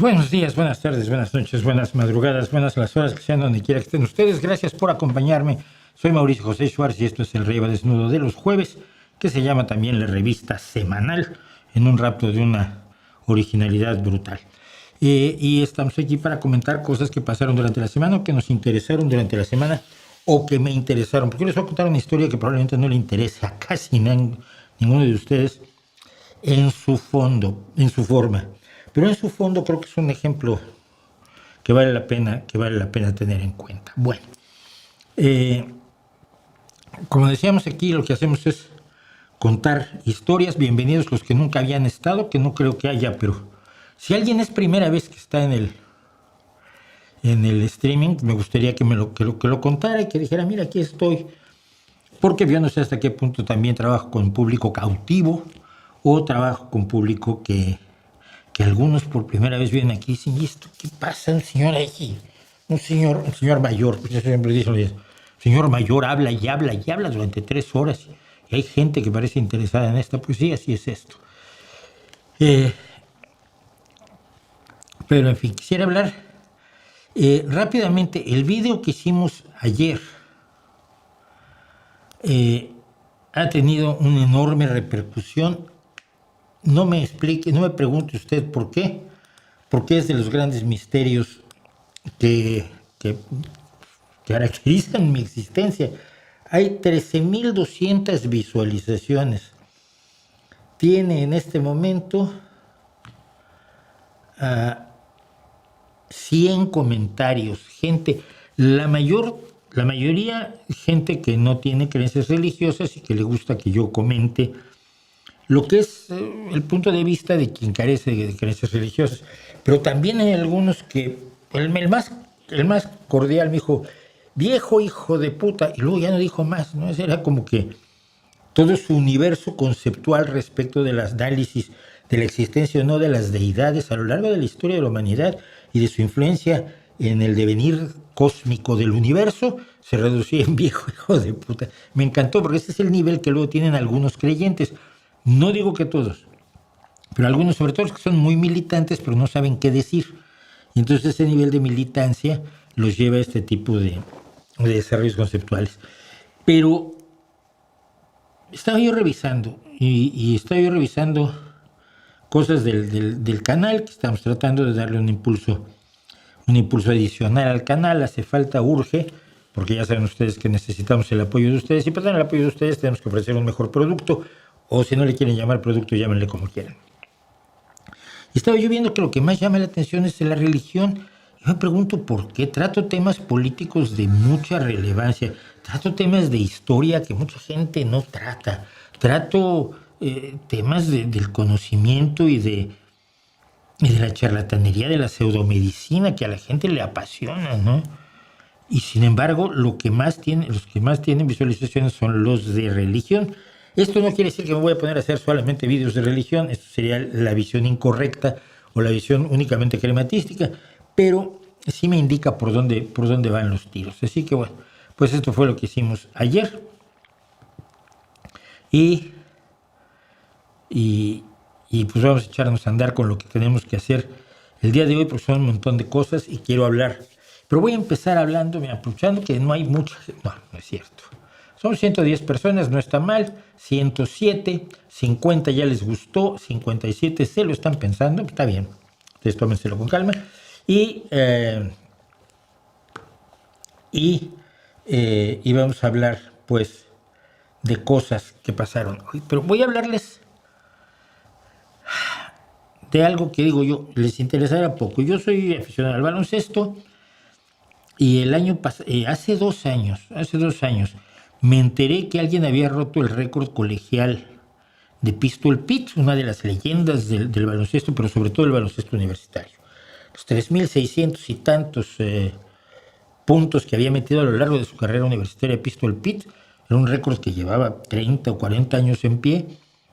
Buenos días, buenas tardes, buenas noches, buenas madrugadas, buenas las horas que sean donde quiera que estén ustedes. Gracias por acompañarme. Soy Mauricio José Schwartz y esto es el Rey Desnudo de los jueves, que se llama también la revista semanal, en un rapto de una originalidad brutal. Y estamos aquí para comentar cosas que pasaron durante la semana o que nos interesaron durante la semana o que me interesaron. Porque les voy a contar una historia que probablemente no le interese a casi ninguno de ustedes en su fondo, en su forma. Pero en su fondo creo que es un ejemplo que vale la pena tener en cuenta. Bueno, como decíamos aquí, lo que hacemos es contar historias. Bienvenidos los que nunca habían estado, que no creo que haya, pero si alguien es primera vez que está en el streaming, me gustaría que lo contara y que dijera, mira, aquí estoy. Porque yo no sé hasta qué punto también trabajo con público cautivo o trabajo con público que algunos por primera vez vienen aquí y dicen, ¿y esto qué pasa? Un señor ahí, un señor mayor, pues yo siempre digo, señor mayor habla y habla y habla durante 3 horas y hay gente que parece interesada en esta, pues sí, así es esto. Pero en fin, quisiera hablar rápidamente. El video que hicimos ayer ha tenido una enorme repercusión. No me pregunte usted por qué, porque es de los grandes misterios que caracterizan mi existencia. Hay 13.200 visualizaciones. Tiene en este momento 100 comentarios. Gente, la mayoría gente que no tiene creencias religiosas y que le gusta que yo comente lo que es el punto de vista de quien carece de creencias religiosas. Pero también hay algunos que, el más cordial me dijo, viejo hijo de puta, y luego ya no dijo más, ¿no? Era como que todo su universo conceptual respecto del análisis de la existencia o no de las deidades a lo largo de la historia de la humanidad y de su influencia en el devenir cósmico del universo, se reducía en viejo hijo de puta. Me encantó porque ese es el nivel que luego tienen algunos creyentes. No digo que todos, pero algunos, sobre todo los que son muy militantes, pero no saben qué decir. Y entonces ese nivel de militancia los lleva a este tipo de desarrollos conceptuales. Pero estaba yo revisando, y estaba yo revisando cosas del canal, que estamos tratando de darle un impulso adicional al canal. Hace falta, urge, porque ya saben ustedes que necesitamos el apoyo de ustedes, y para tener el apoyo de ustedes tenemos que ofrecer un mejor producto. O si no le quieren llamar producto, llámenle como quieran. Y estaba yo viendo que lo que más llama la atención es la religión. Yo me pregunto por qué. Trato temas políticos de mucha relevancia. Trato temas de historia que mucha gente no trata. Trato temas del conocimiento y de la charlatanería de la pseudomedicina que a la gente le apasiona, ¿no? Y sin embargo, los que más tienen visualizaciones son los de religión. Esto no quiere decir que me voy a poner a hacer solamente vídeos de religión. Esto sería la visión incorrecta o la visión únicamente crematística, pero sí me indica por dónde van los tiros. Así que bueno, pues esto fue lo que hicimos ayer. Y pues vamos a echarnos a andar con lo que tenemos que hacer el día de hoy, porque son un montón de cosas y quiero hablar. Pero voy a empezar hablando, aprovechando que no hay mucha... No es cierto. Son 110 personas, no está mal. 107, 50 ya les gustó, 57 se lo están pensando, está bien. Entonces tómenselo con calma. Y vamos a hablar, pues, de cosas que pasaron hoy. Pero voy a hablarles de algo que digo yo, les interesará poco. Yo soy aficionado al baloncesto y hace 2 años, me enteré que alguien había roto el récord colegial de Pistol Pete, una de las leyendas del baloncesto, pero sobre todo el baloncesto universitario. Los 3.600 y tantos puntos que había metido a lo largo de su carrera universitaria Pistol Pete, era un récord que llevaba 30 o 40 años en pie,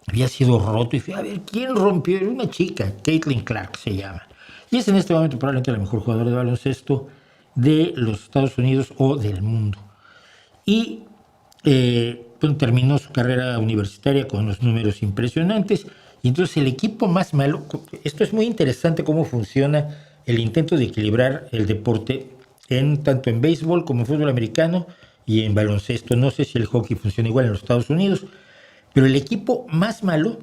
había sido roto, y fui a ver quién rompió. Era una chica, Caitlin Clark se llama, y es en este momento probablemente la mejor jugadora de baloncesto de los Estados Unidos o del mundo. Y terminó su carrera universitaria con unos números impresionantes Y entonces el equipo más malo, esto es muy interesante cómo funciona el intento de equilibrar el deporte tanto en béisbol como en fútbol americano y en baloncesto. No sé si el hockey funciona igual en los Estados Unidos, pero el equipo más malo,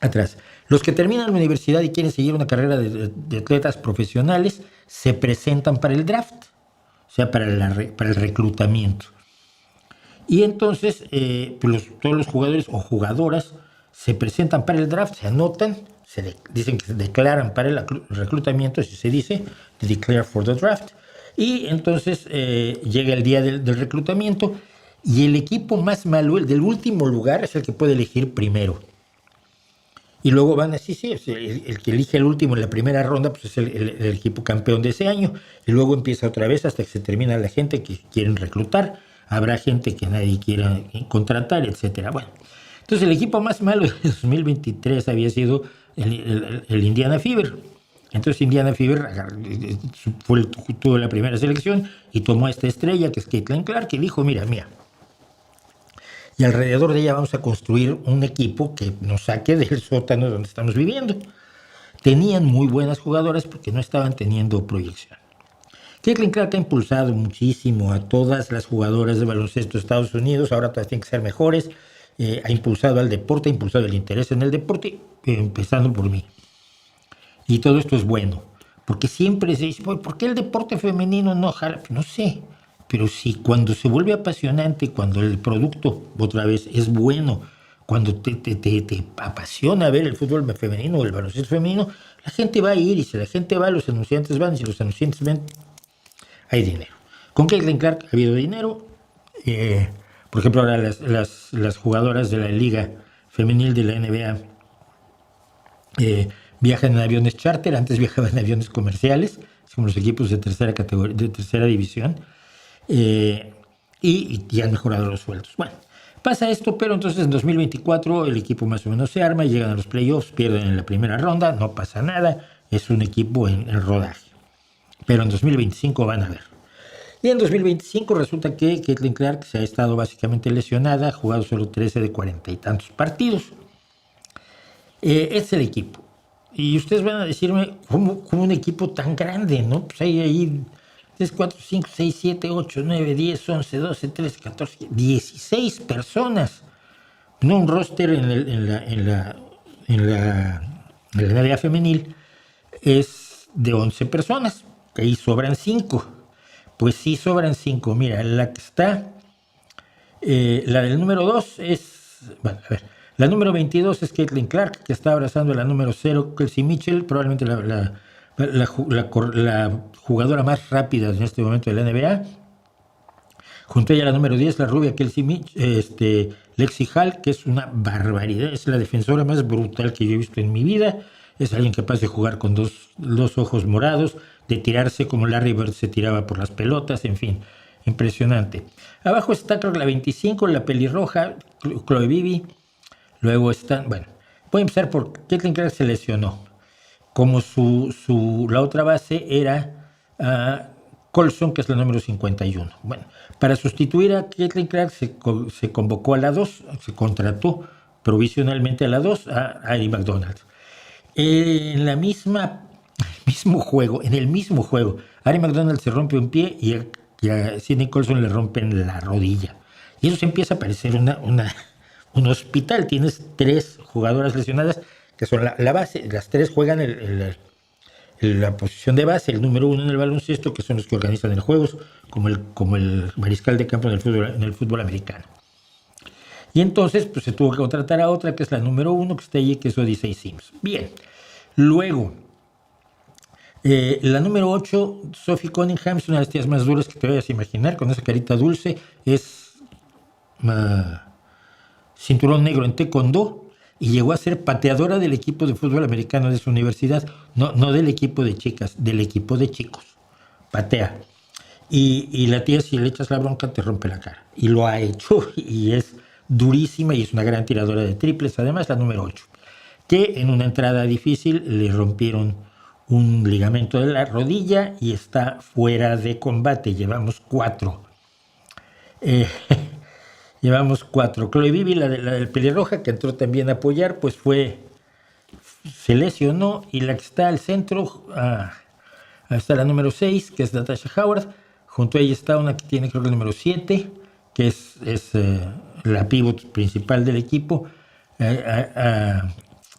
atrás, los que terminan la universidad y quieren seguir una carrera de atletas profesionales se presentan para el draft, o sea, para el reclutamiento. Y entonces todos los jugadores o jugadoras se presentan para el draft, se anotan, dicen que se declaran para el reclutamiento, así se dice, declare for the draft. Y entonces llega el día del reclutamiento y el equipo más malo, el del último lugar, es el que puede elegir primero. Y luego van así, el que elige el último en la primera ronda, pues es el equipo campeón de ese año. Y luego empieza otra vez hasta que se termina la gente que quieren reclutar. Habrá gente que nadie quiera contratar, etcétera. Bueno, entonces el equipo más malo de 2023 había sido el Indiana Fever. Entonces Indiana Fever tuvo la primera selección y tomó a esta estrella que es Caitlin Clark y dijo, mira, y alrededor de ella vamos a construir un equipo que nos saque del sótano donde estamos viviendo. Tenían muy buenas jugadoras porque no estaban teniendo proyección. Caitlin Clark ha impulsado muchísimo a todas las jugadoras de baloncesto de Estados Unidos, ahora todas tienen que ser mejores, ha impulsado al deporte, ha impulsado el interés en el deporte, empezando por mí. Y todo esto es bueno, porque siempre se dice, ¿por qué el deporte femenino no jala? No sé, pero sí, cuando se vuelve apasionante, cuando el producto, otra vez, es bueno, cuando te apasiona ver el fútbol femenino o el baloncesto femenino, la gente va a ir, y si la gente va, los anunciantes van, y si los anunciantes ven, hay dinero. Con Caitlin Clark ha habido dinero. Por ejemplo, ahora las jugadoras de la liga femenil de la NBA viajan en aviones charter, antes viajaban en aviones comerciales, como los equipos de tercera categoría, de tercera división, y han mejorado los sueldos. Bueno, pasa esto, pero entonces en 2024 el equipo más o menos se arma, llegan a los playoffs, pierden en la primera ronda, no pasa nada, es un equipo en rodaje. Pero en 2025 van a ver. Y en 2025 resulta que Caitlin Clark se ha estado básicamente lesionada, ha jugado solo 13 de 40 y tantos partidos. Es el equipo. Y ustedes van a decirme, ¿cómo un equipo tan grande, no? Pues hay ahí 3, 4, 5, 6, 7, 8, 9, 10, 11, 12, 13, 14, 16 personas. No, un roster en la área femenil es de 11 personas. Ahí sobran 5. Pues sí, sobran 5. Mira, la que está, la del número 2 es, bueno, a ver, la número 22 es Caitlin Clark, que está abrazando a la número 0, Kelsey Mitchell, probablemente la jugadora más rápida en este momento de la NBA. Junto a ella la número 10, la rubia Kelsey Mitchell, Lexi Hall, que es una barbaridad, es la defensora más brutal que yo he visto en mi vida. Es alguien capaz de jugar con dos ojos morados, de tirarse como Larry Bird se tiraba por las pelotas, en fin, impresionante. Abajo está, creo que la 25, la pelirroja, Chloe Bibby. Luego están, bueno, voy a empezar por Caitlin Clark se lesionó. Como la otra base era Colson, que es la número 51. Bueno, para sustituir a Caitlin Clark se convocó a la 2, se contrató provisionalmente a la 2 a Ari McDonald. En el mismo juego, Ari McDonald se rompe un pie y a Sydney Colson le rompen la rodilla. Y eso se empieza a parecer un hospital. Tienes 3 jugadoras lesionadas que son la base. Las 3 juegan en la posición de base, el número 1 en el baloncesto, que son los que organizan el juego, como el mariscal de campo en el fútbol americano. Y entonces pues se tuvo que contratar a otra, que es la número 1, que está allí, que es Odyssey Sims. Bien. Luego, la número 8, Sophie Cunningham, es una de las tías más duras que te vayas a imaginar, con esa carita dulce, es cinturón negro en taekwondo y llegó a ser pateadora del equipo de fútbol americano de su universidad, no del equipo de chicas, del equipo de chicos, patea. Y la tía, si le echas la bronca, te rompe la cara. Y lo ha hecho, y es durísima, y es una gran tiradora de triples, además la número 8. Que en una entrada difícil le rompieron un ligamento de la rodilla y está fuera de combate. Llevamos 4. Llevamos 4. Chloe Vivi, la del pelirroja, que entró también a apoyar, pues se lesionó. Y la que está al centro, está la número 6, que es Natasha Howard. Junto a ella está una que tiene, creo que el número 7, que es la pívot principal del equipo,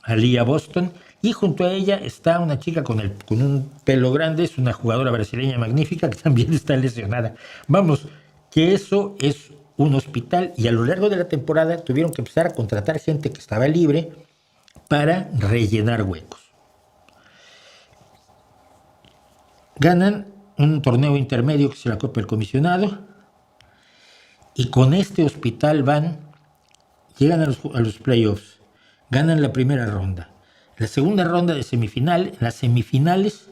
Aliyah Boston. Y junto a ella está una chica con un pelo grande, es una jugadora brasileña magnífica que también está lesionada. Vamos, que eso es un hospital, y a lo largo de la temporada tuvieron que empezar a contratar gente que estaba libre para rellenar huecos. Ganan un torneo intermedio que es la Copa del Comisionado, y con este hospital llegan a los playoffs, ganan la primera ronda. La segunda ronda de semifinal, las semifinales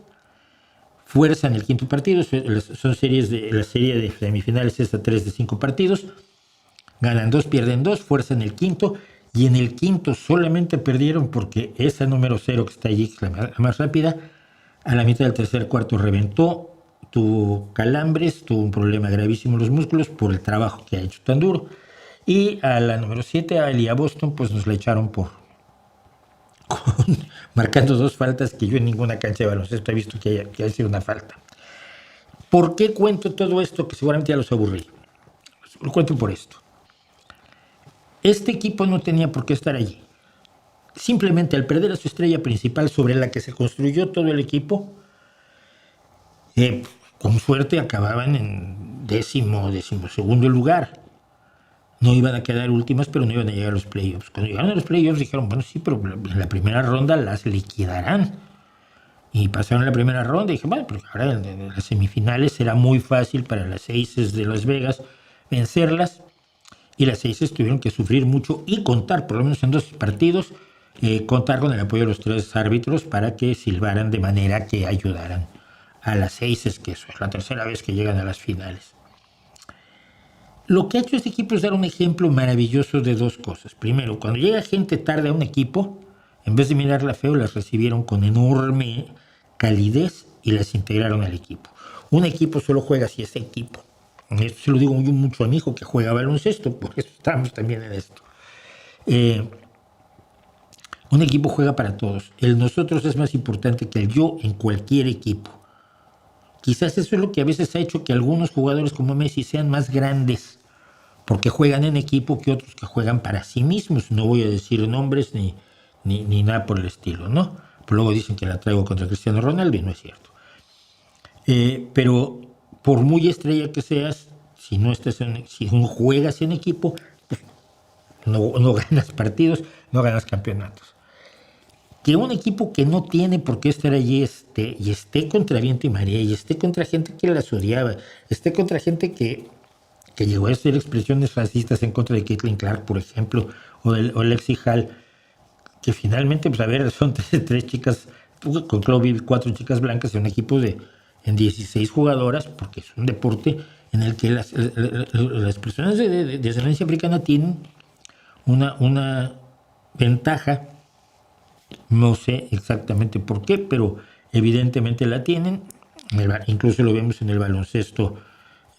fuerzan el quinto partido, son la serie de semifinales es a 3 de 5 partidos, ganan 2, pierden 2, fuerzan el quinto, y en el quinto solamente perdieron porque esa número 0 que está allí, que es la más rápida, a la mitad del tercer cuarto reventó, tuvo calambres, tuvo un problema gravísimo en los músculos por el trabajo que ha hecho tan duro. Y a la número 7, a Aliyah Boston, pues nos la echaron marcando 2 faltas que yo en ninguna cancha de baloncesto he visto que haya sido una falta. ¿Por qué cuento todo esto? Que seguramente ya los aburrí. Lo cuento por esto. Este equipo no tenía por qué estar allí. Simplemente al perder a su estrella principal, sobre la que se construyó todo el equipo, con suerte acababan en decimosegundo lugar. No iban a quedar últimas, pero no iban a llegar a los playoffs. Cuando llegaron a los playoffs dijeron, bueno, sí, pero en la primera ronda las liquidarán. Y pasaron la primera ronda y dije, bueno, pero ahora en las semifinales será muy fácil para las Aces de Las Vegas vencerlas. Y las Aces tuvieron que sufrir mucho y contar, por lo menos en 2 partidos, contar con el apoyo de los 3 árbitros para que silbaran de manera que ayudaran a las Aces, que eso es la tercera vez que llegan a las finales. Lo que ha hecho este equipo es dar un ejemplo maravilloso de 2 cosas. Primero, cuando llega gente tarde a un equipo, en vez de mirarla feo, las recibieron con enorme calidez y las integraron al equipo. Un equipo solo juega si es equipo. Esto se lo digo yo mucho a mi hijo que juega baloncesto, por eso estamos también en esto. Un equipo juega para todos. El nosotros es más importante que el yo en cualquier equipo. Quizás eso es lo que a veces ha hecho que algunos jugadores como Messi sean más grandes, porque juegan en equipo que otros que juegan para sí mismos. No voy a decir nombres ni nada por el estilo, ¿no? Pero luego dicen que la traigo contra Cristiano Ronaldo y no es cierto. Pero por muy estrella que seas, si no juegas en equipo, pues no ganas partidos, no ganas campeonatos. Que un equipo que no tiene por qué estar allí esté contra viento y marea, y esté contra gente que las odiaba, esté contra gente que llegó a hacer expresiones racistas en contra de Caitlin Clark, por ejemplo, o Lexi Hall, que finalmente, pues a ver, son 3 chicas, con Chloe, 4 chicas blancas en un equipo en 16 jugadoras, porque es un deporte en el que las personas de descendencia africana tienen una ventaja. No sé exactamente por qué, pero evidentemente la tienen. Incluso lo vemos en el baloncesto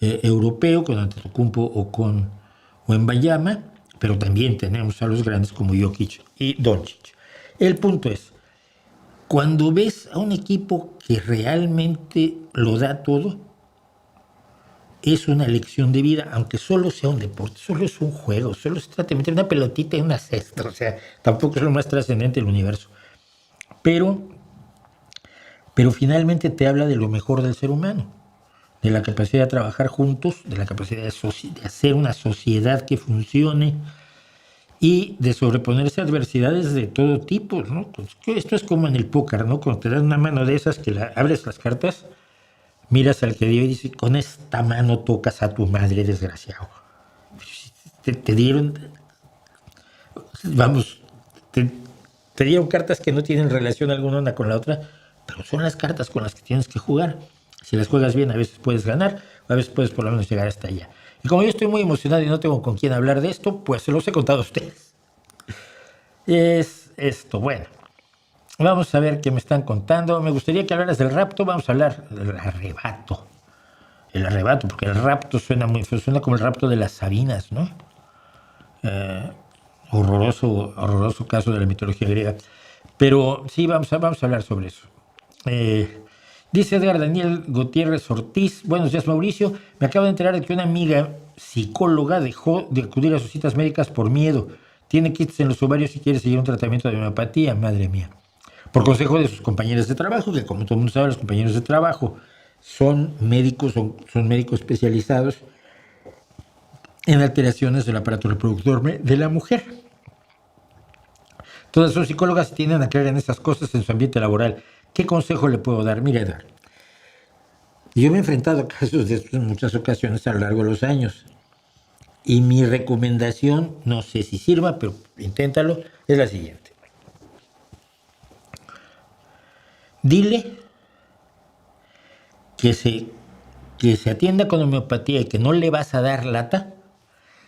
europeo, con Antetokounmpo o en Bayama, pero también tenemos a los grandes como Jokic y Doncic. El punto es, cuando ves a un equipo que realmente lo da todo, es una lección de vida, aunque solo sea un deporte, solo es un juego, solo se trata de meter una pelotita en una cesta, o sea, tampoco es lo más trascendente del universo. Pero finalmente te habla de lo mejor del ser humano, de la capacidad de trabajar juntos, de la capacidad de hacer una sociedad que funcione y de sobreponerse a adversidades de todo tipo, ¿no? Esto es como en el póker, ¿no? Cuando te dan una mano de esas que abres las cartas, miras al que dio y dices, con esta mano tocas a tu madre, desgraciado. Te dieron, vamos, te dieron cartas que no tienen relación alguna una con la otra, pero son las cartas con las que tienes que jugar. Si las juegas bien, a veces puedes ganar, a veces puedes por lo menos llegar hasta allá. Y como yo estoy muy emocionado y no tengo con quién hablar de esto, pues se los he contado a ustedes. Es esto, bueno. Vamos a ver qué me están contando. Me gustaría que hablaras del rapto. Vamos a hablar del arrebato. El arrebato, porque el rapto suena como el rapto de las Sabinas, ¿no? eh, horroroso caso de la mitología griega. Pero sí, vamos a hablar sobre eso. Dice Edgar Daniel Gutiérrez Ortiz: buenos días, Mauricio. Me acabo de enterar de que una amiga psicóloga dejó de acudir a sus citas médicas por miedo. Tiene quistes en los ovarios y quiere seguir un tratamiento de homeopatía. Madre mía. Por consejo de sus compañeros de trabajo, que como todo el mundo sabe, los compañeros de trabajo son médicos especializados en alteraciones del aparato reproductor de la mujer. Todas son psicólogas y tienden a creer en estas cosas en su ambiente laboral. ¿Qué consejo le puedo dar? Mira, Edgar, yo me he enfrentado a casos de estos en muchas ocasiones a lo largo de los años. Y mi recomendación, no sé si sirva, pero inténtalo, es la siguiente. Dile que se atienda con homeopatía y que no le vas a dar lata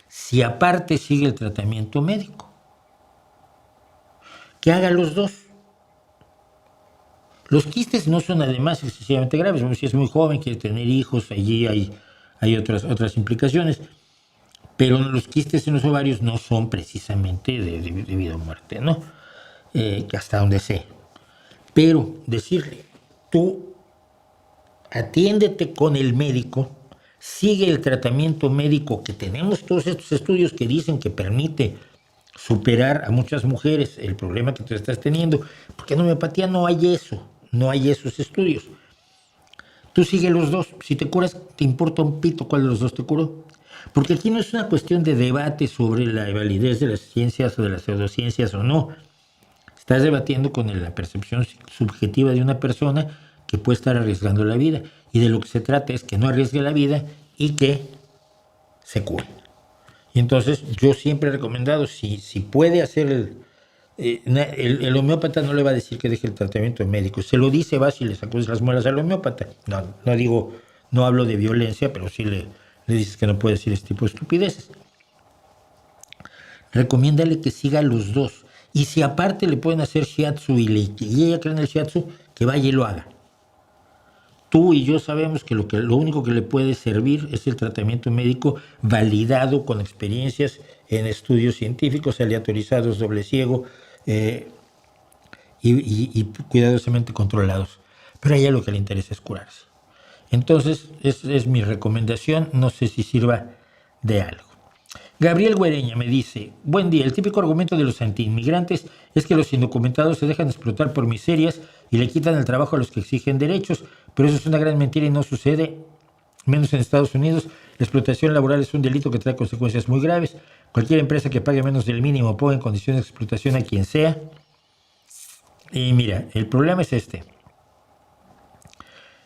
si aparte sigue el tratamiento médico. Que haga los dos. Los quistes no son además excesivamente graves. Si es muy joven, quiere tener hijos, allí hay otras implicaciones. Pero los quistes en los ovarios no son precisamente de vida o muerte, ¿no? Que hasta donde sé. Pero decirle, tú atiéndete con el médico, sigue el tratamiento médico, que tenemos todos estos estudios que dicen que permite superar a muchas mujeres el problema que tú estás teniendo, porque en homeopatía no hay eso, no hay esos estudios. Tú sigue los dos. Si te curas, te importa un pito cuál de los dos te curó. Porque aquí no es una cuestión de debate sobre la validez de las ciencias o de las pseudociencias o no. Estás debatiendo con la percepción subjetiva de una persona que puede estar arriesgando la vida. Y de lo que se trata es que no arriesgue la vida y que se cure. Y entonces yo siempre he recomendado, si puede hacer el homeópata no le va a decir que deje el tratamiento médico. Se lo dice, vas y le sacudes las muelas al homeópata. No hablo de violencia, pero sí le dices que no puede decir este tipo de estupideces. Recomiéndale que siga los dos. Y si aparte le pueden hacer shiatsu y ella cree en el shiatsu, que vaya y lo haga. Tú y yo sabemos que lo único que le puede servir es el tratamiento médico validado con experiencias en estudios científicos, aleatorizados, doble ciego y cuidadosamente controlados. Pero a ella lo que le interesa es curarse. Entonces, es mi recomendación, no sé si sirva de algo. Gabriel Güereña me dice: buen día, el típico argumento de los antiinmigrantes es que los indocumentados se dejan explotar por miserias y le quitan el trabajo a los que exigen derechos, pero eso es una gran mentira y no sucede, menos en Estados Unidos. La explotación laboral es un delito que trae consecuencias muy graves. Cualquier empresa que pague menos del mínimo ponga en condiciones de explotación a quien sea. Y mira, el problema es este.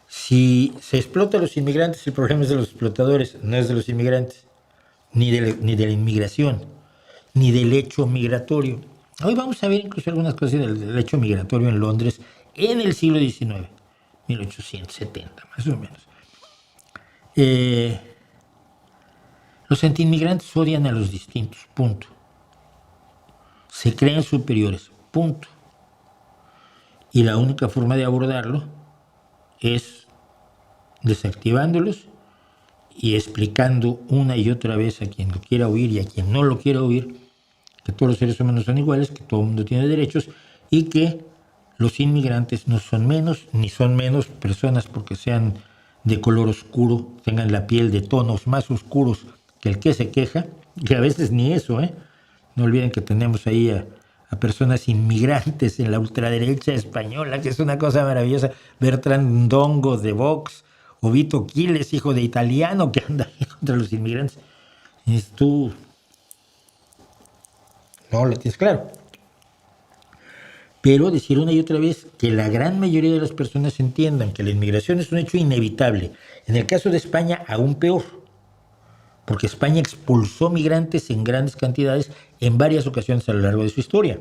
Si se explota a los inmigrantes, el problema es de los explotadores, no es de los inmigrantes. Ni de la inmigración, ni del hecho migratorio. Hoy vamos a ver incluso algunas cosas del hecho migratorio en Londres en el siglo XIX, 1870 más o menos. Los antiinmigrantes odian a los distintos, punto. Se creen superiores, punto. Y la única forma de abordarlo es desactivándolos y explicando una y otra vez a quien lo quiera oír y a quien no lo quiera oír que todos los seres humanos son iguales, que todo el mundo tiene derechos y que los inmigrantes no son menos ni son menos personas porque sean de color oscuro, tengan la piel de tonos más oscuros que el que se queja, que a veces ni eso, No olviden que tenemos ahí a personas inmigrantes en la ultraderecha española, que es una cosa maravillosa. Bertrand Dongo de Vox, o Vito Quiles, hijo de italiano, que anda ahí contra los inmigrantes. Y tú no lo tienes claro. Pero decir una y otra vez que la gran mayoría de las personas entiendan que la inmigración es un hecho inevitable. En el caso de España, aún peor, porque España expulsó migrantes en grandes cantidades en varias ocasiones a lo largo de su historia.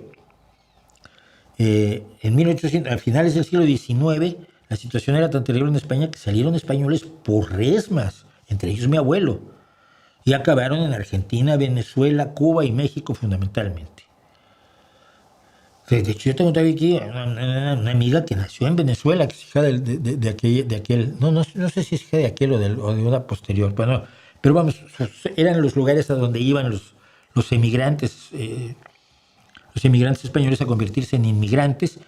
En 1800, a finales del siglo XIX, la situación era tan terrible en España que salieron españoles por resmas, entre ellos mi abuelo, y acabaron en Argentina, Venezuela, Cuba y México fundamentalmente. De hecho, yo tengo todavía aquí una amiga que nació en Venezuela, que es hija de aquel, no sé si es hija de aquel o de una posterior, pero vamos, eran los lugares a donde iban los los emigrantes españoles a convertirse en inmigrantes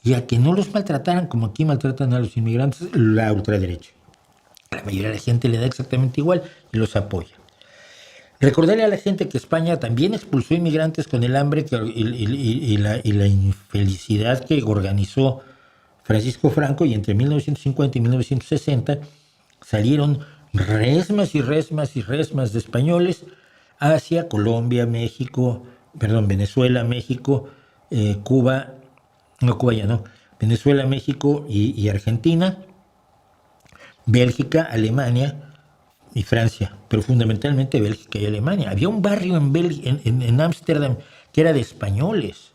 y a que no los maltrataran como aquí maltratan a los inmigrantes la ultraderecha. La mayoría de la gente le da exactamente igual y los apoya. Recordarle a la gente que España también expulsó inmigrantes con el hambre y la infelicidad que organizó Francisco Franco, y entre 1950 y 1960 salieron resmas y resmas y resmas de españoles hacia Colombia, Venezuela, México, Venezuela, México y Argentina, Bélgica, Alemania y Francia, pero fundamentalmente Bélgica y Alemania. Había un barrio en Ámsterdam que era de españoles.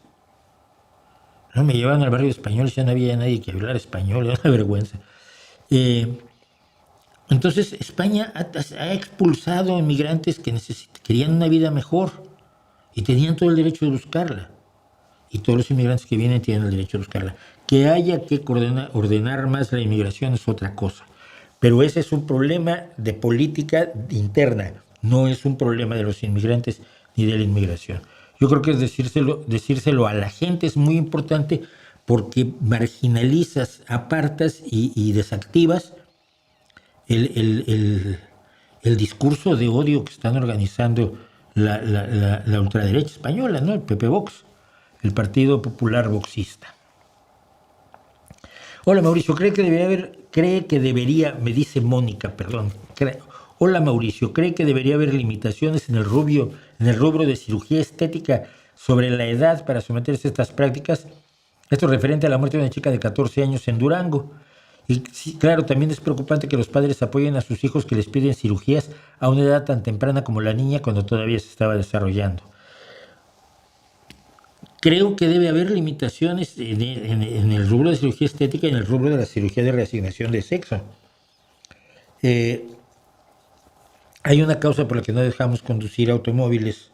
No me llevaban al barrio de españoles, ya no había nadie que hablara español, era una vergüenza. Entonces España ha expulsado inmigrantes que querían una vida mejor y tenían todo el derecho de buscarla. Y todos los inmigrantes que vienen tienen el derecho de buscarla. Que haya que ordenar más la inmigración es otra cosa. Pero ese es un problema de política interna, no es un problema de los inmigrantes ni de la inmigración. Yo creo que decírselo a la gente es muy importante porque marginalizas, apartas y desactivas el discurso de odio que están organizando la ultraderecha española, ¿no? El PP Vox, el Partido Popular Voxista. Hola Mauricio, me dice Mónica, perdón. Hola Mauricio, ¿cree que debería haber limitaciones en el rubro de cirugía estética sobre la edad para someterse a estas prácticas? Esto es referente a la muerte de una chica de 14 años en Durango. Y sí, claro, también es preocupante que los padres apoyen a sus hijos que les piden cirugías a una edad tan temprana como la niña cuando todavía se estaba desarrollando. Creo que debe haber limitaciones en el rubro de cirugía estética y en el rubro de la cirugía de reasignación de sexo. Hay una causa por la que no dejamos conducir automóviles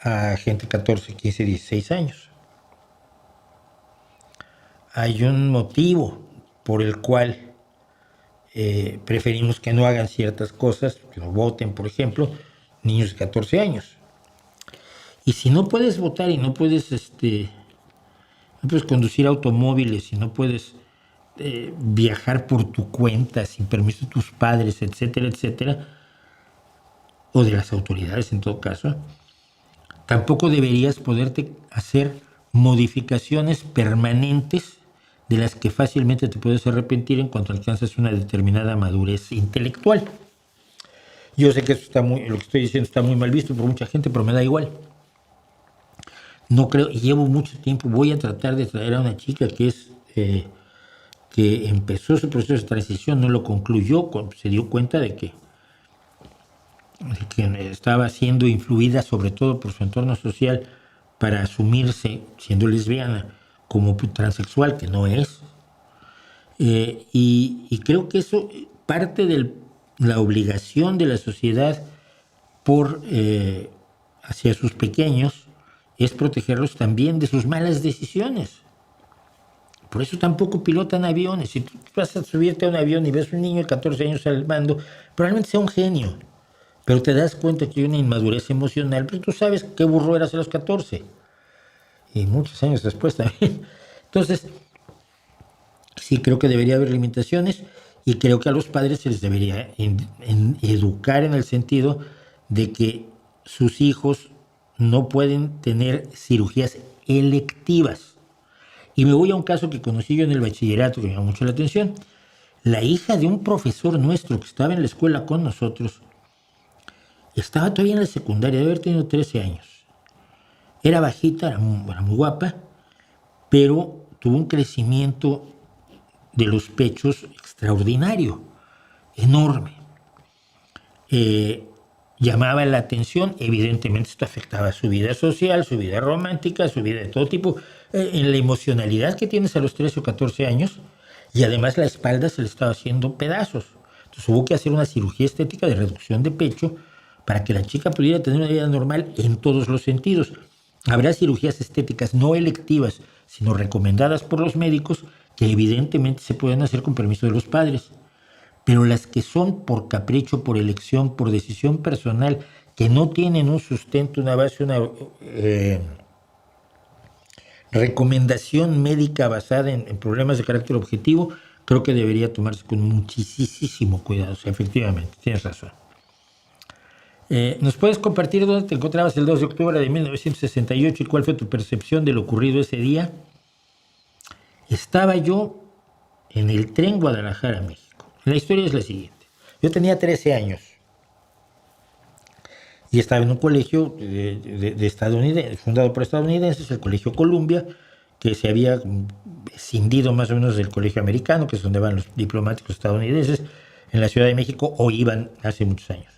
a gente de 14, 15, 16 años. Hay un motivo por el cual preferimos que no hagan ciertas cosas, que no voten, por ejemplo, niños de 14 años. Y si no puedes votar y no puedes conducir automóviles, si no puedes viajar por tu cuenta, sin permiso de tus padres, etcétera, etcétera, o de las autoridades en todo caso, tampoco deberías poderte hacer modificaciones permanentes de las que fácilmente te puedes arrepentir en cuanto alcanzas una determinada madurez intelectual. Yo sé que lo que estoy diciendo está muy mal visto por mucha gente, pero me da igual. No creo, y llevo mucho tiempo, voy a tratar de traer a una chica que empezó su proceso de transición, no lo concluyó, se dio cuenta de que estaba siendo influida sobre todo por su entorno social para asumirse, siendo lesbiana, como transexual, que no es. Y creo que eso parte de la obligación de la sociedad hacia sus pequeños, es protegerlos también de sus malas decisiones. Por eso tampoco pilotan aviones. Si tú vas a subirte a un avión y ves un niño de 14 años al mando, probablemente sea un genio, pero te das cuenta que hay una inmadurez emocional, pero tú sabes qué burro eras a los 14. Y muchos años después también. Entonces, sí creo que debería haber limitaciones y creo que a los padres se les debería educar en el sentido de que sus hijos no pueden tener cirugías electivas. Y me voy a un caso que conocí yo en el bachillerato que me llamó mucho la atención. La hija de un profesor nuestro que estaba en la escuela con nosotros, estaba todavía en la secundaria, debe haber tenido 13 años. Era bajita, era muy guapa, pero tuvo un crecimiento de los pechos extraordinario, enorme. Llamaba la atención, evidentemente esto afectaba su vida social, su vida romántica, su vida de todo tipo, en la emocionalidad que tienes a los 13 o 14 años, y además la espalda se le estaba haciendo pedazos. Entonces hubo que hacer una cirugía estética de reducción de pecho para que la chica pudiera tener una vida normal en todos los sentidos. Habrá cirugías estéticas no electivas, sino recomendadas por los médicos, que evidentemente se pueden hacer con permiso de los padres. Pero las que son por capricho, por elección, por decisión personal, que no tienen un sustento, una base, una recomendación médica basada en problemas de carácter objetivo, creo que debería tomarse con muchísimo cuidado. O sea, efectivamente, tienes razón. ¿Nos puedes compartir dónde te encontrabas el 2 de octubre de 1968 y cuál fue tu percepción de lo ocurrido ese día? Estaba yo en el tren Guadalajara, México. La historia es la siguiente. Yo tenía 13 años y estaba en un colegio de estadounidenses, fundado por estadounidenses, el Colegio Columbia, que se había escindido más o menos del Colegio Americano, que es donde van los diplomáticos estadounidenses, en la Ciudad de México, o iban hace muchos años.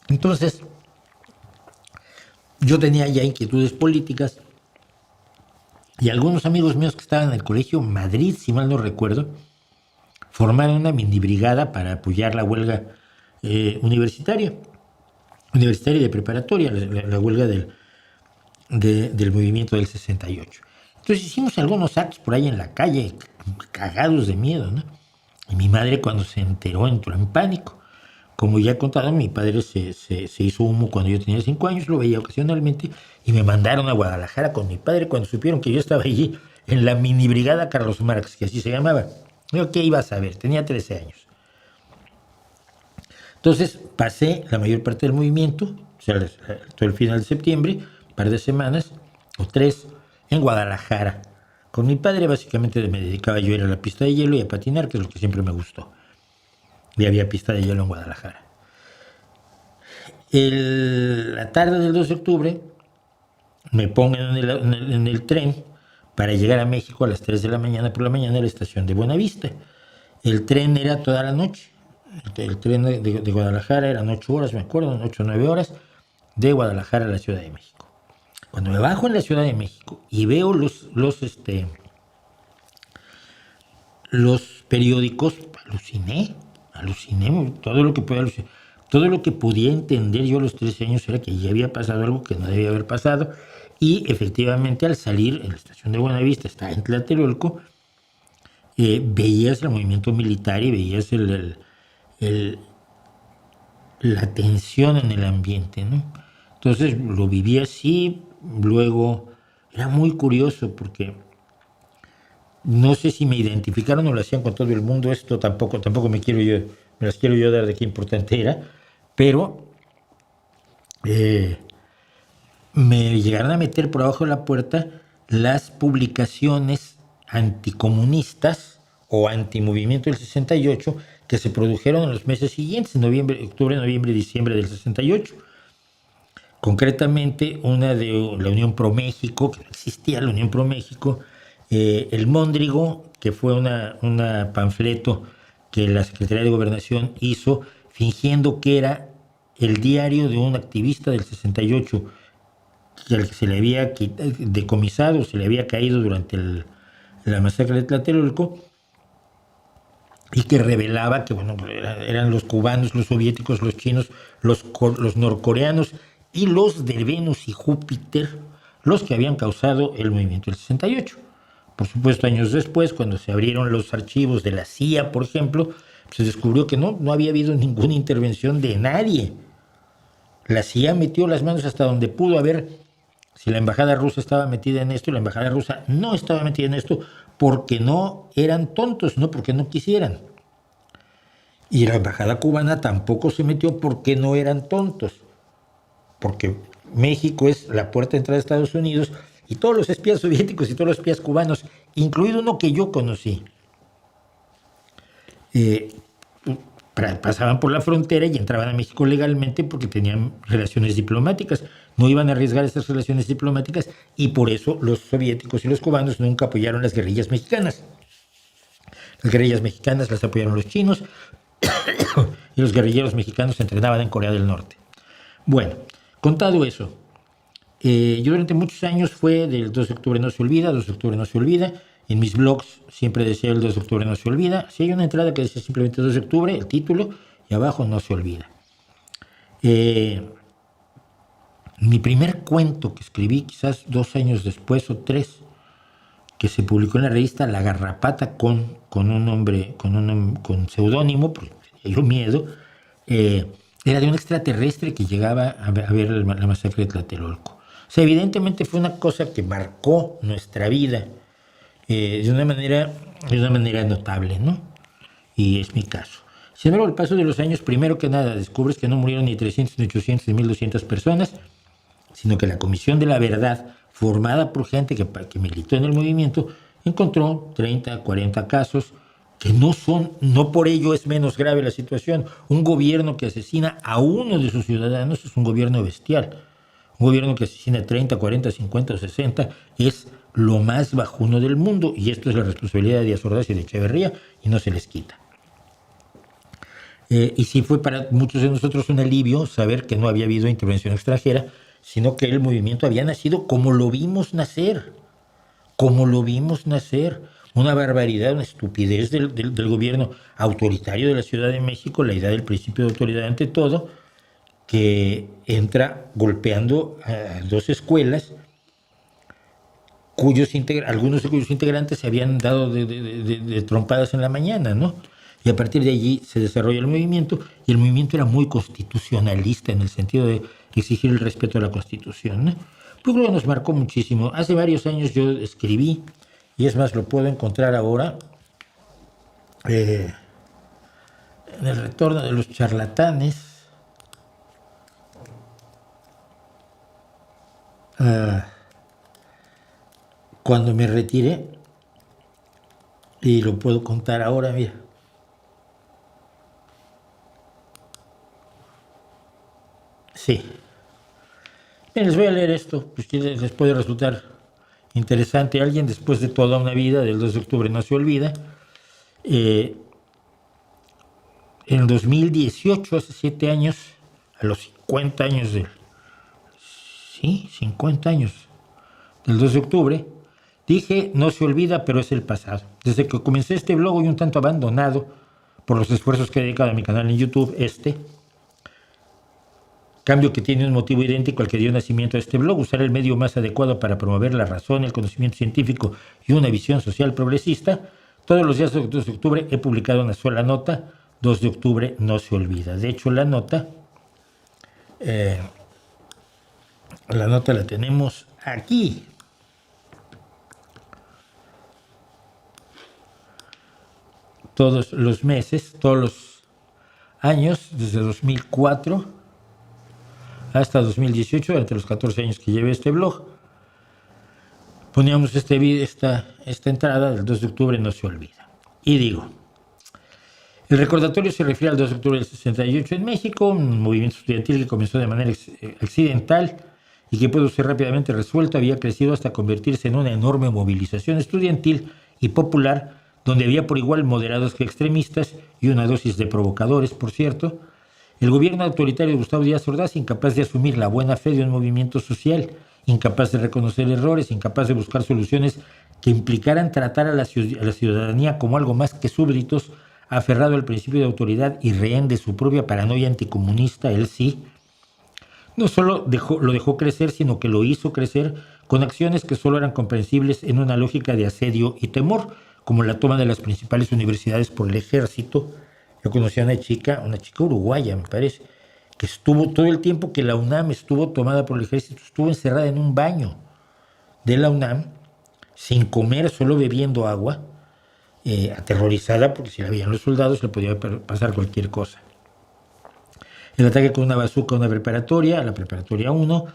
Entonces, yo tenía ya inquietudes políticas y algunos amigos míos que estaban en el Colegio Madrid, si mal no recuerdo, formaron una mini brigada para apoyar la huelga universitaria y de preparatoria, la huelga del movimiento del 68. Entonces hicimos algunos actos por ahí en la calle, cagados de miedo, ¿no? Y mi madre, cuando se enteró, entró en pánico. Como ya he contado, mi padre se hizo humo cuando yo tenía 5 años, lo veía ocasionalmente, y me mandaron a Guadalajara con mi padre cuando supieron que yo estaba allí en la mini brigada Carlos Marx, que así se llamaba. Yo, ¿qué iba a saber? Tenía 13 años. Entonces pasé la mayor parte del movimiento, o sea, todo el final de septiembre, un par de semanas, o 3, en Guadalajara. Con mi padre básicamente me dedicaba yo a ir a la pista de hielo y a patinar, que es lo que siempre me gustó. Y había pista de hielo en Guadalajara. La tarde del 2 de octubre me pongo en el tren para llegar a México a las 3 de la mañana por la mañana a la estación de Buenavista. El tren era toda la noche. El tren de Guadalajara eran 8 horas, me acuerdo, 8 o 9 horas, de Guadalajara a la Ciudad de México. Cuando me bajo en la Ciudad de México y veo los periódicos, aluciné todo lo que podía alucinar. Todo lo que podía entender yo a los 13 años era que ya había pasado algo que no debía haber pasado, y efectivamente al salir en la estación de Buenavista, está en Tlatelolco, veías el movimiento militar y veías la tensión en el ambiente, ¿no? Entonces lo viví así. Luego era muy curioso porque no sé si me identificaron o lo hacían con todo el mundo. Esto tampoco me las quiero yo dar de qué importante era, pero me llegaron a meter por abajo de la puerta las publicaciones anticomunistas o antimovimiento del 68 que se produjeron en los meses siguientes, octubre, noviembre y diciembre del 68. Concretamente, una de la Unión Pro México, que no existía la Unión Pro México, el Móndrigo, que fue un panfleto que la Secretaría de Gobernación hizo fingiendo que era el diario de un activista del 68 al que se le había decomisado, se le había caído durante la masacre de Tlatelolco, y que revelaba que bueno, eran los cubanos, los soviéticos, los chinos, los norcoreanos y los de Venus y Júpiter los que habían causado el movimiento del 68. Por supuesto, años después, cuando se abrieron los archivos de la CIA, por ejemplo, se descubrió que no había habido ninguna intervención de nadie. La CIA metió las manos hasta donde pudo a ver si la embajada rusa estaba metida en esto, y la embajada rusa no estaba metida en esto porque no eran tontos, no porque no quisieran. Y la embajada cubana tampoco se metió porque no eran tontos, porque México es la puerta de entrada de Estados Unidos, y todos los espías soviéticos y todos los espías cubanos, incluido uno que yo conocí, pasaban por la frontera y entraban a México legalmente porque tenían relaciones diplomáticas. No iban a arriesgar esas relaciones diplomáticas, y por eso los soviéticos y los cubanos nunca apoyaron las guerrillas mexicanas. Las guerrillas mexicanas las apoyaron los chinos y los guerrilleros mexicanos se entrenaban en Corea del Norte. Bueno, contado eso, yo durante muchos años fue del 2 de octubre no se olvida, 2 de octubre no se olvida. En mis blogs siempre decía el 2 de octubre no se olvida. Si hay una entrada que decía simplemente 2 de octubre, el título, y abajo no se olvida. Mi primer cuento que escribí, quizás 2 años después o 3, que se publicó en la revista La Garrapata con un nombre, con seudónimo, porque tenía yo miedo, era de un extraterrestre que llegaba a ver la masacre de Tlatelolco. O sea, evidentemente fue una cosa que marcó nuestra vida de una manera notable, ¿no? Y es mi caso. Sin embargo, al paso de los años, primero que nada, descubres que no murieron ni 300, ni 800, ni 1200 personas, sino que la Comisión de la Verdad, formada por gente que militó en el movimiento, encontró 30, 40 casos que no por ello es menos grave la situación. Un gobierno que asesina a uno de sus ciudadanos es un gobierno bestial. Un gobierno que asesina a 30, 40, 50 o 60 es lo más bajuno del mundo, y esto es la responsabilidad de Díaz Ordaz y de Echeverría, y no se les quita. Y sí fue para muchos de nosotros un alivio saber que no había habido intervención extranjera, sino que el movimiento había nacido como lo vimos nacer. Una barbaridad, una estupidez del gobierno autoritario de la Ciudad de México, la idea del principio de autoridad ante todo, que entra golpeando a dos escuelas algunos de cuyos integrantes se habían dado de trompadas en la mañana, ¿no? Y a partir de allí se desarrolla el movimiento, y el movimiento era muy constitucionalista en el sentido de exigir el respeto a la Constitución, ¿no? Pues creo que nos marcó muchísimo. Hace varios años yo escribí, y es más, lo puedo encontrar ahora, en el retorno de los charlatanes. Cuando me retiré, y lo puedo contar ahora, mira. Sí. Bien, les voy a leer esto, pues les puede resultar interesante. Alguien después de toda una vida, del 2 de octubre no se olvida. En el 2018, hace 7 años, a los 50 años 50 años del 2 de octubre, dije, no se olvida, pero es el pasado. Desde que comencé este blog y un tanto abandonado por los esfuerzos que he dedicado a mi canal en YouTube, cambio que tiene un motivo idéntico al que dio nacimiento a este blog: usar el medio más adecuado para promover la razón, el conocimiento científico y una visión social progresista. Todos los días del 2 de octubre he publicado una sola nota: 2 de octubre no se olvida. De hecho, la nota la tenemos aquí. Todos los meses, todos los años, desde 2004 hasta 2018, durante los 14 años que llevé este blog, poníamos esta entrada del 2 de octubre no se olvida. Y digo, el recordatorio se refiere al 2 de octubre del 68 en México, un movimiento estudiantil que comenzó de manera accidental y que pudo ser rápidamente resuelto. Había crecido hasta convertirse en una enorme movilización estudiantil y popular, donde había por igual moderados que extremistas y una dosis de provocadores, por cierto. El gobierno autoritario de Gustavo Díaz Ordaz, incapaz de asumir la buena fe de un movimiento social, incapaz de reconocer errores, incapaz de buscar soluciones que implicaran tratar a la ciudadanía como algo más que súbditos, aferrado al principio de autoridad y rehén de su propia paranoia anticomunista, él sí, no solo lo dejó crecer, sino que lo hizo crecer con acciones que solo eran comprensibles en una lógica de asedio y temor, como la toma de las principales universidades por el ejército. Yo conocí a una chica uruguaya, me parece, que estuvo todo el tiempo que la UNAM estuvo tomada por el ejército, estuvo encerrada en un baño de la UNAM, sin comer, solo bebiendo agua, aterrorizada porque si la veían los soldados le podía pasar cualquier cosa. El ataque con una bazuca a una preparatoria, a la preparatoria 1,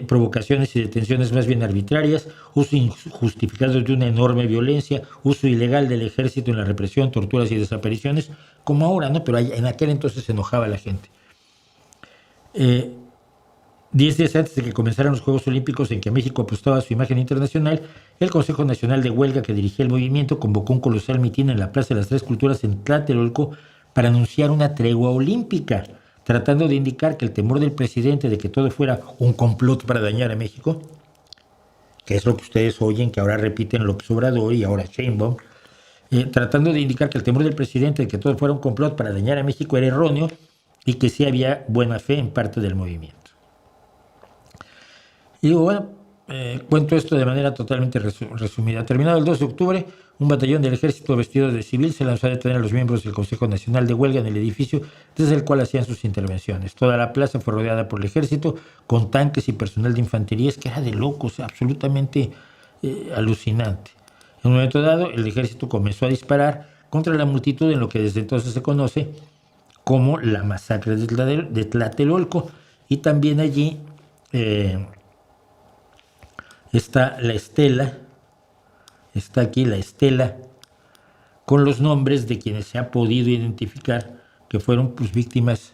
provocaciones y detenciones más bien arbitrarias, uso injustificado de una enorme violencia, uso ilegal del ejército en la represión, torturas y desapariciones, como ahora, ¿no? Pero en aquel entonces se enojaba la gente. 10 días antes de que comenzaran los Juegos Olímpicos, en que México apostaba a su imagen internacional, el Consejo Nacional de Huelga, que dirigía el movimiento, convocó un colosal mitin en la Plaza de las Tres Culturas en Tlatelolco para anunciar una tregua olímpica, tratando de indicar que el temor del presidente de que todo fuera un complot para dañar a México, que es lo que ustedes oyen, que ahora repiten López Obrador y ahora Sheinbaum, tratando de indicar que el temor del presidente de que todo fuera un complot para dañar a México era erróneo y que sí había buena fe en parte del movimiento. Y digo, bueno, Cuento esto de manera totalmente resumida. Terminado el 2 de octubre, un batallón del ejército vestido de civil se lanzó a detener a los miembros del Consejo Nacional de Huelga en el edificio desde el cual hacían sus intervenciones. Toda la plaza fue rodeada por el ejército con tanques y personal de infantería. Es que era de locos, absolutamente alucinante. En un momento dado, el ejército comenzó a disparar contra la multitud en lo que desde entonces se conoce como la masacre de Tlatelolco. Y también allí está la estela, está aquí la estela con los nombres de quienes se ha podido identificar que fueron pues, víctimas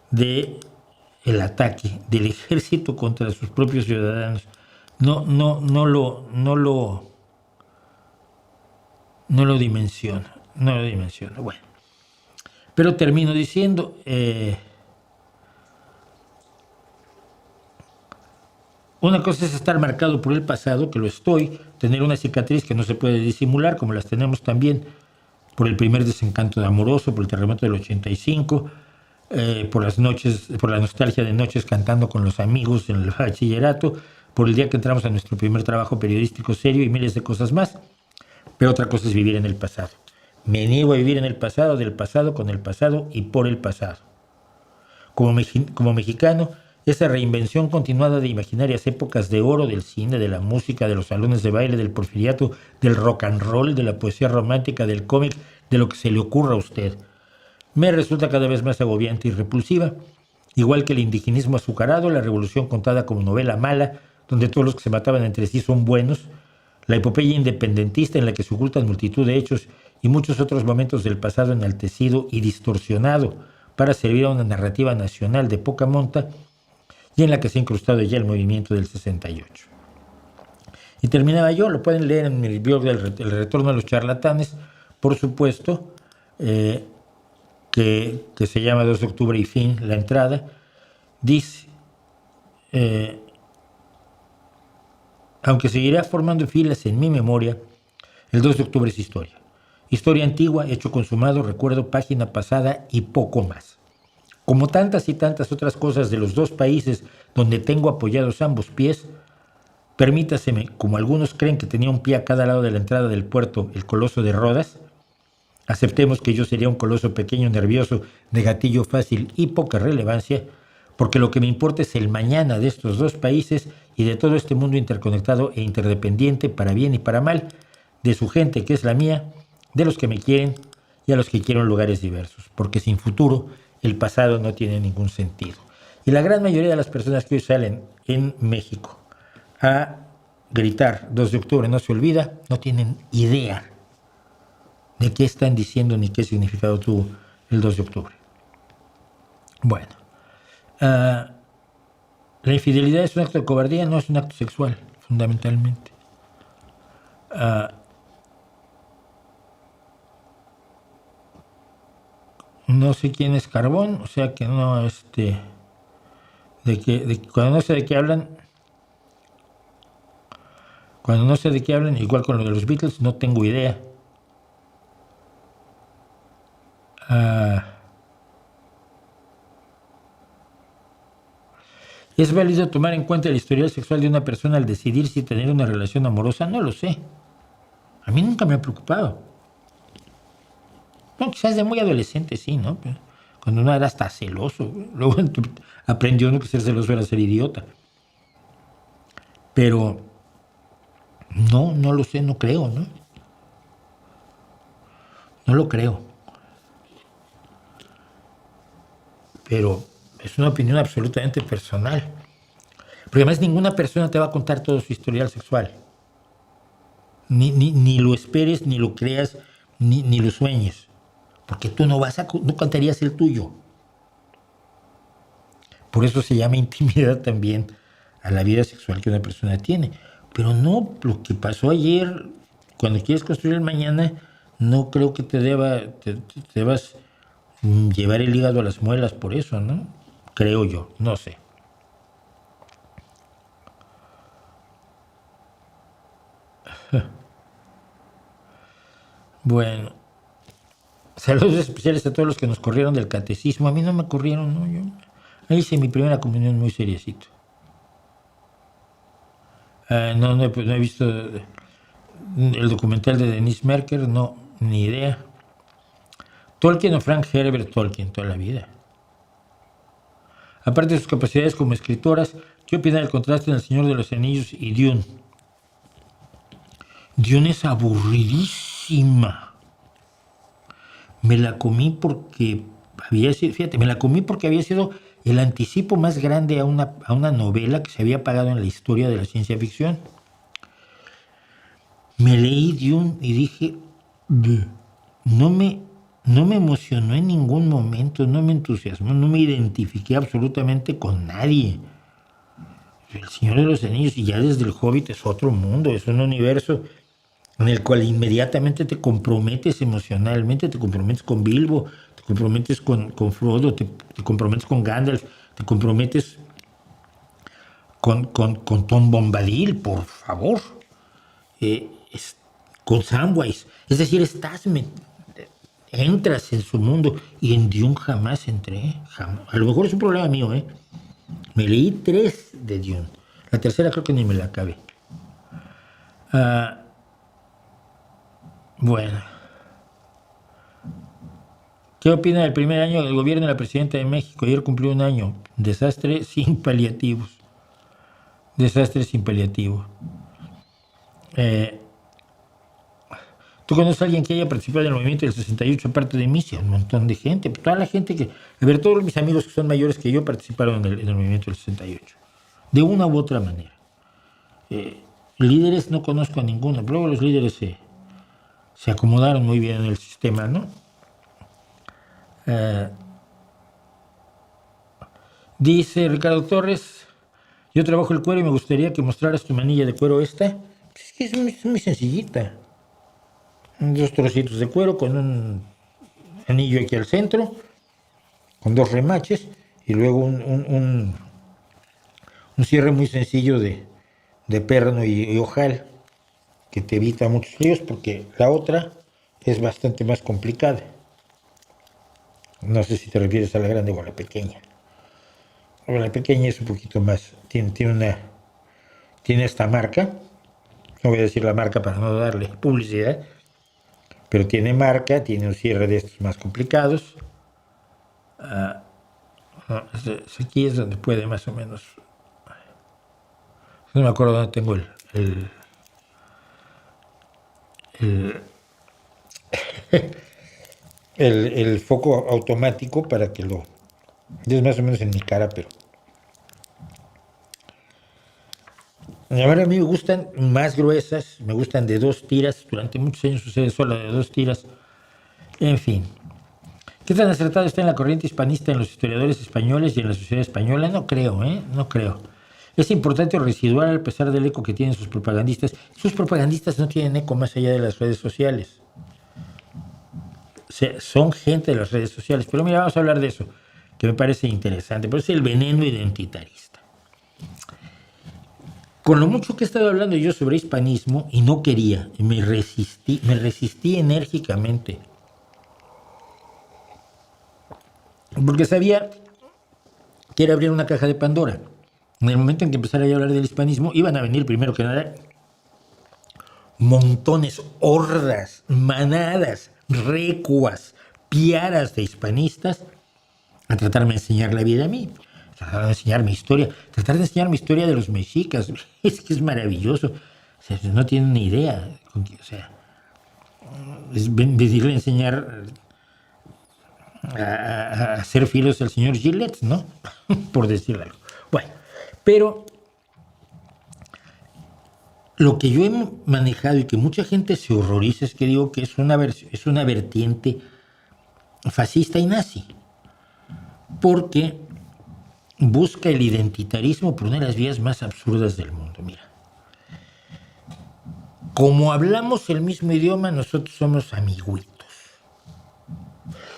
del ataque del ejército contra sus propios ciudadanos. No lo dimensiono. Bueno, pero termino diciendo, una cosa es estar marcado por el pasado, que lo estoy, tener una cicatriz que no se puede disimular, como las tenemos también por el primer desencanto de amoroso, por el terremoto del 85, por las noches, por la nostalgia de noches cantando con los amigos en el bachillerato, por el día que entramos a nuestro primer trabajo periodístico serio y miles de cosas más. Pero otra cosa es vivir en el pasado. Me niego a vivir en el pasado, del pasado, con el pasado y por el pasado. Como mexicano, esa reinvención continuada de imaginarias épocas de oro del cine, de la música, de los salones de baile, del porfiriato, del rock and roll, de la poesía romántica, del cómic, de lo que se le ocurra a usted, me resulta cada vez más agobiante y repulsiva, igual que el indigenismo azucarado, la revolución contada como novela mala, donde todos los que se mataban entre sí son buenos, la epopeya independentista en la que se ocultan multitud de hechos y muchos otros momentos del pasado enaltecido y distorsionado para servir a una narrativa nacional de poca monta, y en la que se ha incrustado ya el movimiento del 68. Y terminaba yo, lo pueden leer en mi blog del El Retorno a los Charlatanes, por supuesto, que se llama 2 de octubre y fin, la entrada, dice, aunque seguirá formando filas en mi memoria, el 2 de octubre es historia. Historia antigua, hecho consumado, recuerdo, página pasada y poco más. Como tantas y tantas otras cosas de los dos países donde tengo apoyados ambos pies, permítaseme, como algunos creen que tenía un pie a cada lado de la entrada del puerto, el coloso de Rodas, aceptemos que yo sería un coloso pequeño, nervioso, de gatillo fácil y poca relevancia, porque lo que me importa es el mañana de estos dos países y de todo este mundo interconectado e interdependiente, para bien y para mal, de su gente que es la mía, de los que me quieren y a los que quiero en lugares diversos, porque sin futuro el pasado no tiene ningún sentido. Y la gran mayoría de las personas que hoy salen en México a gritar 2 de octubre no se olvida, no tienen idea de qué están diciendo ni qué significado tuvo el 2 de octubre. Bueno, la infidelidad es un acto de cobardía, no es un acto sexual, fundamentalmente. No sé quién es Carbón, o sea que no, cuando no sé de qué hablan, igual con lo de los Beatles, no tengo idea. ¿Es válido tomar en cuenta el historial sexual de una persona al decidir si tener una relación amorosa? No lo sé. A mí nunca me ha preocupado. No, quizás de muy adolescente sí, ¿no? Pero cuando uno era hasta celoso. Luego aprendió uno que ser celoso era ser idiota. Pero no lo sé, no creo, ¿no? No lo creo. Pero es una opinión absolutamente personal. Porque además ninguna persona te va a contar todo su historial sexual. Ni lo esperes, ni lo creas, ni lo sueñes. Porque tú no contarías el tuyo. Por eso se llama intimidad también a la vida sexual que una persona tiene. Pero no, lo que pasó ayer, cuando quieres construir el mañana, no creo que te debas llevar el hígado a las muelas por eso, ¿no? Creo yo, no sé. Bueno, saludos especiales a todos los que nos corrieron del catecismo. A mí no me corrieron, ¿no? Yo hice mi primera comunión muy seriecito. No he visto el documental de Denise Merker, no, ni idea. Tolkien o Frank Herbert Tolkien toda la vida. Aparte de sus capacidades como escritoras, ¿qué opina del contraste en El Señor de los Anillos y Dune? Dune es aburridísima. Me la comí porque había sido el anticipo más grande a una novela que se había pagado en la historia de la ciencia ficción. Me leí Dune y dije, no me emocionó en ningún momento, no me entusiasmó, no me identifiqué absolutamente con nadie. El Señor de los Anillos, y ya desde El Hobbit, es otro mundo, es un universo en el cual inmediatamente te comprometes emocionalmente, te comprometes con Bilbo, te comprometes con Frodo, te comprometes con Gandalf, te comprometes con Tom Bombadil, por favor, con Samwise. Es decir, entras en su mundo, y en Dune jamás entré, jamás. A lo mejor es un problema mío, ¿eh? Me leí 3 de Dune. La tercera creo que ni me la acabé. Bueno. ¿Qué opina del primer año del gobierno de la presidenta de México? Ayer cumplió un año. Desastre sin paliativos. Desastre sin paliativos. ¿Tú conoces a alguien que haya participado en el movimiento del 68 aparte de mí? Sí, un montón de gente. Toda la gente que... A ver, todos mis amigos que son mayores que yo participaron en el movimiento del 68. De una u otra manera. Líderes no conozco a ninguno. Luego los líderes se acomodaron muy bien en el sistema, ¿no? Dice Ricardo Torres, yo trabajo el cuero y me gustaría que mostraras tu manilla de cuero esta. Es que es muy sencillita. 2 trocitos de cuero con un anillo aquí al centro, con 2 remaches y luego un cierre muy sencillo de perno y ojal, que te evita muchos líos, porque la otra es bastante más complicada. No sé si te refieres a la grande o a la pequeña. La pequeña es un poquito más, tiene esta marca, no voy a decir la marca para no darle publicidad, pero tiene marca, tiene un cierre de estos más complicados. Aquí es donde puede más o menos. No me acuerdo dónde tengo el foco automático para que lo... Es más o menos en mi cara, pero... Ahora a mí me gustan más gruesas, me gustan de 2 tiras. Durante muchos años usé solo de 2 tiras. En fin. ¿Qué tan acertado está en la corriente hispanista en los historiadores españoles y en la sociedad española? No creo, no creo. Es importante o residual a pesar del eco que tienen sus propagandistas. Sus propagandistas no tienen eco más allá de las redes sociales. O sea, son gente de las redes sociales. Pero mira, vamos a hablar de eso, que me parece interesante. Pero es el veneno identitarista. Con lo mucho que he estado hablando yo sobre hispanismo, y no quería, y me resistí enérgicamente. Porque sabía que era abrir una caja de Pandora. En el momento en que empezara a hablar del hispanismo, iban a venir primero que nada montones, hordas, manadas, recuas, piaras de hispanistas a tratarme de enseñar la vida a mí, tratar de enseñar mi historia, tratar de enseñar mi historia de los mexicas. Es que es maravilloso. O sea, no tienen ni idea. O sea, es decirle enseñar a hacer filos al señor Gillette, ¿no? Por decirlo algo. Bueno, pero lo que yo he manejado y que mucha gente se horroriza es que digo que es una vertiente fascista y nazi, porque busca el identitarismo por una de las vías más absurdas del mundo. Mira, como hablamos el mismo idioma, nosotros somos amiguitos.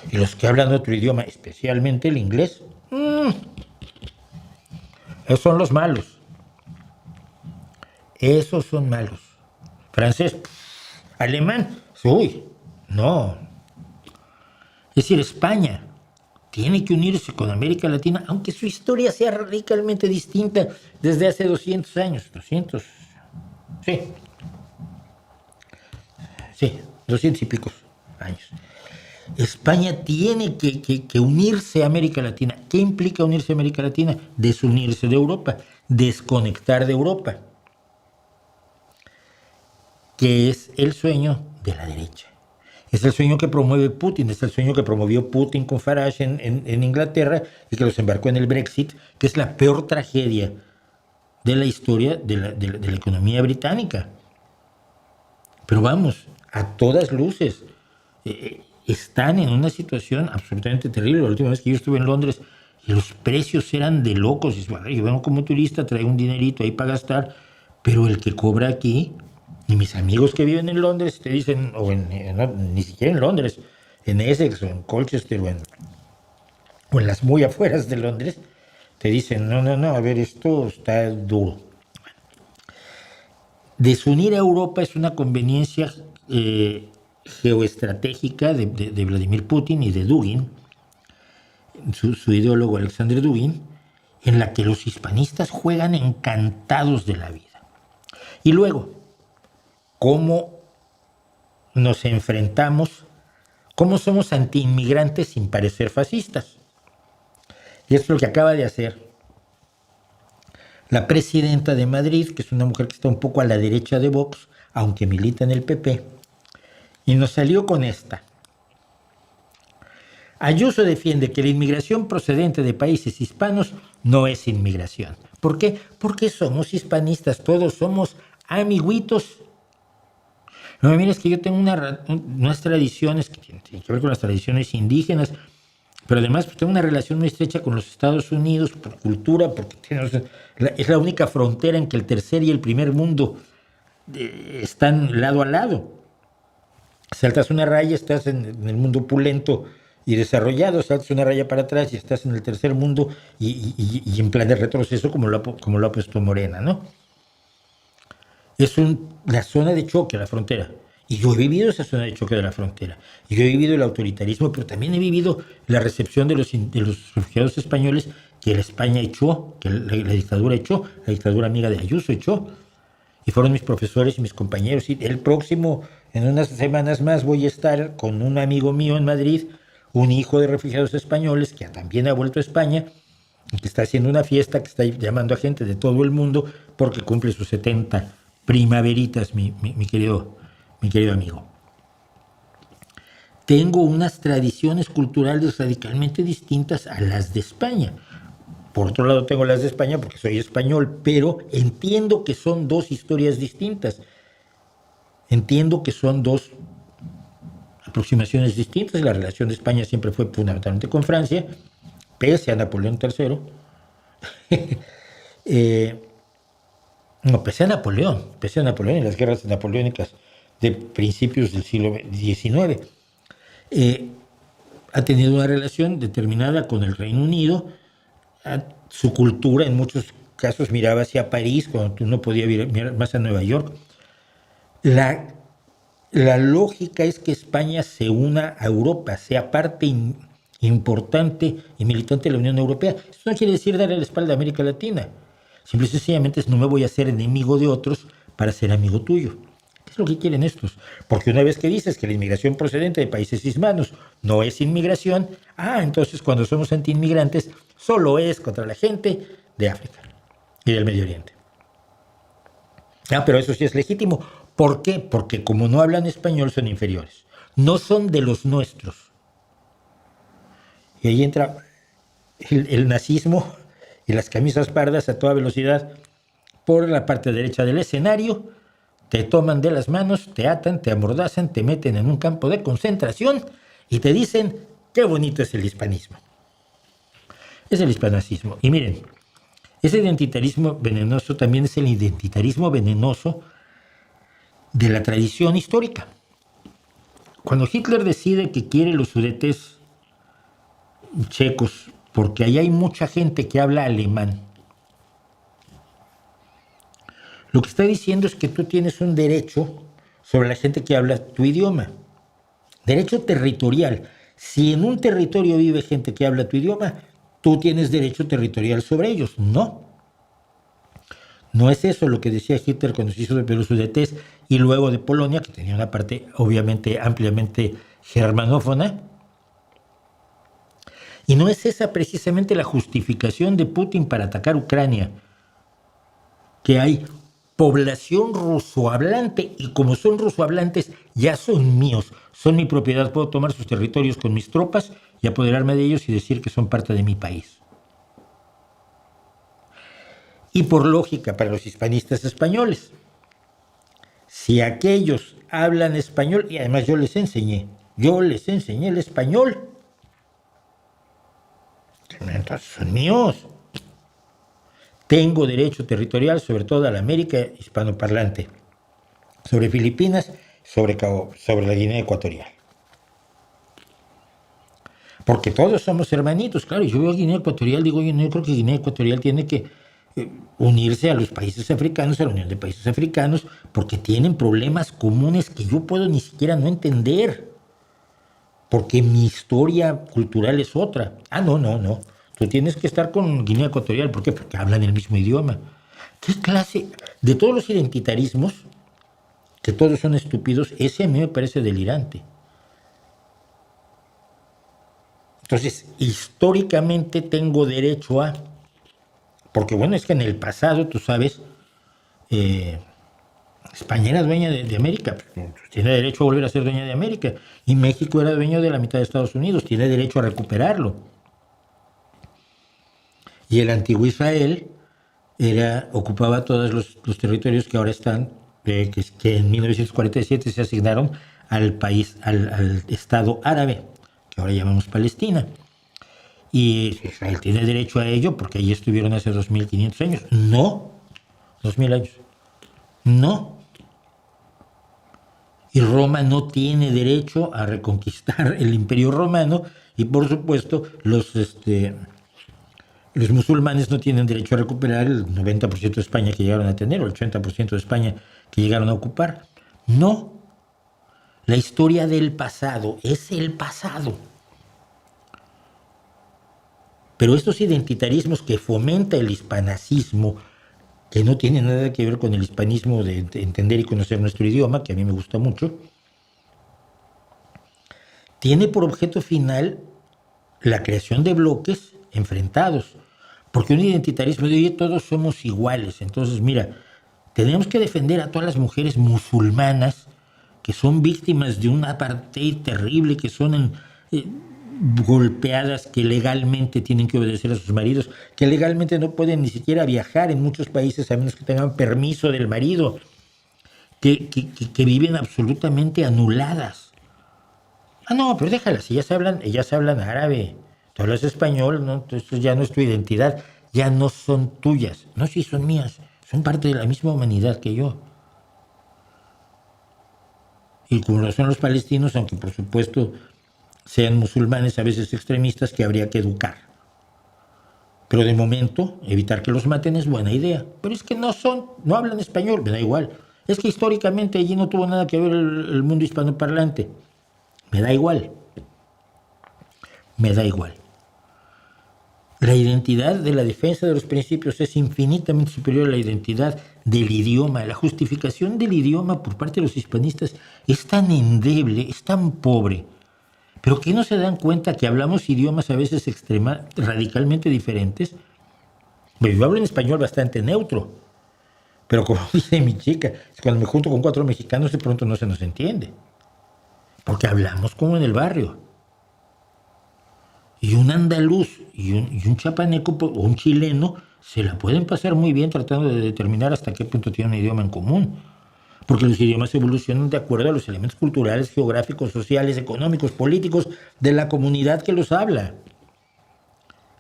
Y los que hablan otro idioma, especialmente el inglés, esos son los malos. Esos son malos. Francés, alemán, uy, no. Es decir, España tiene que unirse con América Latina, aunque su historia sea radicalmente distinta desde hace 200 años, Sí, sí, 200 y pico años. España tiene que unirse a América Latina. ¿Qué implica unirse a América Latina? Desunirse de Europa, desconectar de Europa, que es el sueño de la derecha. Es el sueño que promueve Putin, es el sueño que promovió Putin con Farage en Inglaterra y que los embarcó en el Brexit, que es la peor tragedia de la historia de la economía británica. Pero vamos, a todas luces, están en una situación absolutamente terrible. La última vez que yo estuve en Londres, los precios eran de locos. Yo vengo como turista, traigo un dinerito ahí para gastar, pero el que cobra aquí, y mis amigos que viven en Londres te dicen, no, ni siquiera en Londres, en Essex o en Colchester o en las muy afueras de Londres, te dicen, no, a ver, esto está duro. Desunir a Europa es una conveniencia geoestratégica de Vladimir Putin y de Dugin, su ideólogo Alexander Dugin, en la que los hispanistas juegan encantados de la vida. Y luego, ¿cómo nos enfrentamos? ¿Cómo somos antiinmigrantes sin parecer fascistas? Y esto es lo que acaba de hacer la presidenta de Madrid, que es una mujer que está un poco a la derecha de Vox, aunque milita en el PP, y nos salió con esta. Ayuso defiende que la inmigración procedente de países hispanos no es inmigración. ¿Por qué? Porque somos hispanistas, todos somos amiguitos. No, mira, es que yo tengo unas tradiciones que tienen que ver con las tradiciones indígenas, pero además pues, tengo una relación muy estrecha con los Estados Unidos por cultura, porque es la única frontera en que el tercer y el primer mundo están lado a lado. Saltas una raya, estás en el mundo opulento y desarrollado, saltas una raya para atrás y estás en el tercer mundo y en plan de retroceso como lo ha puesto Morena, ¿no? Es la zona de choque, la frontera. Y yo he vivido esa zona de choque de la frontera. Y yo he vivido el autoritarismo, pero también he vivido la recepción de los refugiados españoles que la España echó, que la dictadura echó, la dictadura amiga de Ayuso echó. Y fueron mis profesores y mis compañeros. Y el próximo, en unas semanas más, voy a estar con un amigo mío en Madrid, un hijo de refugiados españoles que también ha vuelto a España, y que está haciendo una fiesta, que está llamando a gente de todo el mundo porque cumple sus 70 primaveritas, mi querido amigo. Tengo unas tradiciones culturales radicalmente distintas a las de España. Por otro lado, tengo las de España porque soy español, pero entiendo que son dos historias distintas. Entiendo que son dos aproximaciones distintas. La relación de España siempre fue fundamentalmente con Francia, pese a Napoleón III. Pese a Napoleón y las guerras napoleónicas de principios del siglo XIX. Ha tenido una relación determinada con el Reino Unido. Su cultura en muchos casos miraba hacia París cuando tú no podías mirar más a Nueva York. La lógica es que España se una a Europa, sea parte importante y militante de la Unión Europea. Esto no quiere decir darle la espalda a América Latina. Simple y sencillamente no me voy a hacer enemigo de otros para ser amigo tuyo. ¿Qué es lo que quieren estos? Porque una vez que dices que la inmigración procedente de países hispanos no es inmigración, entonces cuando somos antiinmigrantes solo es contra la gente de África y del Medio Oriente. Pero eso sí es legítimo. ¿Por qué? Porque como no hablan español son inferiores. No son de los nuestros. Y ahí entra el nazismo y las camisas pardas a toda velocidad por la parte derecha del escenario. Te toman de las manos, te atan, te amordazan, te meten en un campo de concentración y te dicen qué bonito es el hispanismo. Es el hispanazismo. Y miren, ese identitarismo venenoso también es el identitarismo venenoso de la tradición histórica. Cuando Hitler decide que quiere los Sudetes checos, porque ahí hay mucha gente que habla alemán, lo que está diciendo es que tú tienes un derecho sobre la gente que habla tu idioma. Derecho territorial. Si en un territorio vive gente que habla tu idioma, tú tienes derecho territorial sobre ellos. No. No es eso lo que decía Hitler cuando se hizo el Sudetés y luego de Polonia, que tenía una parte obviamente ampliamente germanófona. Y no es esa precisamente la justificación de Putin para atacar Ucrania, que hay población rusohablante y como son rusohablantes ya son míos, son mi propiedad, puedo tomar sus territorios con mis tropas y apoderarme de ellos y decir que son parte de mi país. Y por lógica para los hispanistas españoles, si aquellos hablan español, y además yo les enseñé el español, entonces son míos. Tengo derecho territorial sobre toda la América hispanoparlante, sobre Filipinas, sobre la Guinea Ecuatorial. Porque todos somos hermanitos, claro. Y yo veo a Guinea Ecuatorial, digo, yo creo que Guinea Ecuatorial tiene que unirse a los países africanos, a la Unión de Países Africanos, porque tienen problemas comunes que yo puedo ni siquiera no entender. Porque mi historia cultural es otra. No. Tú tienes que estar con Guinea Ecuatorial. ¿Por qué? Porque hablan el mismo idioma. ¿Qué clase? De todos los identitarismos, que todos son estúpidos, ese a mí me parece delirante. Entonces, históricamente tengo derecho a... Porque bueno, es que en el pasado, tú sabes, España era dueña de América, tiene derecho a volver a ser dueña de América. Y México era dueño de la mitad de Estados Unidos, tiene derecho a recuperarlo. Y el antiguo Israel ocupaba todos los territorios que ahora están, que en 1947 se asignaron al país, al Estado árabe, que ahora llamamos Palestina. Y Israel tiene derecho a ello porque allí estuvieron hace 2.500 años. No, 2.000 años. No. Y Roma no tiene derecho a reconquistar el Imperio Romano y por supuesto los musulmanes no tienen derecho a recuperar el 90% de España que llegaron a tener o el 80% de España que llegaron a ocupar. No. La historia del pasado es el pasado. Pero estos identitarismos que fomenta el hispanacismo, que no tiene nada que ver con el hispanismo de entender y conocer nuestro idioma, que a mí me gusta mucho, tiene por objeto final la creación de bloques enfrentados. Porque un identitarismo de, oye, todos somos iguales. Entonces, mira, tenemos que defender a todas las mujeres musulmanas que son víctimas de un apartheid terrible, que son golpeadas, que legalmente tienen que obedecer a sus maridos, que legalmente no pueden ni siquiera viajar en muchos países a menos que tengan permiso del marido, que viven absolutamente anuladas. No, pero déjalas, ellas hablan árabe, tú hablas español, ¿no? Entonces ya no es tu identidad, ya no son tuyas. No, sí son mías, son parte de la misma humanidad que yo. Y como lo son los palestinos, aunque por supuesto sean musulmanes a veces extremistas, que habría que educar. Pero de momento, evitar que los maten es buena idea. Pero es que no hablan español, me da igual. Es que históricamente allí no tuvo nada que ver el mundo hispanoparlante. Me da igual. Me da igual. La identidad de la defensa de los principios es infinitamente superior a la identidad del idioma. La justificación del idioma por parte de los hispanistas es tan endeble, es tan pobre, pero que no se dan cuenta que hablamos idiomas a veces radicalmente diferentes. Bueno, yo hablo en español bastante neutro, pero como dice mi chica, cuando me junto con 4 mexicanos de pronto no se nos entiende, porque hablamos como en el barrio. Y un andaluz y un chapaneco o un chileno se la pueden pasar muy bien tratando de determinar hasta qué punto tienen un idioma en común. Porque los idiomas evolucionan de acuerdo a los elementos culturales, geográficos, sociales, económicos, políticos de la comunidad que los habla.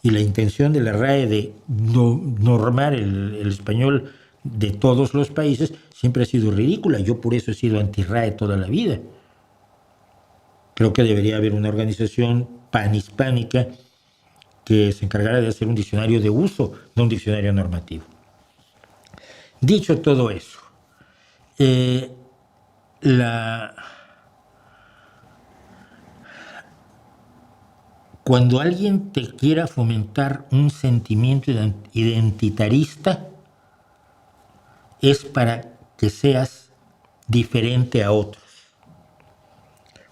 Y la intención de la RAE de normar el español de todos los países siempre ha sido ridícula. Yo por eso he sido anti-RAE toda la vida. Creo que debería haber una organización panhispánica que se encargara de hacer un diccionario de uso, no un diccionario normativo. Dicho todo eso, cuando alguien te quiera fomentar un sentimiento identitarista, es para que seas diferente a otros,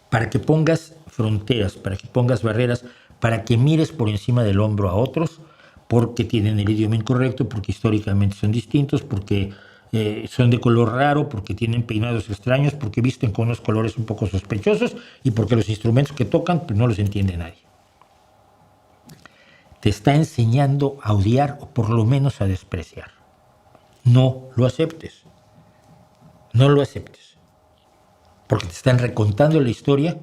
para que pongas fronteras, para que pongas barreras, para que mires por encima del hombro a otros, porque tienen el idioma incorrecto, porque históricamente son distintos, porque son de color raro, porque tienen peinados extraños, porque visten con unos colores un poco sospechosos y porque los instrumentos que tocan pues, no los entiende nadie. Te está enseñando a odiar o por lo menos a despreciar. No lo aceptes. No lo aceptes. Porque te están recontando la historia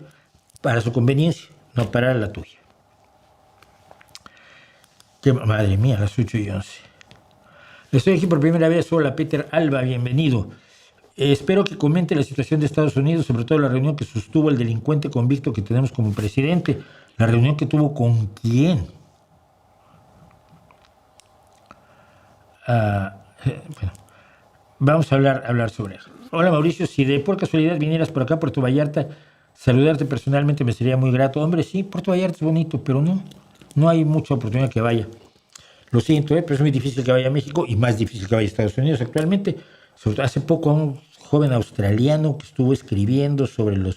para su conveniencia, no para la tuya. Madre mía, las 8:11. Estoy aquí por primera vez. Hola, Peter Alba, bienvenido. Espero que comente la situación de Estados Unidos, sobre todo la reunión que sostuvo el delincuente convicto que tenemos como presidente. La reunión que tuvo con quién. Bueno, vamos a hablar sobre eso. Hola, Mauricio, si de por casualidad vinieras por acá, Puerto Vallarta, saludarte personalmente me sería muy grato. Hombre, sí, Puerto Vallarta es bonito, pero no hay mucha oportunidad que vaya. Lo siento, pero es muy difícil que vaya a México y más difícil que vaya a Estados Unidos actualmente. Hace poco a un joven australiano que estuvo escribiendo sobre las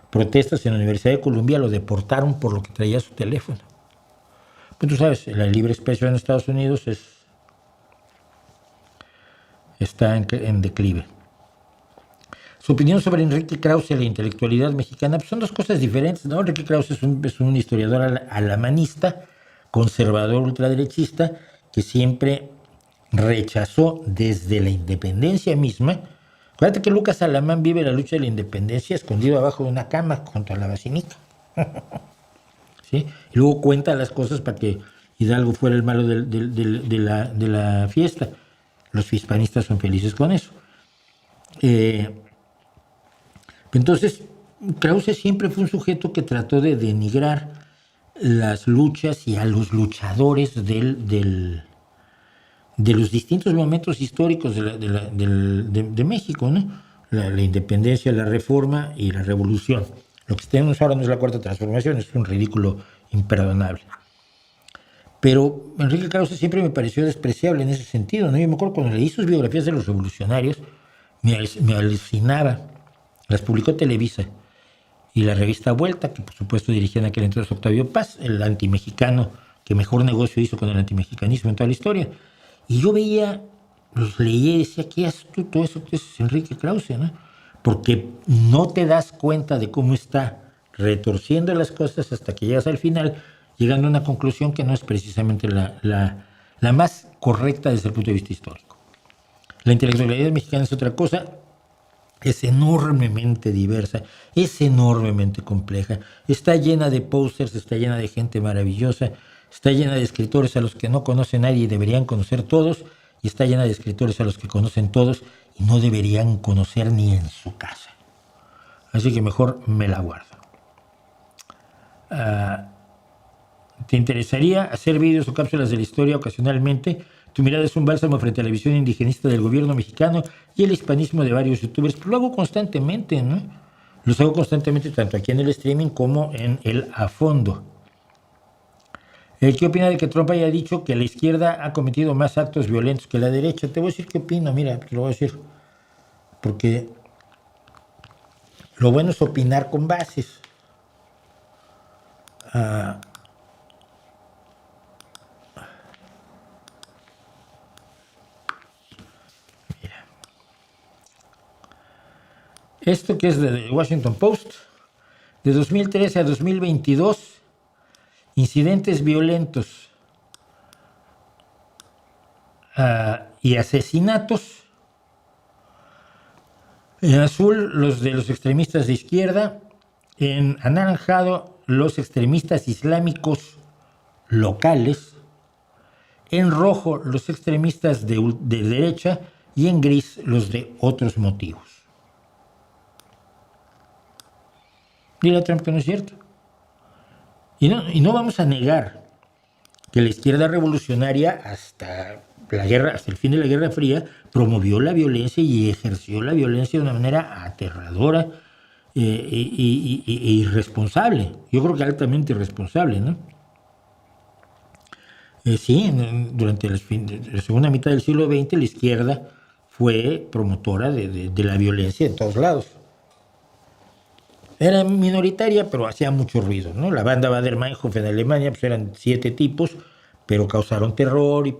protestas en la Universidad de Columbia lo deportaron por lo que traía su teléfono. Pues tú sabes, la libre expresión en Estados Unidos está en declive. Su opinión sobre Enrique Krause y la intelectualidad mexicana pues son dos cosas diferentes, ¿no? Enrique Krause es un historiador alamanista, conservador ultraderechista, que siempre rechazó desde la independencia misma. Acuérdate que Lucas Alamán vive la lucha de la independencia escondido abajo de una cama junto a la Basílica. ¿Sí? Y luego cuenta las cosas para que Hidalgo fuera el malo de la fiesta. Los hispanistas son felices con eso. Entonces, Krause siempre fue un sujeto que trató de denigrar las luchas y a los luchadores de los distintos momentos históricos de México, ¿no? La independencia, la reforma y la revolución. Lo que tenemos ahora no es la cuarta transformación, es un ridículo imperdonable. Pero Enrique Krause siempre me pareció despreciable en ese sentido, ¿no? Yo me acuerdo cuando leí sus biografías de los revolucionarios, me alucinaba. Las publicó Televisa y la revista Vuelta, que por supuesto dirigía en aquel entonces Octavio Paz, el antimexicano que mejor negocio hizo con el antimexicanismo en toda la historia. Y yo veía, los leía y decía, qué astuto eso que es Enrique Krause, ¿no? Porque no te das cuenta de cómo está retorciendo las cosas hasta que llegas al final, llegando a una conclusión que no es precisamente la más correcta desde el punto de vista histórico. La intelectualidad mexicana es otra cosa, es enormemente diversa, es enormemente compleja, está llena de posters, está llena de gente maravillosa, está llena de escritores a los que no conoce nadie y deberían conocer todos, y está llena de escritores a los que conocen todos y no deberían conocer ni en su casa. Así que mejor me la guardo. ¿Te interesaría hacer vídeos o cápsulas de la historia ocasionalmente? Tu mirada es un bálsamo frente a la visión indigenista del gobierno mexicano y el hispanismo de varios youtubers. Pues lo hago constantemente, ¿no? Los hago constantemente tanto aquí en el streaming como en el a fondo. ¿Qué opina de que Trump haya dicho que la izquierda ha cometido más actos violentos que la derecha? Te voy a decir qué opino, mira, te lo voy a decir. Porque lo bueno es opinar con bases. Esto que es de Washington Post, de 2013 a 2022, incidentes violentos y asesinatos. En azul, los de los extremistas de izquierda. En anaranjado, los extremistas islámicos locales. En rojo, los extremistas de derecha. Y en gris, los de otros motivos. Dile a Trump que no es cierto. Y no vamos a negar que la izquierda revolucionaria hasta el fin de la Guerra Fría promovió la violencia y ejerció la violencia de una manera aterradora e irresponsable. Yo creo que altamente irresponsable, ¿no? Sí, durante la segunda mitad del siglo XX la izquierda fue promotora de la violencia en todos lados. Era minoritaria, pero hacía mucho ruido, ¿no? La banda Baader-Meinhof en Alemania pues eran 7 tipos, pero causaron terror y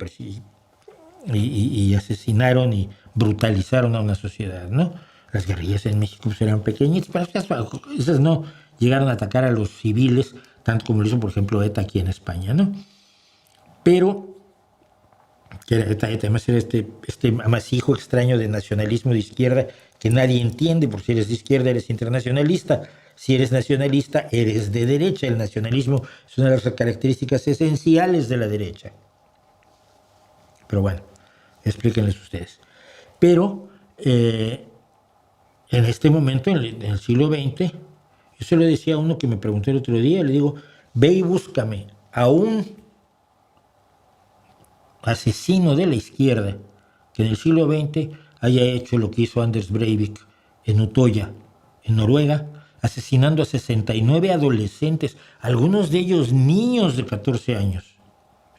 asesinaron y brutalizaron a una sociedad, ¿no? Las guerrillas en México pues eran pequeñitas, pero esas no llegaron a atacar a los civiles, tanto como lo hizo, por ejemplo, ETA aquí en España, ¿no? Pero que además era este amasijo extraño de nacionalismo de izquierda que nadie entiende, porque si eres de izquierda eres internacionalista, si eres nacionalista eres de derecha. El nacionalismo es una de las características esenciales de la derecha. Pero bueno, explíquenles ustedes. Pero en este momento, en el siglo XX, yo se lo decía a uno que me preguntó el otro día, le digo, ve y búscame a un asesino de la izquierda que en el siglo XX haya hecho lo que hizo Anders Breivik en Utoya, en Noruega, asesinando a 69 adolescentes, algunos de ellos niños de 14 años.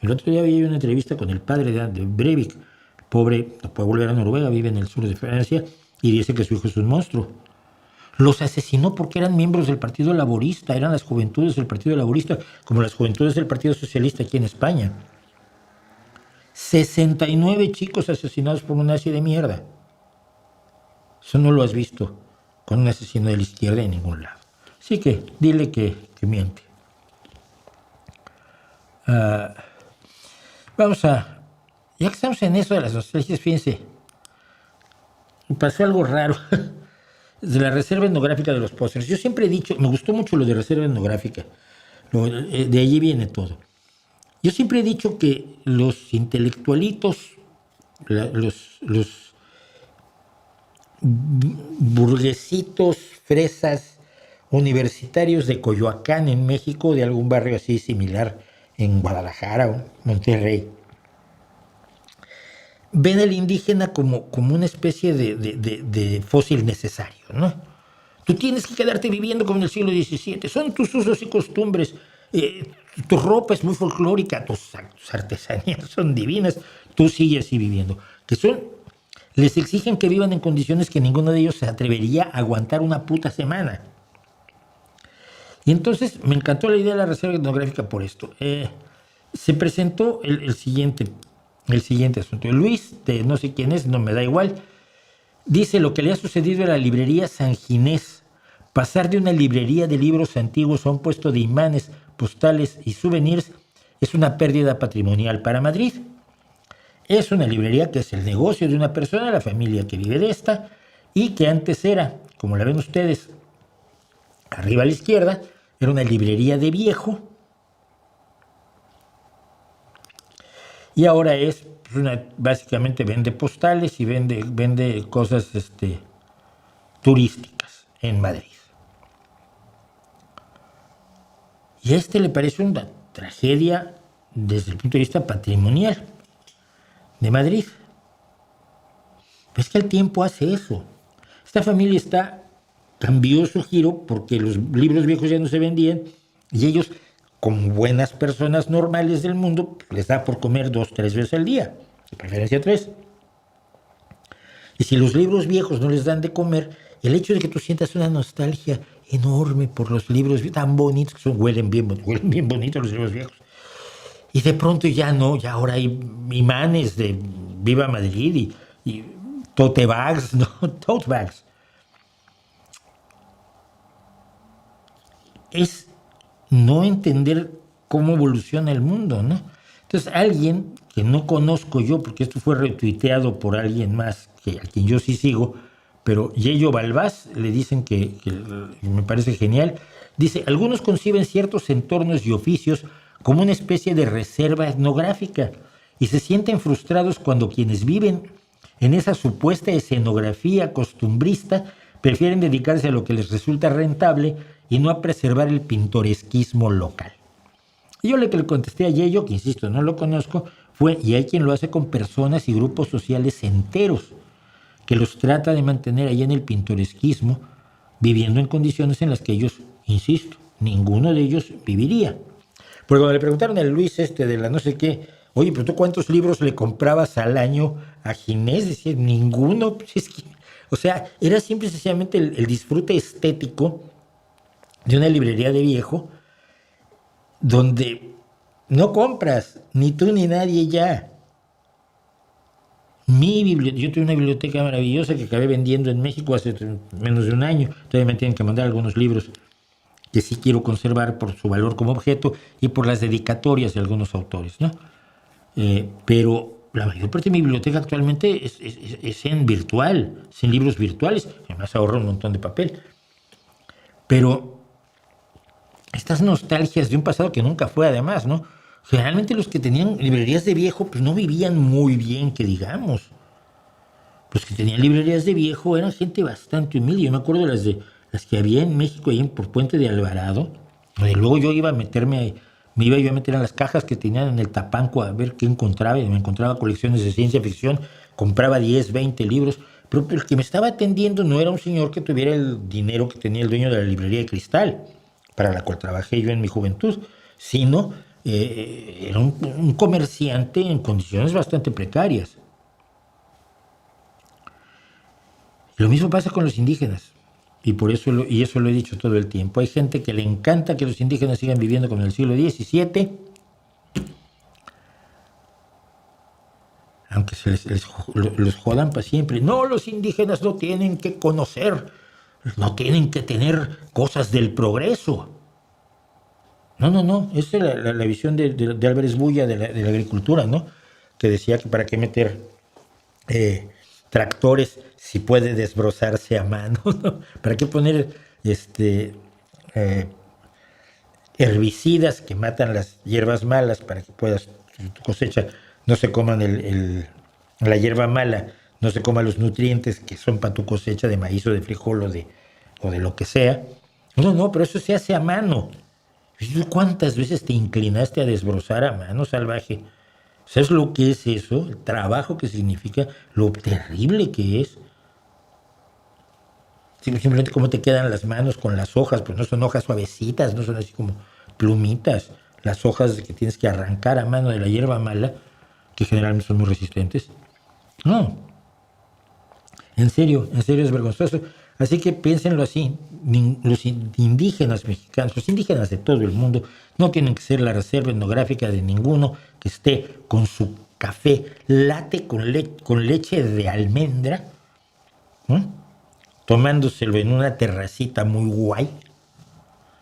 El otro día había una entrevista con el padre de Breivik. El pobre no puede volver a Noruega, vive en el sur de Francia y dice que su hijo es un monstruo. Los asesinó porque eran miembros del Partido Laborista, eran las juventudes del Partido Laborista, como las juventudes del Partido Socialista aquí en España. 69 chicos asesinados por un nazi de mierda. Eso no lo has visto con un asesino de la izquierda en ningún lado. Así que dile que miente. Vamos a... Ya que estamos en eso de las nostalgias, fíjense, pasó algo raro de la reserva etnográfica de los pósters. Yo siempre he dicho, me gustó mucho lo de reserva etnográfica, de allí viene todo. Yo siempre he dicho que los intelectualitos, los burguesitos, fresas, universitarios de Coyoacán en México, de algún barrio así similar en Guadalajara o Monterrey, ven al indígena como una especie de fósil necesario, ¿no? Tú tienes que quedarte viviendo como en el siglo XVII, son tus usos y costumbres, tu ropa es muy folclórica, tus artesanías son divinas, tú sigues así viviendo. Les exigen que vivan en condiciones que ninguno de ellos se atrevería a aguantar una puta semana. Y entonces me encantó la idea de la reserva etnográfica por esto. Se presentó el siguiente asunto. Luis, de no sé quién es, no me da igual, dice lo que le ha sucedido a la librería San Ginés. Pasar de una librería de libros antiguos a un puesto de imanes, postales y souvenirs es una pérdida patrimonial para Madrid. Es una librería que es el negocio de una persona, la familia que vive de esta, y que antes era, como la ven ustedes, arriba a la izquierda, era una librería de viejo, y ahora es básicamente vende postales y vende cosas turísticas en Madrid. Y a le parece una tragedia desde el punto de vista patrimonial de Madrid. Pues que el tiempo hace eso. Esta familia cambió su giro porque los libros viejos ya no se vendían y ellos, como buenas personas normales del mundo, les da por comer 2-3 veces al día, de preferencia 3. Y si los libros viejos no les dan de comer, el hecho de que tú sientas una nostalgia enorme por los libros tan bonitos, que huelen bien bonitos los libros viejos, y de pronto ya no, ya ahora hay imanes de Viva Madrid y tote bags, ¿no? Tote bags. Es no entender cómo evoluciona el mundo, ¿no? Entonces, alguien que no conozco yo, porque esto fue retuiteado por alguien más, a quien yo sí sigo, pero Yello Balbás, le dicen que me parece genial, dice, algunos conciben ciertos entornos y oficios como una especie de reserva etnográfica y se sienten frustrados cuando quienes viven en esa supuesta escenografía costumbrista prefieren dedicarse a lo que les resulta rentable y no a preservar el pintoresquismo local. Y yo le contesté a Yello, que insisto, no lo conozco, y hay quien lo hace con personas y grupos sociales enteros, que los trata de mantener ahí en el pintoresquismo, viviendo en condiciones en las que ellos, insisto, ninguno de ellos viviría. Porque cuando le preguntaron al Luis de la no sé qué, Oye, pero ¿tú cuántos libros le comprabas al año a Ginés? Decía, ninguno. Pues es que, o sea, era simple y sencillamente el disfrute estético de una librería de viejo donde no compras, ni tú ni nadie ya. Yo tuve una biblioteca maravillosa que acabé vendiendo en México hace menos de un año. Todavía me tienen que mandar algunos libros que sí quiero conservar por su valor como objeto y por las dedicatorias de algunos autores, ¿no? Pero la mayor parte de mi biblioteca actualmente es en virtual, es en libros virtuales. Además ahorro un montón de papel. Pero estas nostalgias de un pasado que nunca fue, además, ¿no? Generalmente los que tenían librerías de viejo pues no vivían muy bien, que digamos. Los que tenían librerías de viejo eran gente bastante humilde. Yo me acuerdo de las que había en México, ahí por Puente de Alvarado, donde luego yo iba a meterme, me iba yo a meter en las cajas que tenían en el Tapanco a ver qué encontraba, y me encontraba colecciones de ciencia ficción, compraba 10, 20 libros, pero el que me estaba atendiendo no era un señor que tuviera el dinero que tenía el dueño de la librería de Cristal, para la cual trabajé yo en mi juventud, sino era un comerciante en condiciones bastante precarias. Lo mismo pasa con los indígenas. Y eso lo he dicho todo el tiempo. Hay gente que le encanta que los indígenas sigan viviendo como en el siglo XVII, aunque los jodan para siempre. No, los indígenas no tienen que conocer, no tienen que tener cosas del progreso. No. Esa es la visión de Álvarez Bulla de la agricultura, ¿no? Que decía que para qué meter tractores si puede desbrozarse a mano, ¿no? ¿Para qué poner herbicidas que matan las hierbas malas para que puedas tu cosecha no se coman la hierba mala, no se coman los nutrientes que son para tu cosecha de maíz o de frijol o de lo que sea? No, pero eso se hace a mano. ¿Cuántas veces te inclinaste a desbrozar a mano, salvaje? ¿Sabes lo que es eso? El trabajo que significa, lo terrible que es. Simplemente cómo te quedan las manos con las hojas, pues no son hojas suavecitas, no son así como plumitas. Las hojas que tienes que arrancar a mano de la hierba mala, que generalmente son muy resistentes. No, en serio es vergonzoso. Así que piénsenlo así, los indígenas mexicanos, los indígenas de todo el mundo, no tienen que ser la reserva etnográfica de ninguno que esté con su café latte con leche de almendra, ¿eh? Tomándoselo en una terracita muy guay,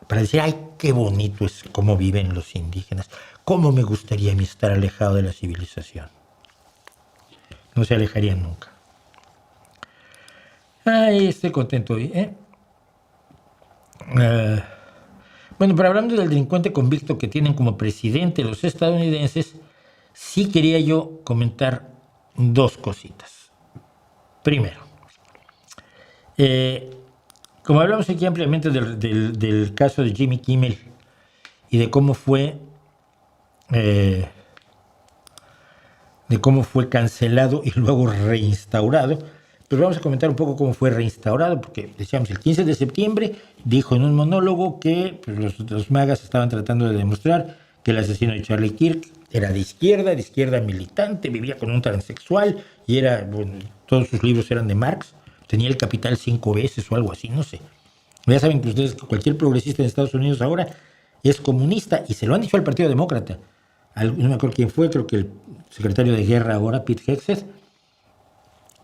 para decir, ay, qué bonito es cómo viven los indígenas, cómo me gustaría a mí estar alejado de la civilización. No se alejarían nunca. Ay, estoy contento hoy, ¿eh? Bueno, pero hablando del delincuente convicto que tienen como presidente los estadounidenses, sí quería yo comentar dos cositas. Primero, como hablamos aquí ampliamente del caso de Jimmy Kimmel y de cómo fue cancelado y luego reinstaurado, pues vamos a comentar un poco cómo fue reinstaurado, porque decíamos, el 15 de septiembre dijo en un monólogo que pues, los magas estaban tratando de demostrar que el asesino de Charlie Kirk era de izquierda militante, vivía con un transexual y todos sus libros eran de Marx, tenía el Capital 5 veces o algo así, no sé. Ya saben que ustedes que cualquier progresista en Estados Unidos ahora es comunista, y se lo han dicho al Partido Demócrata. No me acuerdo quién fue, creo que el secretario de Guerra ahora, Pete Hegseth,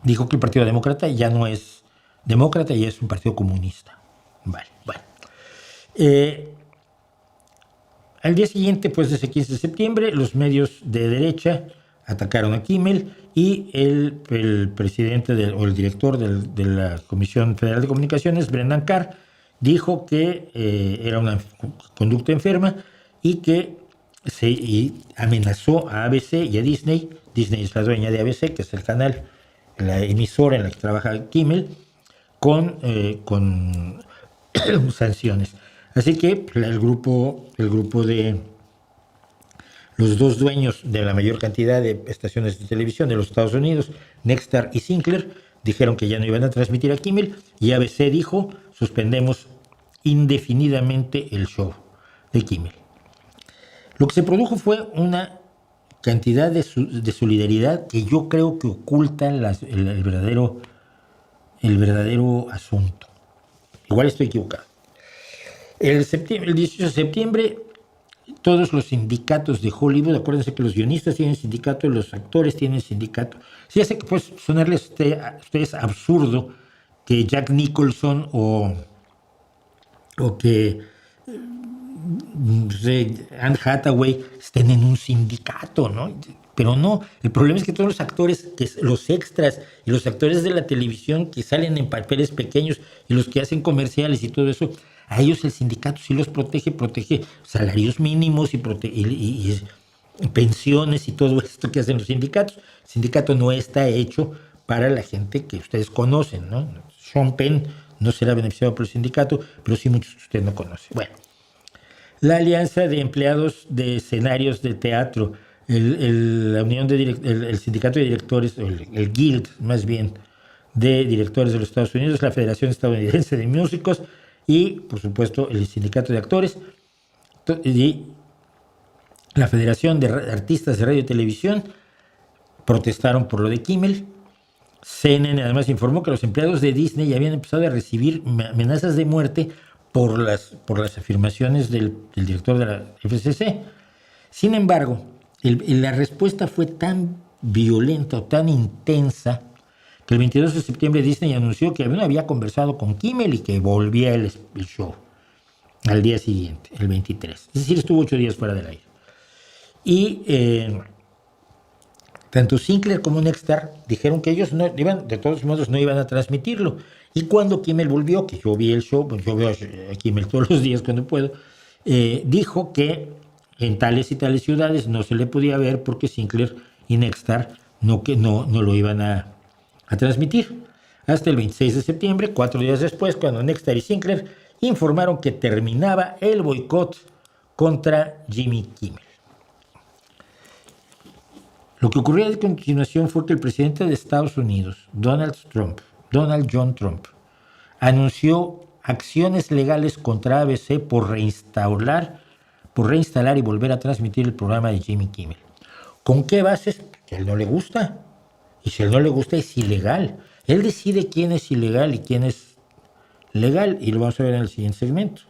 dijo que el Partido Demócrata ya no es demócrata, ya es un partido comunista. Vale, bueno. Al día siguiente, pues de ese 15 de septiembre, los medios de derecha atacaron a Kimmel y el presidente o el director de la Comisión Federal de Comunicaciones, Brendan Carr, dijo que era una conducta enferma y que y amenazó a ABC y a Disney. Disney es la dueña de ABC, que es el canal, la emisora en la que trabaja Kimmel, con sanciones. Así que el grupo de los dos dueños de la mayor cantidad de estaciones de televisión de los Estados Unidos, Nexstar y Sinclair, dijeron que ya no iban a transmitir a Kimmel, y ABC dijo, suspendemos indefinidamente el show de Kimmel. Lo que se produjo fue una cantidad de solidaridad que yo creo que oculta el verdadero asunto. Igual estoy equivocado. El 18 de septiembre, todos los sindicatos de Hollywood, acuérdense que los guionistas tienen sindicato, los actores tienen sindicato. Sí, ya sé que puede sonarles a ustedes absurdo que Jack Nicholson o que Anne Hathaway estén en un sindicato, ¿no? Pero no, el problema es que todos los actores, los extras y los actores de la televisión que salen en papeles pequeños y los que hacen comerciales y todo eso, a ellos el sindicato sí los protege salarios mínimos y pensiones y todo esto que hacen los sindicatos. El sindicato no está hecho para la gente que ustedes conocen, ¿no? Sean Penn no será beneficiado por el sindicato, pero sí muchos que usted no conoce. Bueno, la Alianza de Empleados de Escenarios de Teatro, la Unión el Sindicato de Directores, el Guild más bien, de Directores de los Estados Unidos, la Federación Estadounidense de Músicos y, por supuesto, el Sindicato de Actores y la Federación de Artistas de Radio y Televisión protestaron por lo de Kimmel. CNN además informó que los empleados de Disney ya habían empezado a recibir amenazas de muerte por las afirmaciones del director de la FCC. Sin embargo, la respuesta fue tan violenta o tan intensa que el 22 de septiembre Disney anunció que había conversado con Kimmel y que volvía el show al día siguiente, el 23. Es decir, estuvo 8 días fuera del aire. Y tanto Sinclair como Nexstar dijeron que ellos de todos modos no iban a transmitirlo. Y cuando Kimmel volvió, que yo vi el show, pues yo veo a Kimmel todos los días cuando puedo, dijo que en tales y tales ciudades no se le podía ver porque Sinclair y Nexstar no lo iban a transmitir. Hasta el 26 de septiembre, 4 días después, cuando Nexstar y Sinclair informaron que terminaba el boicot contra Jimmy Kimmel. Lo que ocurrió a continuación fue que el presidente de Estados Unidos, Donald John Trump, anunció acciones legales contra ABC por reinstalar y volver a transmitir el programa de Jimmy Kimmel. ¿Con qué bases? Que a él no le gusta. Y si a él no le gusta, es ilegal. Él decide quién es ilegal y quién es legal, y lo vamos a ver en el siguiente segmento.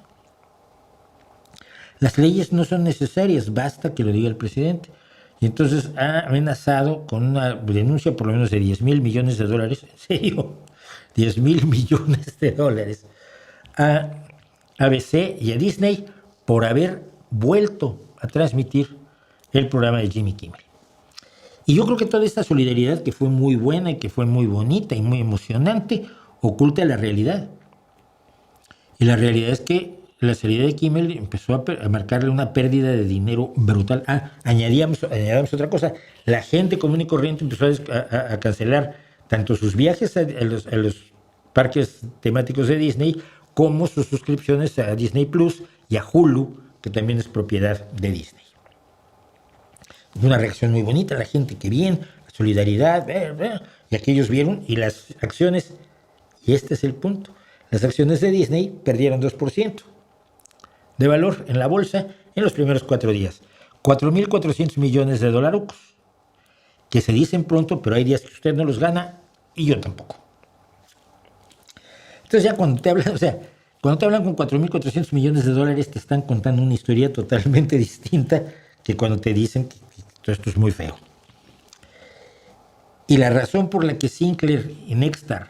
Las leyes no son necesarias, basta que lo diga el presidente. Y entonces ha amenazado con una denuncia por lo menos de $10,000 millones, en serio, $10,000 millones a ABC y a Disney por haber vuelto a transmitir el programa de Jimmy Kimmel. Y yo creo que toda esta solidaridad, que fue muy buena y que fue muy bonita y muy emocionante, oculta la realidad. Y la realidad es que la salida de Kimmel empezó a marcarle una pérdida de dinero brutal. Añadíamos otra cosa. La gente común y corriente empezó a cancelar tanto sus viajes a los parques temáticos de Disney como sus suscripciones a Disney Plus y a Hulu, que también es propiedad de Disney. Una reacción muy bonita, la gente que bien, la solidaridad, y aquellos vieron, y las acciones, y este es el punto, las acciones de Disney perdieron 2% de valor en la bolsa en los primeros 4 días. 4.400 millones de dólares, que se dicen pronto, pero hay días que usted no los gana y yo tampoco. Entonces ya cuando te hablan con 4.400 millones de dólares, te están contando una historia totalmente distinta que cuando te dicen que todo esto es muy feo. Y la razón por la que Sinclair y Nexstar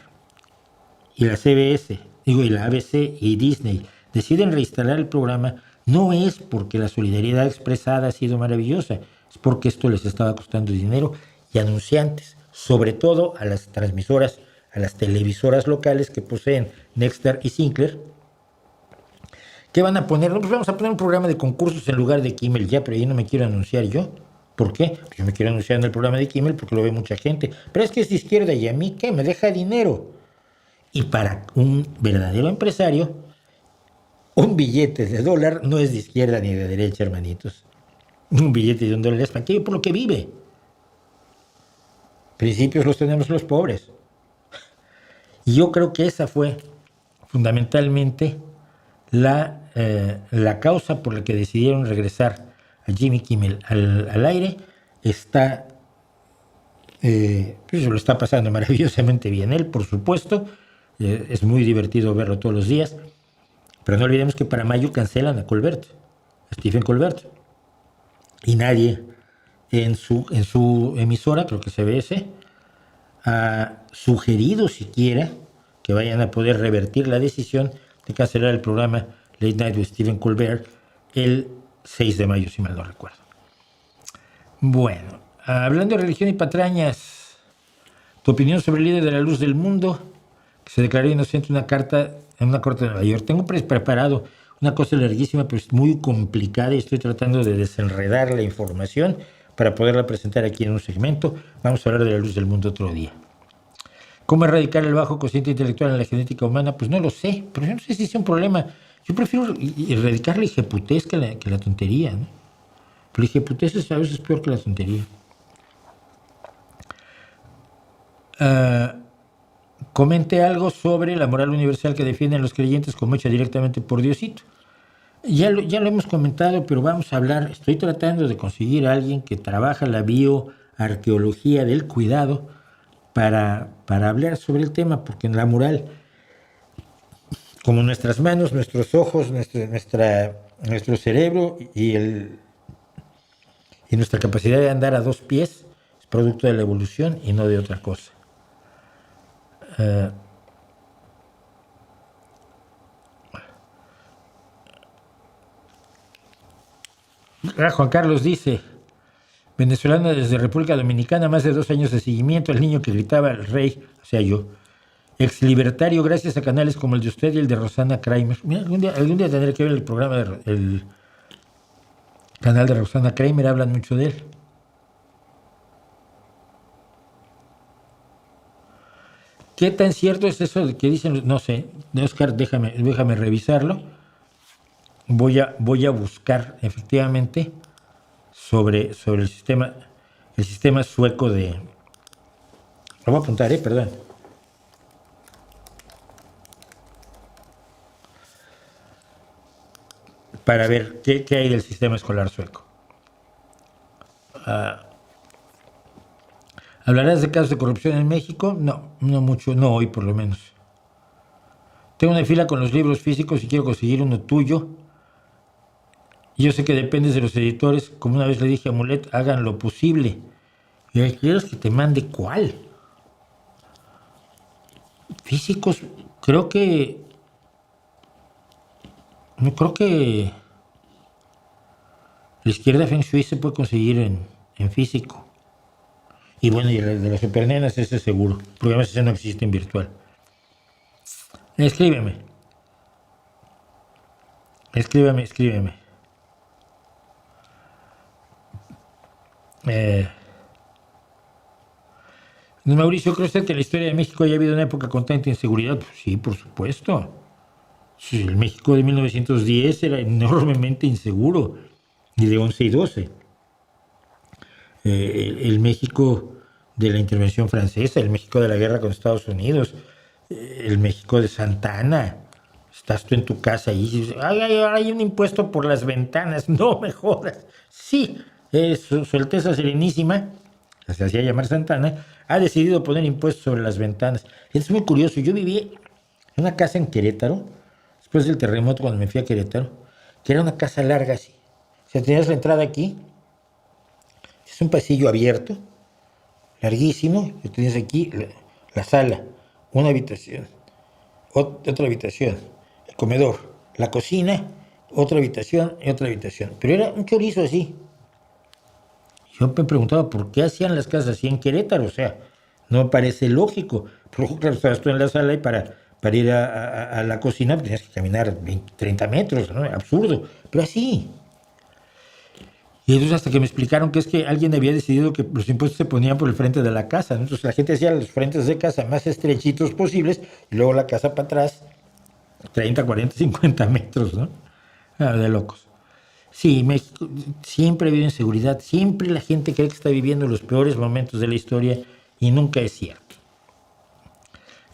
y la CBS, y la ABC y Disney deciden reinstalar el programa no es porque la solidaridad expresada ha sido maravillosa, es porque esto les estaba costando dinero y anunciantes, sobre todo a las transmisoras, a las televisoras locales que poseen Nexstar y Sinclair. ¿Qué van a poner? No, pues vamos a poner un programa de concursos en lugar de Kimmel ya, pero ahí no me quiero anunciar yo. ¿Por qué? Porque yo me quiero anunciar en el programa de Kimmel porque lo ve mucha gente. Pero es que es de izquierda y a mí, ¿qué? Me deja dinero. Y para un verdadero empresario, un billete de $1 no es de izquierda ni de derecha, hermanitos. Un billete de $1 es para aquello por lo que vive. Principios los tenemos los pobres. Y yo creo que esa fue fundamentalmente la causa por la que decidieron regresar a Jimmy Kimmel al aire está, pues lo está pasando maravillosamente bien. Él, por supuesto, es muy divertido verlo todos los días, pero no olvidemos que para mayo cancelan a Colbert, a Stephen Colbert, y nadie en su emisora, creo que CBS, ha sugerido siquiera que vayan a poder revertir la decisión de cancelar el programa Late Night with Stephen Colbert el 6 de mayo, si mal no recuerdo. Bueno, hablando de religión y patrañas, tu opinión sobre el líder de la luz del mundo, que se declaró inocente en una corte de Nueva York. Tengo preparado una cosa larguísima, pero es muy complicada y estoy tratando de desenredar la información para poderla presentar aquí en un segmento. Vamos a hablar de la luz del mundo otro día. ¿Cómo erradicar el bajo cociente intelectual en la genética humana? Pues no lo sé, pero yo no sé si es un problema. Yo prefiero erradicar la hijeputez que la tontería, ¿no? Pero la hijeputez a veces es peor que la tontería. Comente algo sobre la moral universal que defienden los creyentes como hecha directamente por Diosito. Ya lo hemos comentado, pero vamos a hablar. Estoy tratando de conseguir a alguien que trabaja la bioarqueología del cuidado para hablar sobre el tema, porque en la moral, como nuestras manos, nuestros ojos, nuestro cerebro y nuestra capacidad de andar a dos pies, es producto de la evolución y no de otra cosa. Juan Carlos dice: venezolana desde República Dominicana, más de 2 años de seguimiento al niño que gritaba al rey, o sea yo, ex libertario, gracias a canales como el de usted y el de Rosana Kramer. Mira, algún día tendré que ver el programa el canal de Rosana Kramer, hablan mucho de él. ¿Qué tan cierto es eso de que dicen? No sé, Oscar, déjame revisarlo. Voy a buscar efectivamente sobre el sistema sueco de... Lo voy a apuntar, perdón. Para ver qué hay del sistema escolar sueco. ¿Hablarás de casos de corrupción en México? No mucho, no hoy por lo menos. Tengo una fila con los libros físicos y quiero conseguir uno tuyo. Yo sé que dependes de los editores. Como una vez le dije a Mulet, hagan lo posible. ¿Y quieres que te mande cuál? Físicos, creo que la izquierda Feng Shui se puede conseguir en físico. Y bueno, y el de las supernenas, ese seguro, porque además ese no existe en virtual. Escríbeme. Mauricio, ¿cree usted que en la historia de México haya habido una época con tanta inseguridad? Pues sí, por supuesto. Sí, el México de 1910 era enormemente inseguro, y de 11 y 12. El México de la intervención francesa, el México de la guerra con Estados Unidos, el México de Santa Anna. Estás tú en tu casa y dices, hay un impuesto por las ventanas. No me jodas. Sí, su Alteza Serenísima, se hacía llamar Santa Anna, ha decidido poner impuestos sobre las ventanas. Es muy curioso. Yo viví en una casa en Querétaro, después del terremoto cuando me fui a Querétaro, que era una casa larga así. O sea, tenías la entrada aquí, es un pasillo abierto, larguísimo, y tenías aquí la sala, una habitación, otra habitación, el comedor, la cocina, otra habitación y otra habitación. Pero era un chorizo así. Yo me preguntaba por qué hacían las casas así en Querétaro, o sea, no me parece lógico. Pero claro, estabas tú en la sala y para ir a la cocina tenías que caminar 20, 30 metros, ¿no? Absurdo, pero así. Y entonces hasta que me explicaron que es que alguien había decidido que los impuestos se ponían por el frente de la casa, ¿no? Entonces la gente hacía los frentes de casa más estrechitos posibles y luego la casa para atrás, 30, 40, 50 metros, ¿no? De locos. Sí, México siempre ha habido inseguridad, siempre la gente cree que está viviendo los peores momentos de la historia y nunca es cierto.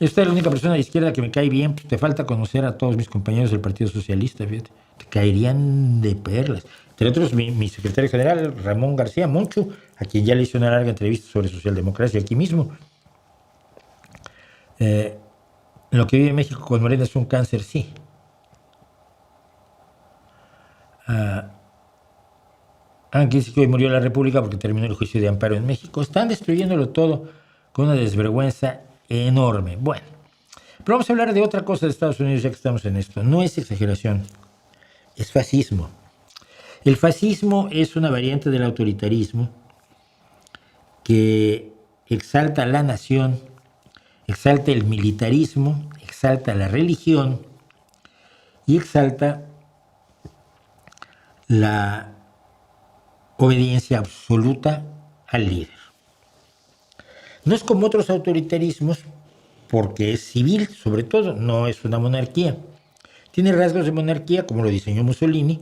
Esta es la única persona de izquierda que me cae bien. Pues te falta conocer a todos mis compañeros del Partido Socialista, fíjate. Te caerían de perlas. Entre otros, mi secretario general, Ramón García Moncho, a quien ya le hice una larga entrevista sobre socialdemocracia aquí mismo. Lo que vive México con Morena es un cáncer, sí. Aquí dice que hoy murió la República porque terminó el juicio de amparo en México. Están destruyéndolo todo con una desvergüenza enorme. Bueno, pero vamos a hablar de otra cosa de Estados Unidos ya que estamos en esto. No es exageración, es fascismo. El fascismo es una variante del autoritarismo que exalta la nación, exalta el militarismo, exalta la religión y exalta la obediencia absoluta al líder. No es como otros autoritarismos porque es civil, sobre todo, no es una monarquía. Tiene rasgos de monarquía, como lo diseñó Mussolini,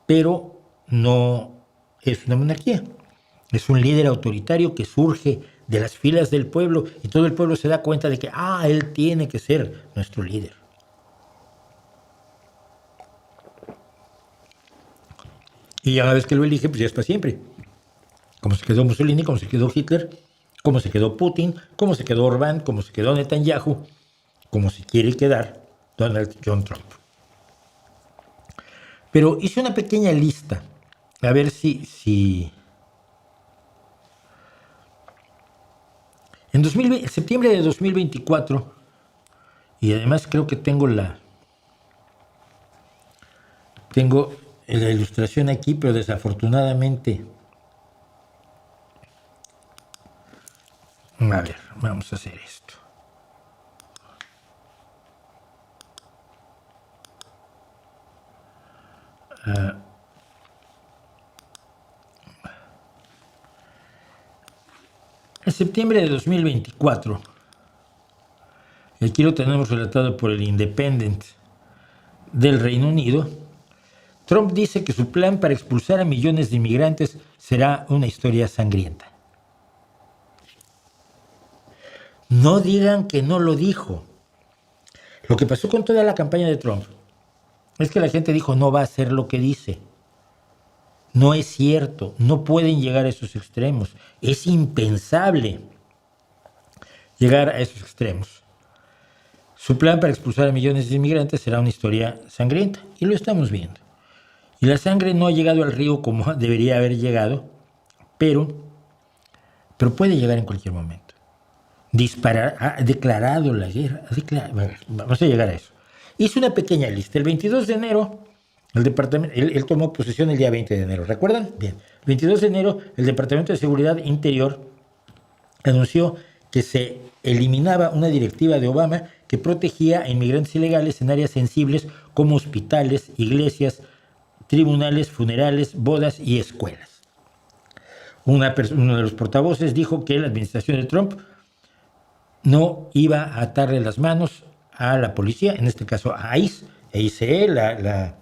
pero no es una monarquía. Es un líder autoritario que surge de las filas del pueblo y todo el pueblo se da cuenta de que, él tiene que ser nuestro líder. Y una vez que lo elige, pues ya es para siempre. Como se quedó Mussolini, como se quedó Hitler, como se quedó Putin, como se quedó Orbán, como se quedó Netanyahu, como se quiere quedar Donald John Trump. Pero hice una pequeña lista, a ver si... En septiembre de 2024, y además creo que tengo la ilustración aquí, pero desafortunadamente... A ver, vamos a hacer esto. En septiembre de 2024, y aquí lo tenemos relatado por el Independent del Reino Unido, Trump dice que su plan para expulsar a millones de inmigrantes será una historia sangrienta. No digan que no lo dijo. Lo que pasó con toda la campaña de Trump es que la gente dijo no va a hacer lo que dice. No es cierto, no pueden llegar a esos extremos. Es impensable llegar a esos extremos. Su plan para expulsar a millones de inmigrantes será una historia sangrienta, y lo estamos viendo. Y la sangre no ha llegado al río como debería haber llegado, pero puede llegar en cualquier momento. Ha declarado la guerra. Vamos a llegar a eso. Hice una pequeña lista. El 22 de enero, el departamento, él tomó posesión el día 20 de enero. ¿Recuerdan? Bien. El 22 de enero, el Departamento de Seguridad Interior anunció que se eliminaba una directiva de Obama que protegía a inmigrantes ilegales en áreas sensibles como hospitales, iglesias, tribunales, funerales, bodas y escuelas. Uno de los portavoces dijo que la administración de Trump no iba a atarle las manos a la policía, en este caso a ICE, la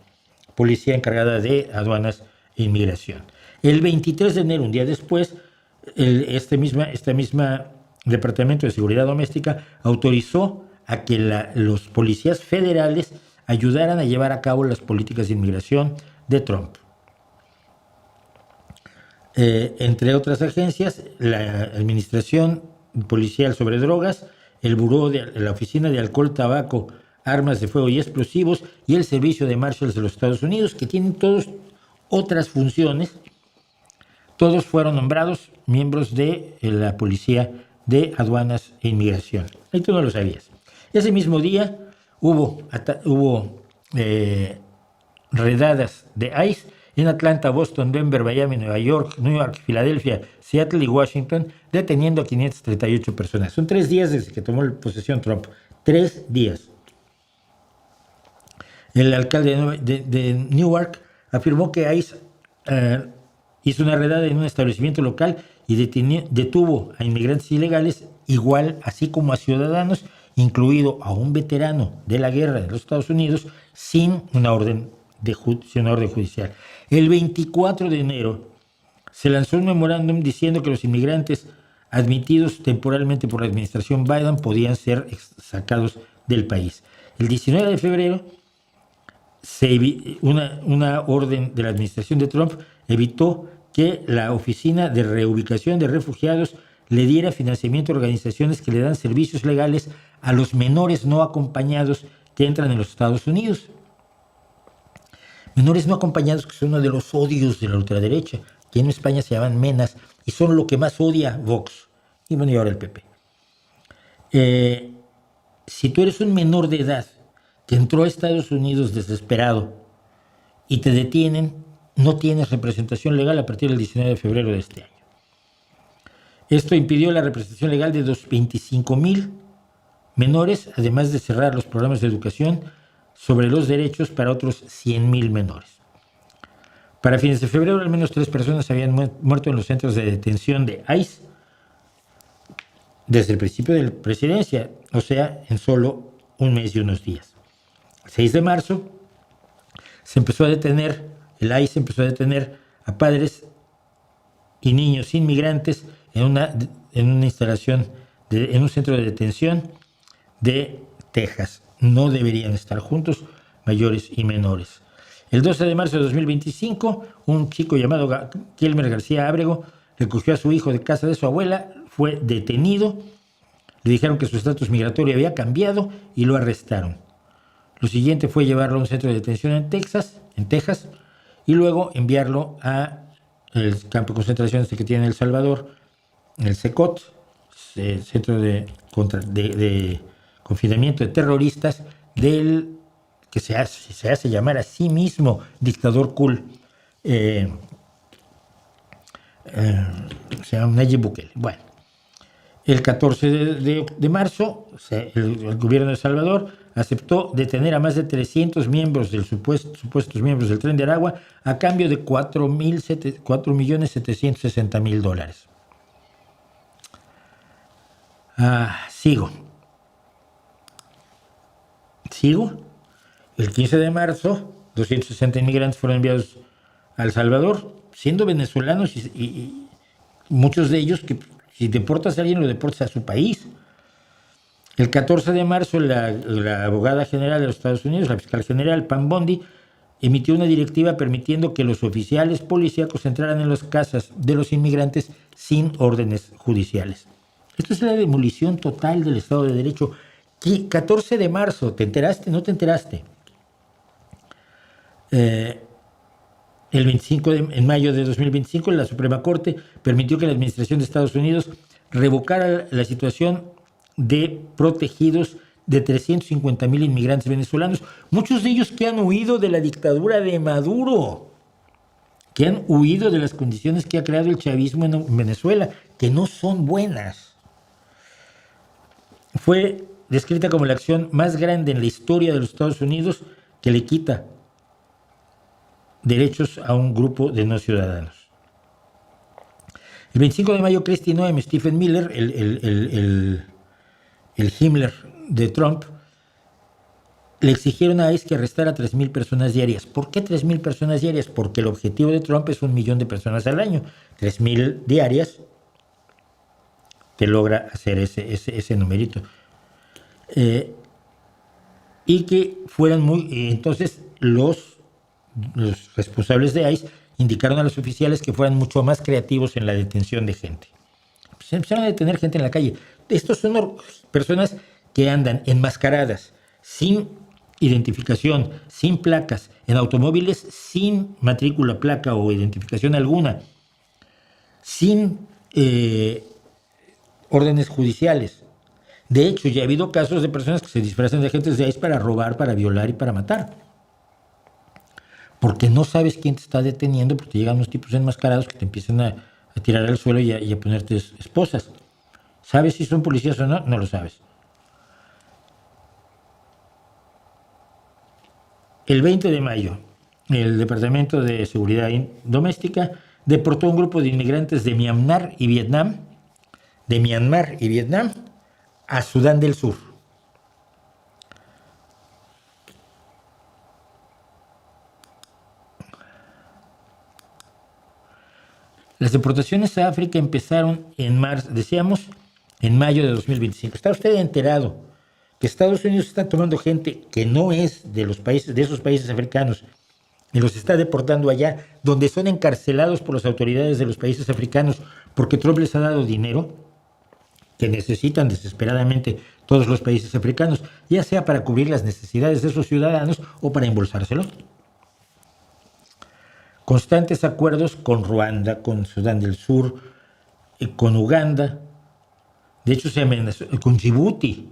policía encargada de aduanas e inmigración. El 23 de enero, un día después, este misma Departamento de Seguridad Doméstica autorizó a que los policías federales ayudaran a llevar a cabo las políticas de inmigración de Trump. Entre otras agencias, la Administración Policial sobre Drogas, el Buró de la Oficina de Alcohol, Tabaco, Armas de Fuego y Explosivos y el Servicio de Marshals de los Estados Unidos, que tienen todos otras funciones. Todos fueron nombrados miembros de la Policía de Aduanas e Inmigración. Ahí tú no lo sabías. Ese mismo día hubo redadas de ICE en Atlanta, Boston, Denver, Miami, Nueva York, Filadelfia, Seattle y Washington, deteniendo a 538 personas. Son 3 días desde que tomó posesión Trump. 3 días. El alcalde de Newark afirmó que ICE hizo una redada en un establecimiento local y detuvo a inmigrantes ilegales, así como a ciudadanos, incluido a un veterano de la guerra de los Estados Unidos, sin una orden judicial. El 24 de enero se lanzó un memorándum diciendo que los inmigrantes admitidos temporalmente por la administración Biden podían ser sacados del país. El 19 de febrero, una orden de la administración de Trump evitó que la Oficina de Reubicación de Refugiados le diera financiamiento a organizaciones que le dan servicios legales a los menores no acompañados que entran en los Estados Unidos. Menores no acompañados, que son uno de los odios de la ultraderecha, que en España se llaman menas, y son lo que más odia Vox, y bueno, y ahora el PP. Si tú eres un menor de edad que entró a Estados Unidos desesperado y te detienen, no tienes representación legal a partir del 19 de febrero de este año. Esto impidió la representación legal de 25,000 menores, además de cerrar los programas de educación sobre los derechos para otros 100,000 menores. Para fines de febrero, al menos 3 personas habían muerto en los centros de detención de ICE desde el principio de la presidencia, o sea, en solo un mes y unos días. El 6 de marzo el ICE empezó a detener a padres y niños inmigrantes en una instalación, en un centro de detención de Texas. No deberían estar juntos mayores y menores. El 12 de marzo de 2025, un chico llamado Kelmer García Ábrego recogió a su hijo de casa de su abuela, fue detenido, le dijeron que su estatus migratorio había cambiado y lo arrestaron. Lo siguiente fue llevarlo a un centro de detención en Texas, y luego enviarlo a el campo de concentración que tiene El Salvador, el CECOT, Centro de Confinamiento de Terroristas, del que se hace llamar a sí mismo dictador cool, se llama Nayib Bukele. Bueno, el 14 de marzo, el gobierno de El Salvador aceptó detener a más de 300 miembros supuestos miembros del Tren de Aragua a cambio de $4,760,000. Sigo. El 15 de marzo, 260 inmigrantes fueron enviados a El Salvador, siendo venezolanos y muchos de ellos que si deportas a alguien lo deportas a su país. El 14 de marzo, la abogada general de los Estados Unidos, la fiscal general Pam Bondi, emitió una directiva permitiendo que los oficiales policíacos entraran en las casas de los inmigrantes sin órdenes judiciales. Esto es la demolición total del Estado de Derecho. 14 de marzo, ¿te enteraste? ¿No te enteraste? El 25 en mayo de 2025, la Suprema Corte permitió que la Administración de Estados Unidos revocara la situación de protegidos de 350,000 inmigrantes venezolanos, muchos de ellos que han huido de la dictadura de Maduro, que han huido de las condiciones que ha creado el chavismo en Venezuela, que no son buenas. Fue descrita como la acción más grande en la historia de los Estados Unidos que le quita derechos a un grupo de no ciudadanos. El 25 de mayo, Kristi Noem y Stephen Miller, el Himmler de Trump, le exigieron a ICE que arrestara a 3,000 personas diarias. ¿Por qué 3,000 personas diarias? Porque el objetivo de Trump es 1,000,000 de personas al año. 3,000 diarias te logra hacer ese numerito. Y que fueran entonces los responsables de ICE indicaron a los oficiales que fueran mucho más creativos en la detención de gente. Se empezaron a detener gente en la calle. Estos son personas que andan enmascaradas, sin identificación, sin placas, en automóviles sin matrícula, placa o identificación alguna, sin órdenes judiciales. De hecho, ya ha habido casos de personas que se disfrazan de agentes de ICE para robar, para violar y para matar. Porque no sabes quién te está deteniendo, porque llegan unos tipos enmascarados que te empiezan a tirar al suelo y a ponerte esposas. ¿Sabes si son policías o no? No lo sabes. El 20 de mayo, el Departamento de Seguridad Doméstica deportó a un grupo de inmigrantes de Myanmar y Vietnam, a Sudán del Sur. Las deportaciones a África empezaron en mayo de 2025. ¿Está usted enterado que Estados Unidos está tomando gente que no es de esos países africanos y los está deportando allá, donde son encarcelados por las autoridades de los países africanos porque Trump les ha dado dinero que necesitan desesperadamente todos los países africanos, ya sea para cubrir las necesidades de sus ciudadanos o para embolsárselo? Constantes acuerdos con Ruanda, con Sudán del Sur, con Uganda, de hecho se amenazó con Djibouti.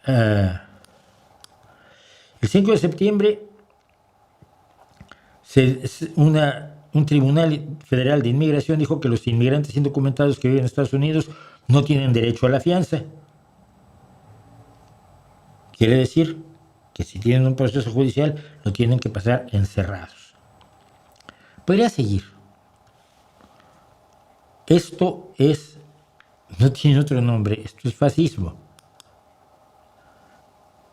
El 5 de septiembre, un tribunal federal de inmigración dijo que los inmigrantes indocumentados que viven en Estados Unidos no tienen derecho a la fianza. Quiere decir que si tienen un proceso judicial, lo tienen que pasar encerrados. Podría seguir. Esto no tiene otro nombre, esto es fascismo.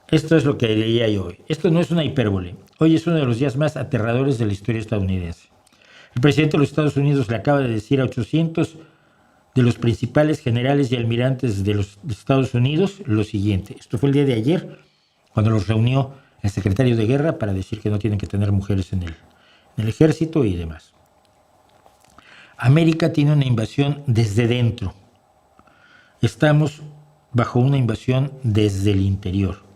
Esto es lo que leía yo hoy. Esto no es una hipérbole. Hoy es uno de los días más aterradores de la historia estadounidense. El presidente de los Estados Unidos le acaba de decir a 800 de los principales generales y almirantes de los Estados Unidos lo siguiente. Esto fue el día de ayer, cuando los reunió el secretario de Guerra para decir que no tienen que tener mujeres en el ejército y demás. América tiene una invasión desde dentro. Estamos bajo una invasión desde el interior.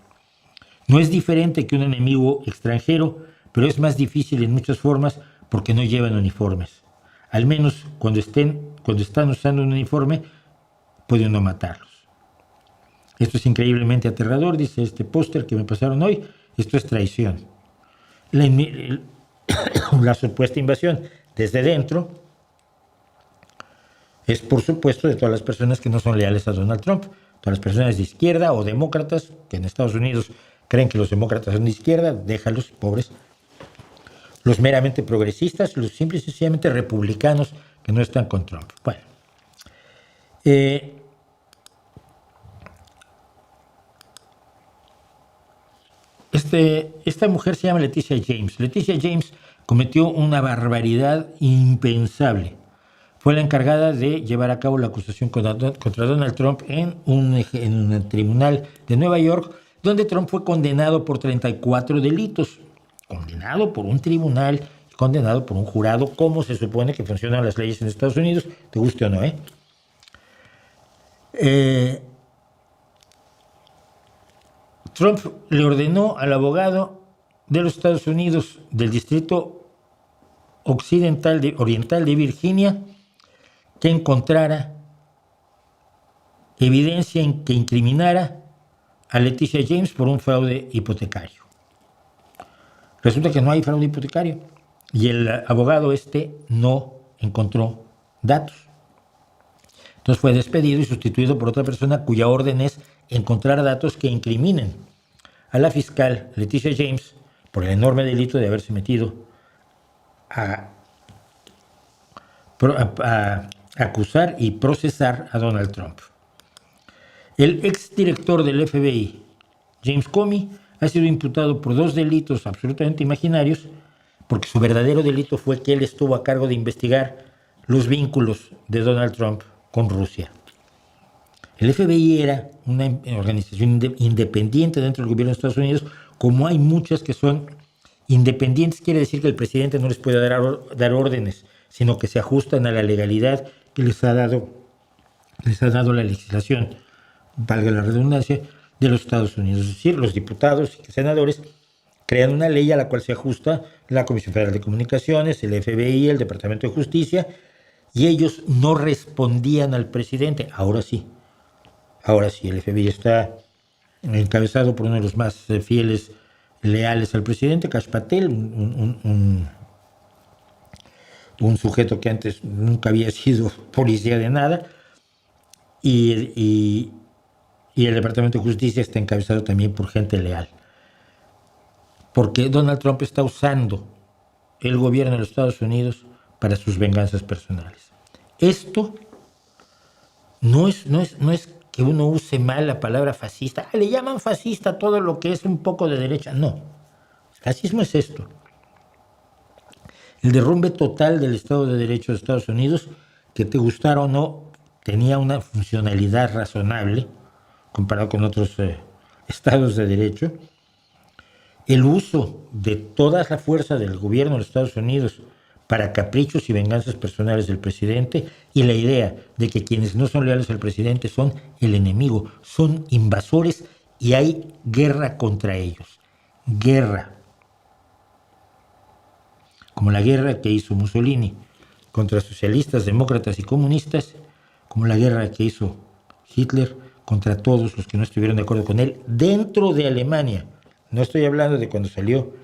No es diferente que un enemigo extranjero, pero es más difícil en muchas formas porque no llevan uniformes. Al menos cuando están usando un uniforme, puede uno matarlos. Esto es increíblemente aterrador, dice este póster que me pasaron hoy. Esto es traición. La supuesta invasión desde dentro es, por supuesto, de todas las personas que no son leales a Donald Trump. Todas las personas de izquierda o demócratas, que en Estados Unidos creen que los demócratas son de izquierda, déjalos, pobres. Los meramente progresistas, los simple y sencillamente republicanos que no están con Trump. Bueno. Esta mujer se llama Leticia James. Leticia James cometió una barbaridad impensable. Fue la encargada de llevar a cabo la acusación contra Donald Trump en un tribunal de Nueva York, donde Trump fue condenado por 34 delitos. Condenado por un tribunal, condenado por un jurado, como se supone que funcionan las leyes en Estados Unidos, te guste o no, Trump le ordenó al abogado de los Estados Unidos del Distrito Oriental de Virginia que encontrara evidencia en que incriminara a Leticia James por un fraude hipotecario. Resulta que no hay fraude hipotecario y el abogado no encontró datos. Entonces fue despedido y sustituido por otra persona cuya orden es encontrar datos que incriminen a la fiscal Leticia James por el enorme delito de haberse metido a acusar y procesar a Donald Trump. El exdirector del FBI, James Comey, ha sido imputado por 2 delitos absolutamente imaginarios, porque su verdadero delito fue que él estuvo a cargo de investigar los vínculos de Donald Trump con Rusia. El FBI era una organización independiente dentro del gobierno de Estados Unidos, como hay muchas que son independientes. Quiere decir que el presidente no les puede dar órdenes, sino que se ajustan a la legalidad que les ha dado la legislación, valga la redundancia, de los Estados Unidos. Es decir, los diputados y senadores crean una ley a la cual se ajusta la Comisión Federal de Comunicaciones, el FBI, el Departamento de Justicia, y ellos no respondían al presidente. Ahora sí, el FBI está encabezado por uno de los más fieles, leales al presidente, Kash Patel, un sujeto que antes nunca había sido policía de nada, y el Departamento de Justicia está encabezado también por gente leal. Porque Donald Trump está usando el gobierno de los Estados Unidos para sus venganzas personales. Esto no es que uno use mal la palabra fascista. Le llaman fascista todo lo que es un poco de derecha. No. Fascismo es esto. El derrumbe total del Estado de Derecho de Estados Unidos, que te gustara o no, tenía una funcionalidad razonable comparado con otros estados de derecho. El uso de toda la fuerza del gobierno de los Estados Unidos para caprichos y venganzas personales del presidente, y la idea de que quienes no son leales al presidente son el enemigo, son invasores y hay guerra contra ellos. Guerra. Como la guerra que hizo Mussolini contra socialistas, demócratas y comunistas, como la guerra que hizo Hitler contra todos los que no estuvieron de acuerdo con él dentro de Alemania. No estoy hablando de cuando salió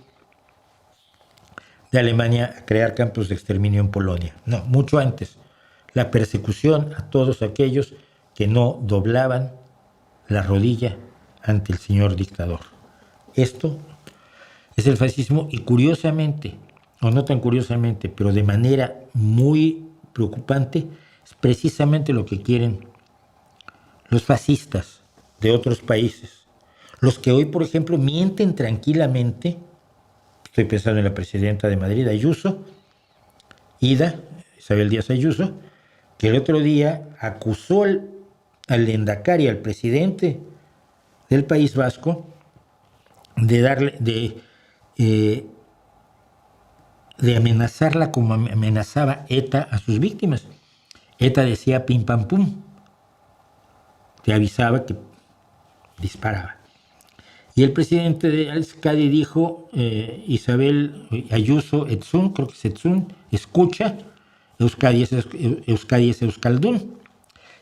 de Alemania a crear campos de exterminio en Polonia. No, mucho antes. La persecución a todos aquellos que no doblaban la rodilla ante el señor dictador. Esto es el fascismo y curiosamente, o no tan curiosamente, pero de manera muy preocupante, es precisamente lo que quieren los fascistas de otros países. Los que hoy, por ejemplo, mienten tranquilamente. Estoy pensando en la presidenta de Madrid, Ayuso, Isabel Díaz Ayuso, que el otro día acusó al Lehendakari, al presidente del País Vasco, de amenazarla como amenazaba ETA a sus víctimas. ETA decía pim pam pum, te avisaba que disparaba. Y el presidente de Euskadi dijo, Isabel Ayuso Etzún, creo que es Etzún, escucha, Euskadi es Euskaldún.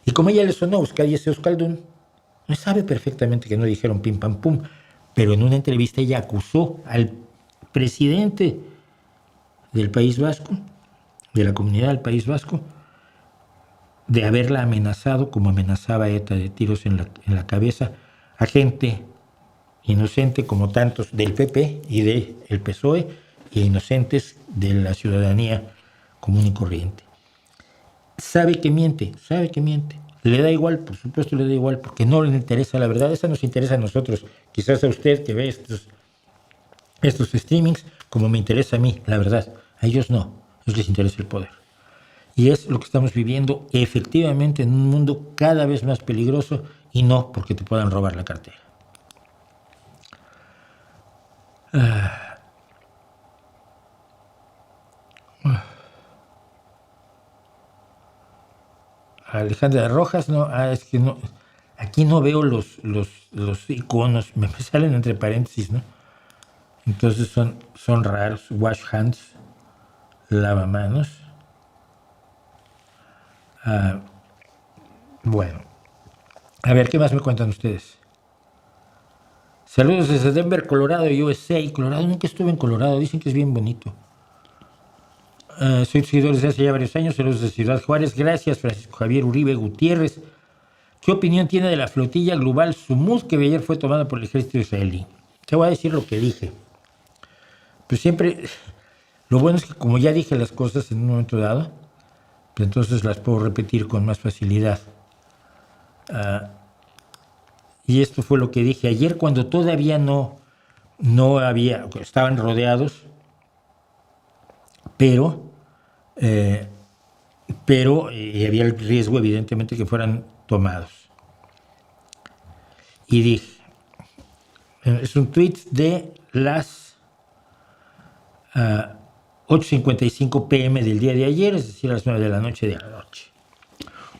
Y como ella le sonó Euskadi es Euskaldún, sabe perfectamente que no dijeron pim pam pum, pero en una entrevista ella acusó al presidente del País Vasco, de la comunidad del País Vasco, de haberla amenazado como amenazaba ETA, de tiros en la cabeza a gente inocente como tantos del PP y del PSOE, e inocentes de la ciudadanía común y corriente. Sabe que miente. Le da igual, por supuesto le da igual, porque no le interesa la verdad. Esa nos interesa a nosotros, quizás a usted que ve estos streamings, como me interesa a mí, la verdad. A ellos no, a ellos les interesa el poder. Y es lo que estamos viviendo efectivamente en un mundo cada vez más peligroso, y no porque te puedan robar la cartera. Alejandra Rojas, no, es que no, aquí no veo los iconos, me salen entre paréntesis, ¿no? Entonces son raros. Wash hands, lavamanos. Bueno, a ver, ¿qué más me cuentan ustedes? Saludos desde Denver, Colorado, USA. Colorado, nunca estuve en Colorado, dicen que es bien bonito. Soy seguidor desde hace ya varios años. Saludos de Ciudad Juárez. Gracias, Francisco Javier Uribe Gutiérrez. ¿Qué opinión tiene de la flotilla global Sumud que ayer fue tomada por el ejército israelí? Te voy a decir lo que dije. Pues siempre, lo bueno es que como ya dije las cosas en un momento dado, pues entonces las puedo repetir con más facilidad. Y esto fue lo que dije ayer cuando todavía no había, estaban rodeados, pero había el riesgo evidentemente que fueran tomados. Y dije, es un tweet de las 8:55 p.m. del día de ayer, es decir, a las 9 de la noche de anoche.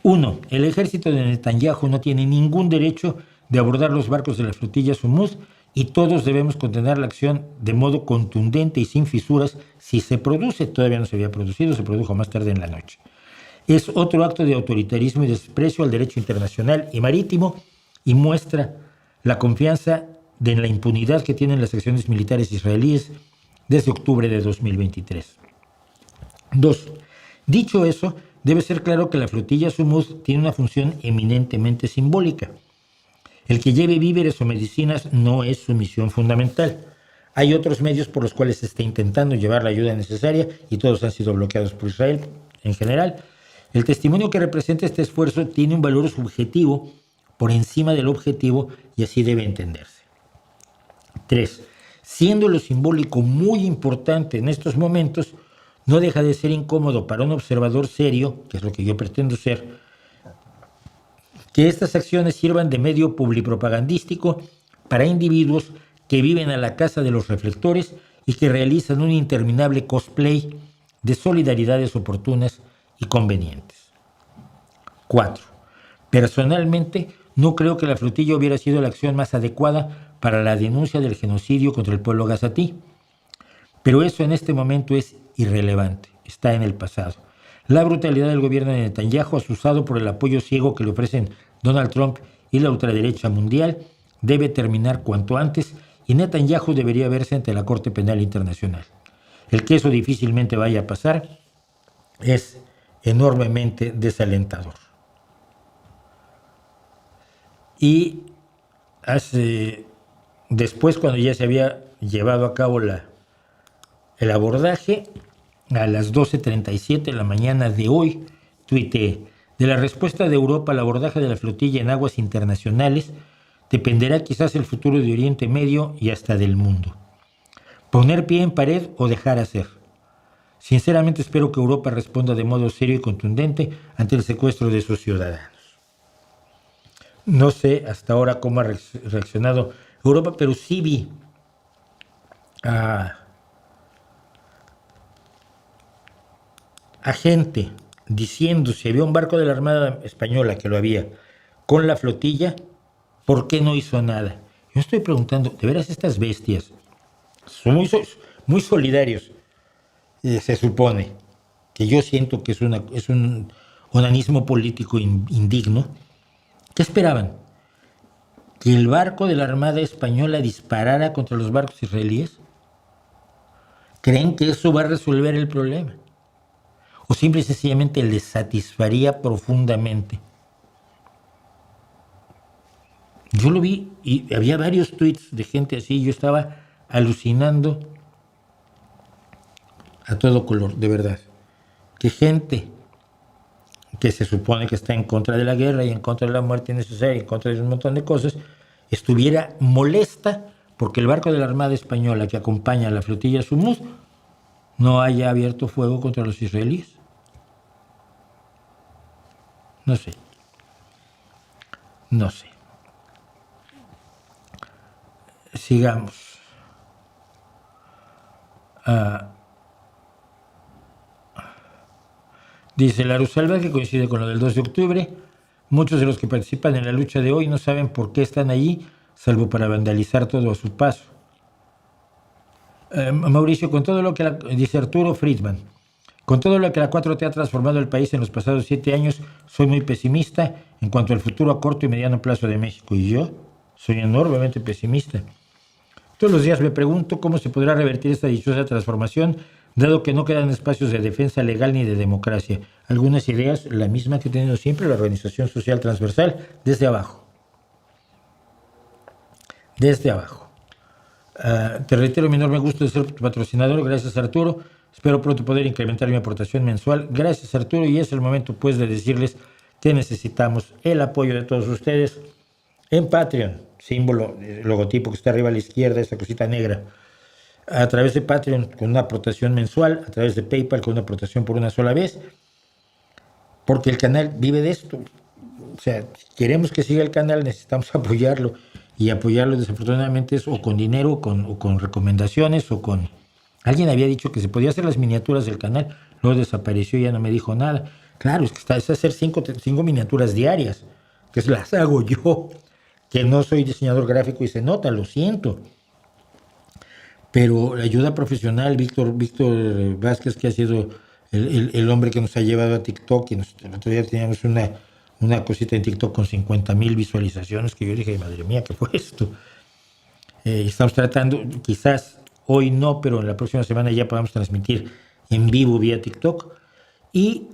1. El ejército de Netanyahu no tiene ningún derecho de abordar los barcos de la flotilla Sumud y todos debemos condenar la acción de modo contundente y sin fisuras si se produce. Todavía no se había producido, se produjo más tarde en la noche. Es otro acto de autoritarismo y desprecio al derecho internacional y marítimo y muestra la confianza en la impunidad que tienen las acciones militares israelíes desde octubre de 2023. 2. Dicho eso, debe ser claro que la flotilla Sumud tiene una función eminentemente simbólica. El que lleve víveres o medicinas no es su misión fundamental. Hay otros medios por los cuales se está intentando llevar la ayuda necesaria y todos han sido bloqueados por Israel en general. El testimonio que representa este esfuerzo tiene un valor subjetivo por encima del objetivo y así debe entenderse. 3. Siendo lo simbólico muy importante en estos momentos, no deja de ser incómodo para un observador serio, que es lo que yo pretendo ser, que estas acciones sirvan de medio publipropagandístico para individuos que viven a la casa de los reflectores y que realizan un interminable cosplay de solidaridades oportunas y convenientes. 4. Personalmente, no creo que la flotilla hubiera sido la acción más adecuada para la denuncia del genocidio contra el pueblo gazatí. Pero eso en este momento es irrelevante, está en el pasado. La brutalidad del gobierno de Netanyahu, asusado por el apoyo ciego que le ofrecen Donald Trump y la ultraderecha mundial, debe terminar cuanto antes y Netanyahu debería verse ante la Corte Penal Internacional. El que eso difícilmente vaya a pasar es enormemente desalentador. Y después, cuando ya se había llevado a cabo el abordaje, a las 12:37 de la mañana de hoy, tuiteé: de la respuesta de Europa al abordaje de la flotilla en aguas internacionales dependerá quizás el futuro de Oriente Medio y hasta del mundo. Poner pie en pared o dejar hacer. Sinceramente espero que Europa responda de modo serio y contundente ante el secuestro de sus ciudadanos. No sé hasta ahora cómo ha reaccionado Europa, pero sí vi a gente diciendo si había un barco de la Armada Española, que lo había, con la flotilla, ¿por qué no hizo nada? Yo estoy preguntando, ¿de veras estas bestias son muy solidarios? Se supone que yo siento que es un onanismo político indigno. ¿Qué esperaban? ¿Que el barco de la Armada Española disparara contra los barcos israelíes? ¿Creen que eso va a resolver el problema? ¿O simple y sencillamente les satisfaría profundamente? Yo lo vi y había varios tweets de gente así. Yo estaba alucinando a todo color, de verdad. Que gente que se supone que está en contra de la guerra y en contra de la muerte innecesaria y en contra de un montón de cosas, estuviera molesta porque el barco de la Armada Española que acompaña a la flotilla Sumud no haya abierto fuego contra los israelíes. No sé. Sigamos. Dice Laru Salva, que coincide con lo del 2 de octubre. Muchos de los que participan en la lucha de hoy no saben por qué están allí, salvo para vandalizar todo a su paso. Mauricio, con todo lo que dice Arturo Friedman, con todo lo que la 4T ha transformado el país en los pasados 7 años, soy muy pesimista en cuanto al futuro a corto y mediano plazo de México. Y yo soy enormemente pesimista. Todos los días me pregunto cómo se podrá revertir esta dichosa transformación, dado que no quedan espacios de defensa legal ni de democracia. Algunas ideas, la misma que ha tenido siempre la organización social transversal, desde abajo. Desde abajo. Te reitero mi enorme gusto de ser tu patrocinador. Gracias, Arturo. Espero pronto poder incrementar mi aportación mensual. Gracias, Arturo. Y es el momento, pues, de decirles que necesitamos el apoyo de todos ustedes en Patreon, símbolo, logotipo que está arriba a la izquierda, esa cosita negra. A través de Patreon con una aportación mensual, a través de PayPal con una aportación por una sola vez, porque el canal vive de esto. O sea, si queremos que siga el canal, necesitamos apoyarlo, y apoyarlo desafortunadamente es o con dinero, o con recomendaciones, o con... Alguien había dicho que se podía hacer las miniaturas del canal, luego desapareció y ya no me dijo nada. Claro, es que es hacer 5 miniaturas diarias, que las hago yo, que no soy diseñador gráfico y se nota, lo siento. Pero la ayuda profesional, Víctor Vázquez, que ha sido el hombre que nos ha llevado a TikTok, y el otro día teníamos una cosita en TikTok con 50,000 visualizaciones, que yo dije, madre mía, ¿qué fue esto? Estamos tratando, quizás hoy no, pero en la próxima semana ya podamos transmitir en vivo vía TikTok. Y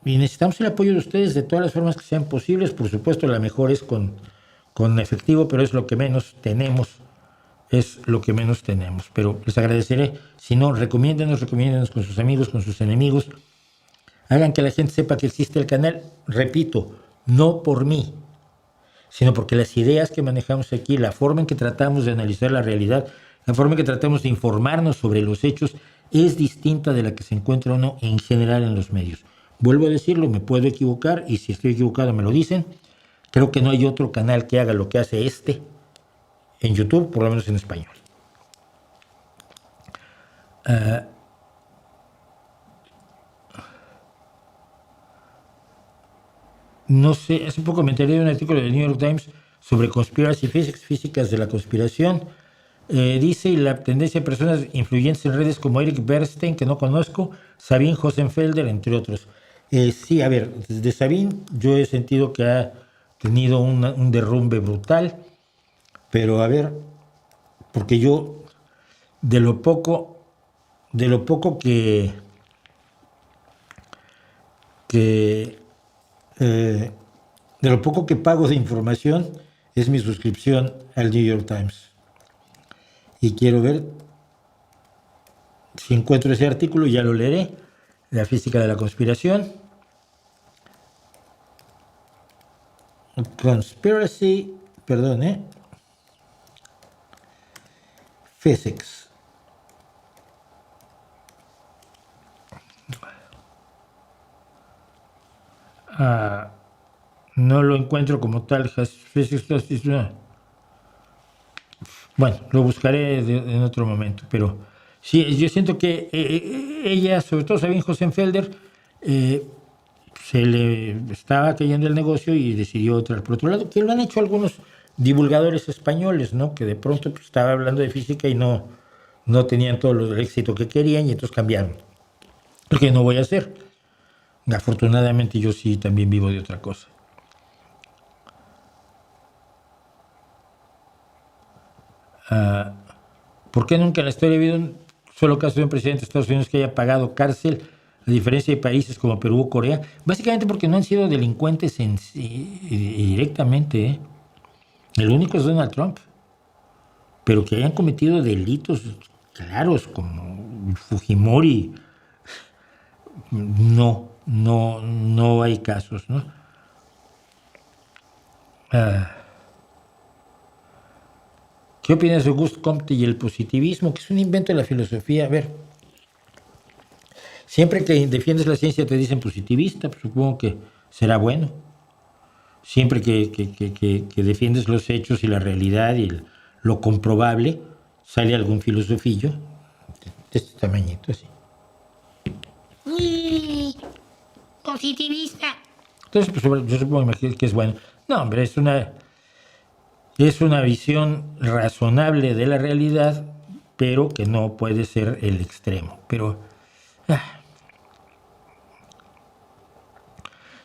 necesitamos el apoyo de ustedes de todas las formas que sean posibles. Por supuesto, la mejor es con efectivo, pero es lo que menos tenemos. Pero les agradeceré. Si no, recomiéndenos con sus amigos, con sus enemigos. Hagan que la gente sepa que existe el canal. Repito, no por mí, sino porque las ideas que manejamos aquí, la forma en que tratamos de analizar la realidad, la forma en que tratamos de informarnos sobre los hechos, es distinta de la que se encuentra uno en general en los medios. Vuelvo a decirlo, me puedo equivocar y si estoy equivocado me lo dicen. Creo que no hay otro canal que haga lo que hace este en YouTube, por lo menos en español. No sé, hace poco me enteré de un artículo del New York Times sobre conspiracy physics, físicas de la conspiración. Dice la tendencia de personas influyentes en redes como Eric Bernstein, que no conozco, Sabine Hossenfelder, entre otros. Sí, a ver, desde Sabine yo he sentido que ha tenido un derrumbe brutal, pero a ver, porque yo de lo poco que de lo poco que pago de información es mi suscripción al New York Times. Y quiero ver si encuentro ese artículo, ya lo leeré, la física de la conspiración. Conspiracy, perdón, Physics. No lo encuentro como tal. Bueno, lo buscaré en otro momento, pero sí, yo siento que ella, sobre todo Sabine Hossenfelder, se le estaba cayendo el negocio y decidió entrar por otro lado, que lo han hecho algunos divulgadores españoles, ¿no? Que de pronto pues, estaba hablando de física y no tenían todo el éxito que querían y entonces cambiaron. Lo que no voy a hacer. Afortunadamente yo sí también vivo de otra cosa. ¿Por qué nunca en la historia ha habido un solo caso de un presidente de Estados Unidos que haya pagado cárcel, a diferencia de países como Perú o Corea? Básicamente porque no han sido delincuentes directamente. El único es Donald Trump. Pero que hayan cometido delitos claros como Fujimori, no hay casos, ¿no? ¿Qué opinas de Auguste Comte y el positivismo? Que es un invento de la filosofía. A ver, siempre que defiendes la ciencia te dicen positivista, pues supongo que será bueno. Siempre que defiendes los hechos y la realidad y lo comprobable, sale algún filosofillo de este tamañito así. Positivista. Entonces, pues, yo supongo que es bueno. No, hombre, es una visión razonable de la realidad, pero que no puede ser el extremo. Pero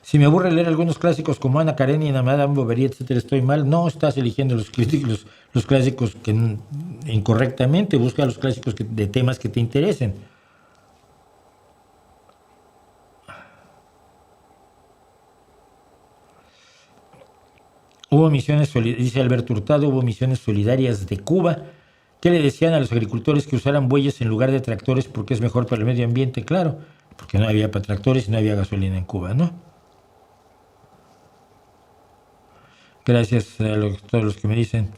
si me aburre leer algunos clásicos como Ana Karenina, Madame Bovary, etcétera, estoy mal. No estás eligiendo los clásicos que incorrectamente. Busca los clásicos de temas que te interesen. Dice Alberto Hurtado, hubo misiones solidarias de Cuba. ¿Qué le decían a los agricultores que usaran bueyes en lugar de tractores porque es mejor para el medio ambiente? Claro, porque no había para tractores y no había gasolina en Cuba, ¿no? Gracias a todos los que me dicen.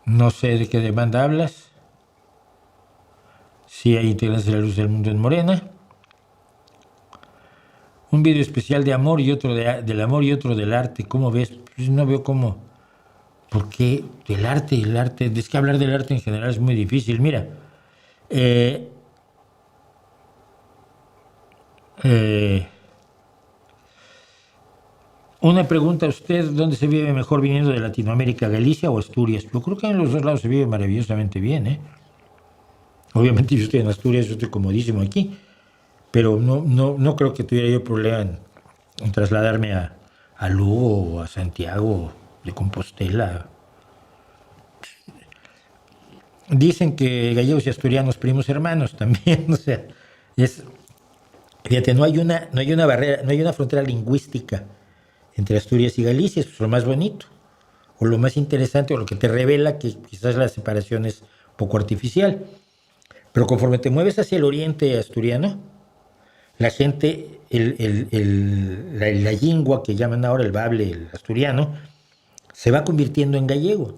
No sé de qué demanda hablas. Sí hay integrantes de la Luz del Mundo en Morena. Un video especial de amor y otro del amor y otro del arte. ¿Cómo ves? Pues no veo cómo. ¿Por qué? El arte. Es que hablar del arte en general es muy difícil. Mira. Una pregunta a usted, ¿dónde se vive mejor viniendo de Latinoamérica, Galicia o Asturias? Yo creo que en los dos lados se vive maravillosamente bien, Obviamente yo estoy en Asturias, yo estoy comodísimo aquí, pero no creo que tuviera yo problema en trasladarme a Lugo o a Santiago de Compostela. Dicen que gallegos y asturianos primos hermanos también, o sea, fíjate, no hay una barrera, no hay una frontera lingüística entre Asturias y Galicia, eso es lo más bonito, o lo más interesante, o lo que te revela que quizás la separación es poco artificial. Pero conforme te mueves hacia el oriente asturiano, la gente, la lingua que llaman ahora el bable, el asturiano, se va convirtiendo en gallego.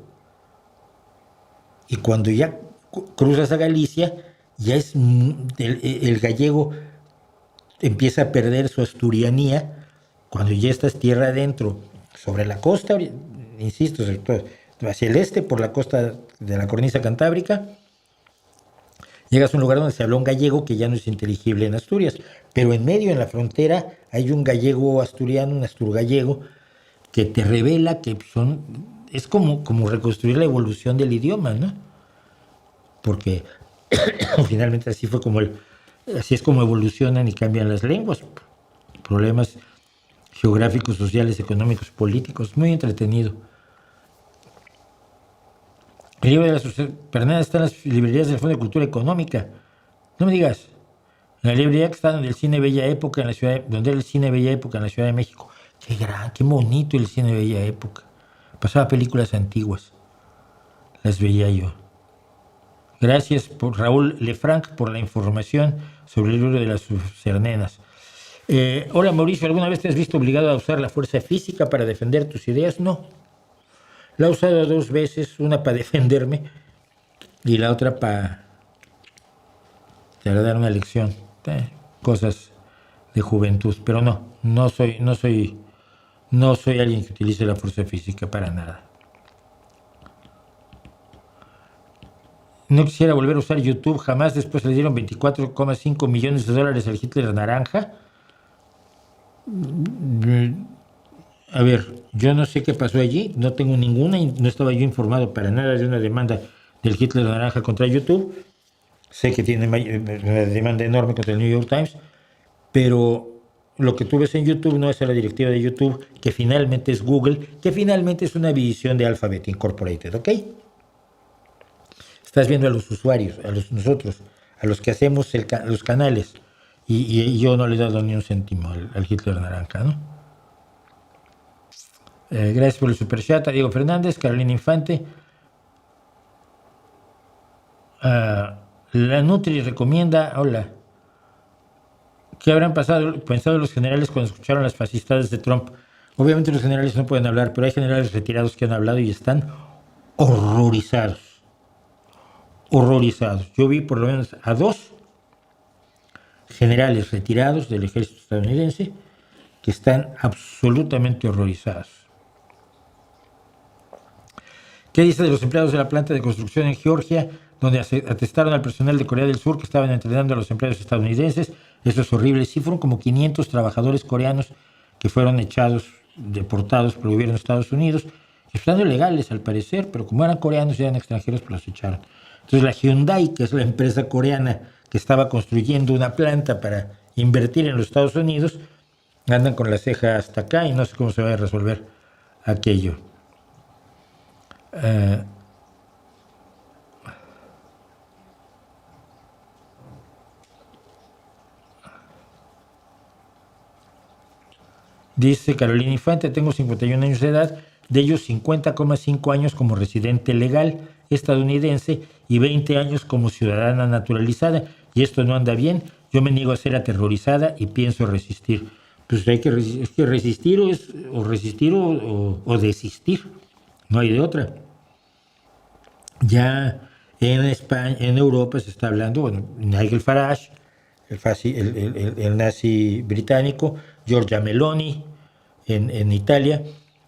Y cuando ya cruzas a Galicia, ya es el gallego empieza a perder su asturianía cuando ya estás tierra adentro, sobre la costa, insisto, hacia el este, por la costa de la cornisa cantábrica, llegas a un lugar donde se habla un gallego que ya no es inteligible en Asturias, pero en medio, en la frontera, hay un gallego asturiano, un asturgallego, que te revela que es como reconstruir la evolución del idioma, ¿no? Porque finalmente así es como evolucionan y cambian las lenguas. Problemas geográficos, sociales, económicos, políticos, muy entretenido. El libro de la Pernada está en las librerías del Fondo de Cultura Económica. No me digas. En la librería que está donde el cine Bella Época en la ciudad, donde era el cine Bella Época en la Ciudad de México. Qué bonito el cine Bella Época. Pasaba películas antiguas. Las veía yo. Gracias por Raúl Lefranc por la información sobre el libro de las Cernenas. Hola Mauricio, ¿alguna vez te has visto obligado a usar la fuerza física para defender tus ideas? No. La he usado 2 veces, una para defenderme y la otra para dar una lección. Cosas de juventud, pero no soy alguien que utilice la fuerza física para nada. No quisiera volver a usar YouTube jamás. Después le dieron 24,5 millones de dólares al Hitler naranja. A ver, yo no sé qué pasó allí. No tengo ninguna, no estaba yo informado para nada de una demanda del Hitler naranja contra YouTube. Sé que tiene una demanda enorme contra el New York Times, pero lo que tú ves en YouTube no es a la directiva de YouTube, que finalmente es Google, que finalmente es una división de Alphabet Incorporated, ¿ok? Estás viendo a los usuarios, nosotros, a los que hacemos los canales, y yo no le he dado ni un céntimo al Hitler naranja, ¿no? Gracias por el superchat a Diego Fernández, Carolina Infante. La Nutri recomienda, hola, ¿qué habrán pensado los generales cuando escucharon las fascistadas de Trump? Obviamente los generales no pueden hablar, pero hay generales retirados que han hablado y están horrorizados. Yo vi por lo menos a 2 generales retirados del ejército estadounidense que están absolutamente horrorizados. ¿Qué dice de los empleados de la planta de construcción en Georgia, donde atestaron al personal de Corea del Sur que estaban entrenando a los empleados estadounidenses? Eso es horrible. Sí, fueron como 500 trabajadores coreanos que fueron deportados por el gobierno de Estados Unidos, estando legales al parecer, pero como eran coreanos y eran extranjeros, pues los echaron. Entonces la Hyundai, que es la empresa coreana que estaba construyendo una planta para invertir en los Estados Unidos, andan con la ceja hasta acá y no sé cómo se va a resolver aquello. Dice Carolina Infante, tengo 51 años de edad, de ellos 50,5 años como residente legal estadounidense y 20 años como ciudadana naturalizada, y esto no anda bien. Yo me niego a ser aterrorizada y pienso resistir. Pues hay que resistir, o desistir, no hay de otra. Ya en España, en Europa se está hablando, bueno, Nigel Farage, el nazi británico, Giorgia Meloni en Italia,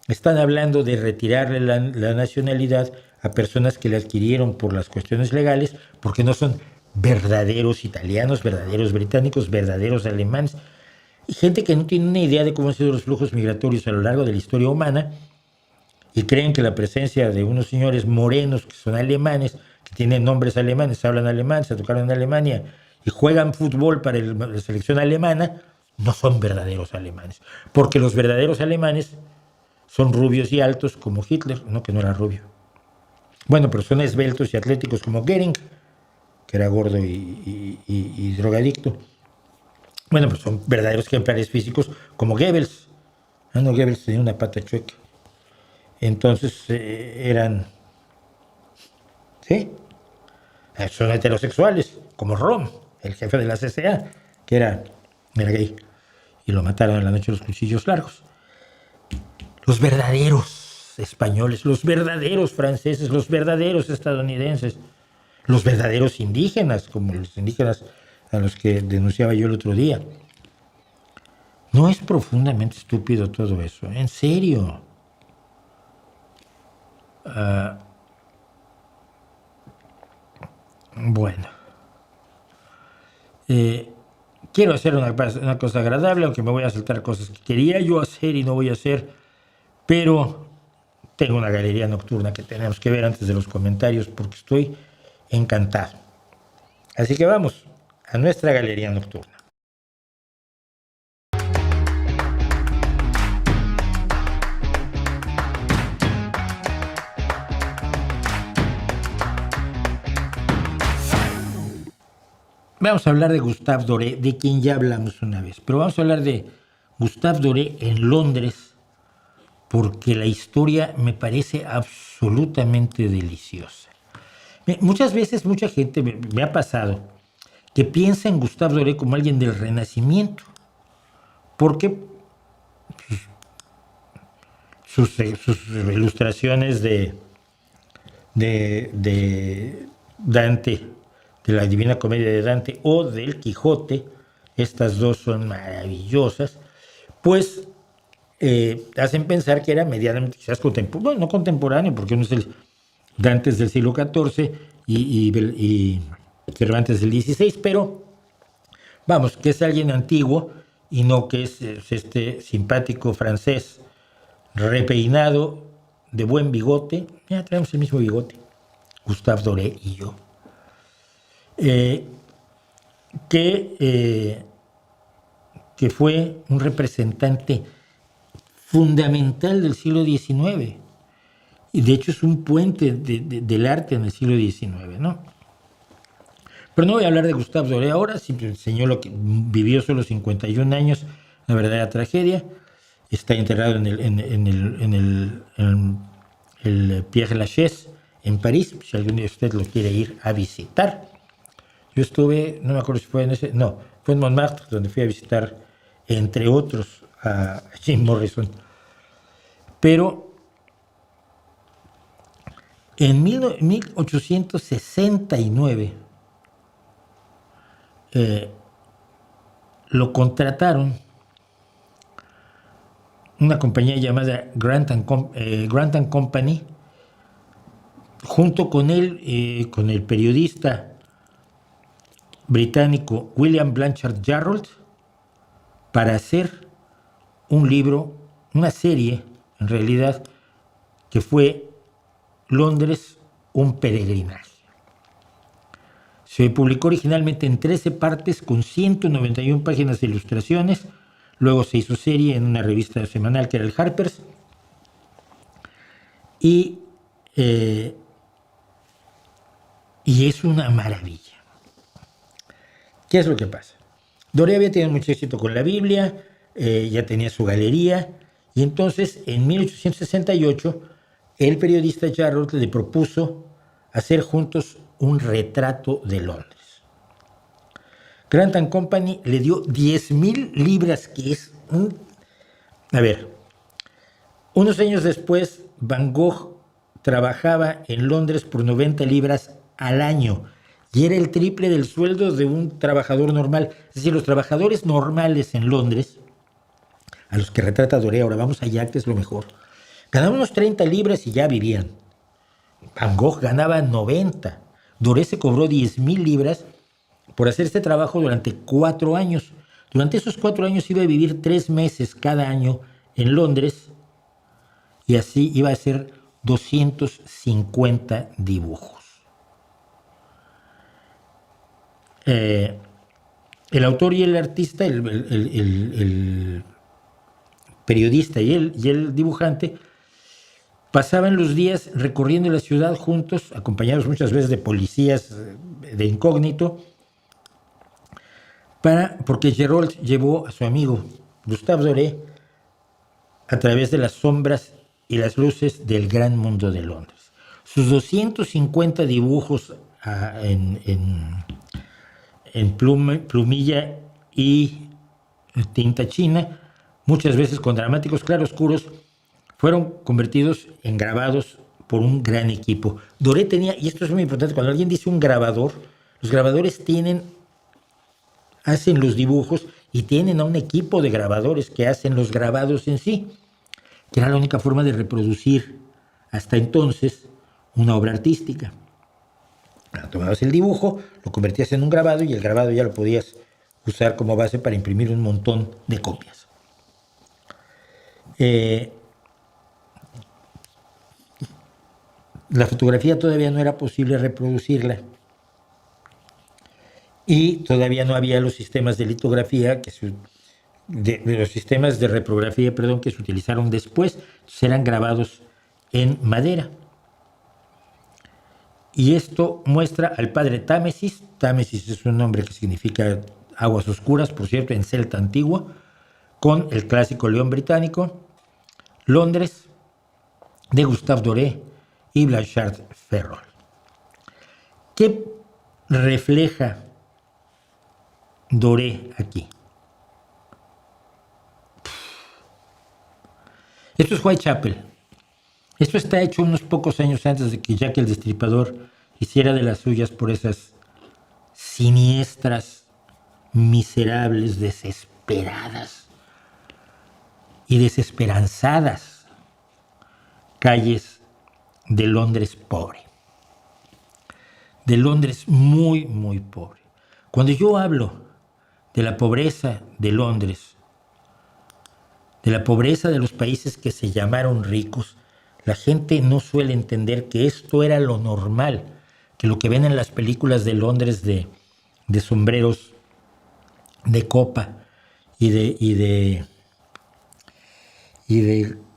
están hablando de retirarle la nacionalidad a personas que la adquirieron por las cuestiones legales, porque no son verdaderos italianos, verdaderos británicos, verdaderos alemanes, y gente que no tiene una idea de cómo han sido los flujos migratorios a lo largo de la historia humana, y creen que la presencia de unos señores morenos que son alemanes, que tienen nombres alemanes, hablan alemán, se educaron en Alemania y juegan fútbol para la selección alemana, no son verdaderos alemanes, porque los verdaderos alemanes son rubios y altos como Hitler, no, que no era rubio. Bueno, pero son esbeltos y atléticos como Goering, que era gordo y drogadicto. Bueno, pues son verdaderos ejemplares físicos como Goebbels. No, Goebbels tenía una pata chueca. Entonces eran, ¿sí? Son heterosexuales, como Rom, el jefe de la CCA, que era gay, y lo mataron en la noche de los cuchillos largos. Los verdaderos españoles, los verdaderos franceses, los verdaderos estadounidenses, los verdaderos indígenas, como los indígenas a los que denunciaba yo el otro día. ¿No es profundamente estúpido todo eso? En serio. Bueno. Quiero hacer una cosa agradable, aunque me voy a saltar cosas que quería yo hacer y no voy a hacer, pero tengo una galería nocturna que tenemos que ver antes de los comentarios porque estoy encantado. Así que vamos a nuestra galería nocturna. Vamos a hablar de Gustave Doré, de quien ya hablamos una vez, pero vamos a hablar de Gustave Doré en Londres porque la historia me parece absolutamente deliciosa. Muchas veces mucha gente me ha pasado que piensa en Gustave Doré como alguien del Renacimiento, porque sus ilustraciones de Dante, de la Divina Comedia de Dante o del Quijote, estas dos son maravillosas, pues hacen pensar que era medianamente quizás contemporáneo, bueno, no contemporáneo, porque uno es el Dante es del siglo XIV y Cervantes del XVI, pero vamos, que es alguien antiguo y no que es este simpático francés repeinado, de buen bigote, ya traemos el mismo bigote, Gustave Doré y yo, que fue un representante fundamental del siglo XIX. Y de hecho es un puente del arte en el siglo XIX, ¿no? Pero no voy a hablar de Gustave Doré ahora, simplemente enseñó lo que vivió solo 51 años, una verdadera tragedia. Está enterrado en el Père Lachaise, en París, si algún día usted lo quiere ir a visitar. Yo estuve, no me acuerdo si fue fue en Montmartre, donde fui a visitar, entre otros, a Jim Morrison. Pero en 1869 lo contrataron una compañía llamada Grant and Company, junto con él, con el periodista británico William Blanchard Jarrold, para hacer un libro, una serie, en realidad, que fue Londres, un peregrinaje. Se publicó originalmente en 13 partes con 191 páginas de ilustraciones. Luego se hizo serie en una revista semanal que era el Harper's. Y es una maravilla. ¿Qué es lo que pasa? Doré había tenido mucho éxito con la Biblia, ya tenía su galería, y entonces en 1868 el periodista Jarrold le propuso hacer juntos un retrato de Londres. Grant and Company le dio 10,000 libras, que es un... A ver, unos años después, Van Gogh trabajaba en Londres por 90 libras al año y era el triple del sueldo de un trabajador normal. Es decir, los trabajadores normales en Londres, a los que retrata Doré, ahora vamos allá, que es lo mejor, ganaban unos 30 libras y ya vivían. Van Gogh ganaba 90. Doré se cobró 10,000 libras por hacer este trabajo durante 4 años. Durante esos 4 años iba a vivir 3 meses cada año en Londres y así iba a hacer 250 dibujos. El autor y el artista, el periodista y el dibujante, pasaban los días recorriendo la ciudad juntos, acompañados muchas veces de policías de incógnito, porque Jarrold llevó a su amigo Gustave Doré a través de las sombras y las luces del gran mundo de Londres. Sus 250 dibujos en plumilla y tinta china, muchas veces con dramáticos claroscuros, fueron convertidos en grabados por un gran equipo. Doré tenía, y esto es muy importante, cuando alguien dice un grabador, los grabadores hacen los dibujos y tienen a un equipo de grabadores que hacen los grabados en sí, que era la única forma de reproducir hasta entonces una obra artística. Tomabas el dibujo, lo convertías en un grabado y el grabado ya lo podías usar como base para imprimir un montón de copias. La fotografía todavía no era posible reproducirla y todavía no había los sistemas de litografía los sistemas de reprografía, que se utilizaron después. Entonces eran grabados en madera. Y esto muestra al padre Támesis. Támesis es un nombre que significa aguas oscuras, por cierto, en celta antiguo, con el clásico León británico, Londres, de Gustave Doré y Blanchard Ferrol. ¿Qué refleja Doré aquí? Esto es Whitechapel. Esto está hecho unos pocos años antes de que Jack el Destripador hiciera de las suyas por esas siniestras, miserables, desesperadas y desesperanzadas calles de Londres pobre. De Londres muy, muy pobre. Cuando yo hablo de la pobreza de Londres, de la pobreza de los países que se llamaron ricos, la gente no suele entender que esto era lo normal, que lo que ven en las películas de Londres de sombreros de copa y de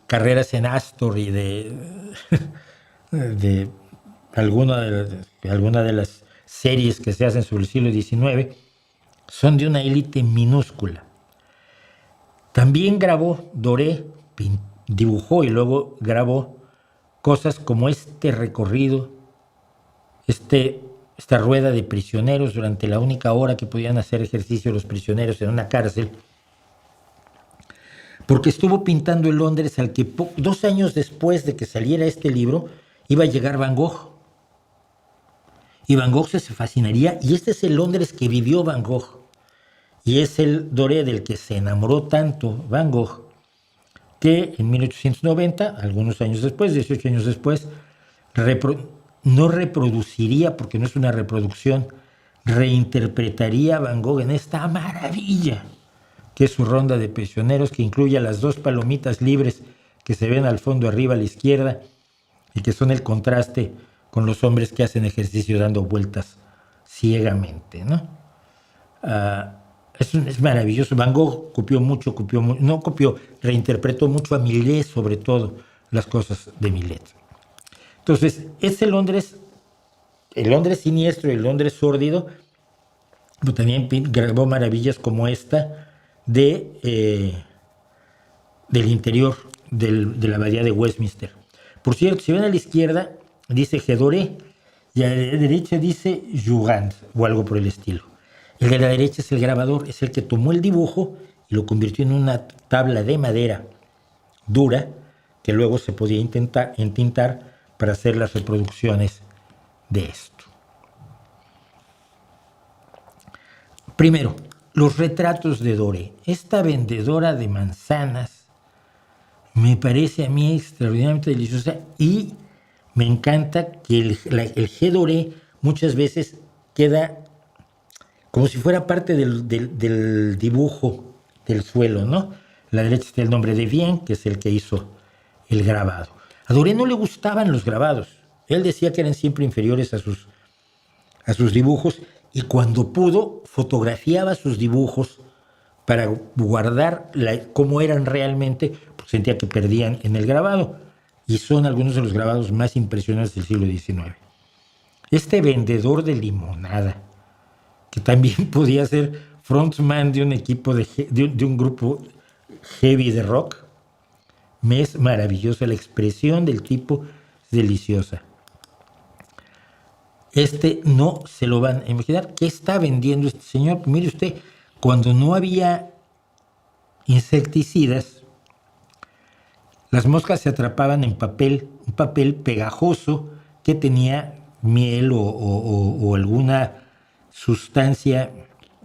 carreras en Astor y de alguna de las series que se hacen sobre el siglo XIX, son de una élite minúscula. También grabó Doré, dibujó y luego grabó cosas como este recorrido, esta rueda de prisioneros durante la única hora que podían hacer ejercicio los prisioneros en una cárcel, porque estuvo pintando en Londres al que 2 años después de que saliera este libro iba a llegar Van Gogh. Y Van Gogh se fascinaría, y este es el Londres que vivió Van Gogh. Y es el Doré del que se enamoró tanto Van Gogh, que en 1890, algunos años después, 18 años después, no reproduciría, porque no es una reproducción, reinterpretaría a Van Gogh en esta maravilla, que es su ronda de prisioneros, que incluye a las 2 palomitas libres que se ven al fondo arriba a la izquierda y que son el contraste con los hombres que hacen ejercicio dando vueltas ciegamente, ¿no? Es maravilloso. Van Gogh reinterpretó mucho a Millet, sobre todo las cosas de Millet. Entonces, ese Londres, el Londres siniestro y el Londres sórdido, pero también grabó maravillas como esta del interior de la abadía de Westminster. Por cierto, si ven a la izquierda, dice Gedoré, y a la derecha dice Jugand, o algo por el estilo. El de la derecha es el grabador, es el que tomó el dibujo y lo convirtió en una tabla de madera dura que luego se podía entintar para hacer las reproducciones de esto. Primero, los retratos de Doré. Esta vendedora de manzanas me parece a mí extraordinariamente deliciosa y me encanta que el G Doré muchas veces queda como si fuera parte del dibujo del suelo, ¿no? A la derecha está el nombre de Bien, que es el que hizo el grabado. A Doré no le gustaban los grabados. Él decía que eran siempre inferiores a sus dibujos, y cuando pudo fotografiaba sus dibujos para guardar cómo eran realmente, porque sentía que perdían en el grabado. Y son algunos de los grabados más impresionantes del siglo XIX. Este vendedor de limonada, que también podía ser frontman de un equipo de un grupo heavy de rock, me es maravillosa. La expresión del tipo es deliciosa. No se lo van a imaginar. ¿Qué está vendiendo este señor? Mire usted, cuando no había insecticidas, Las moscas se atrapaban en papel, un papel pegajoso que tenía miel o alguna sustancia,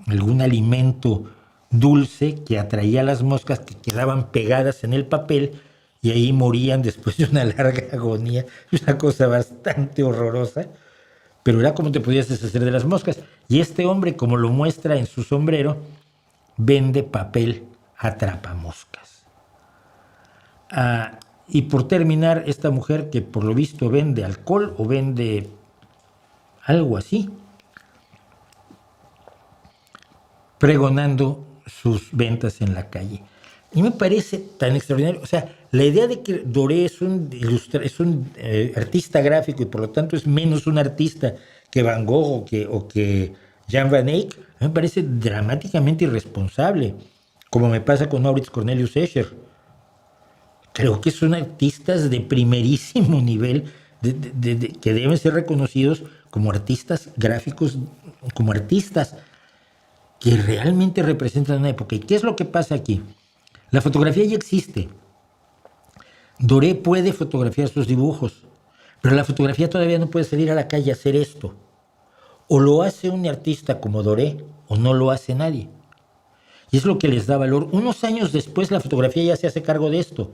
algún alimento dulce que atraía a las moscas, que quedaban pegadas en el papel y ahí morían después de una larga agonía. Es una cosa bastante horrorosa, pero era como te podías deshacer de las moscas. Y este hombre, como lo muestra en su sombrero, vende papel atrapamoscas. Y por terminar, esta mujer que por lo visto vende alcohol o vende algo así, pregonando sus ventas en la calle. Y me parece tan extraordinario. O sea, la idea de que Doré es un artista gráfico y por lo tanto es menos un artista que Van Gogh o que Jan van Eyck, me parece dramáticamente irresponsable, como me pasa con Maurits Cornelius Escher. Creo que son artistas de primerísimo nivel, que deben ser reconocidos como artistas gráficos, como artistas que realmente representan una época. ¿Y qué es lo que pasa aquí? La fotografía ya existe. Doré puede fotografiar sus dibujos, pero la fotografía todavía no puede salir a la calle a hacer esto. O lo hace un artista como Doré, o no lo hace nadie. Y es lo que les da valor. Unos años después la fotografía ya se hace cargo de esto.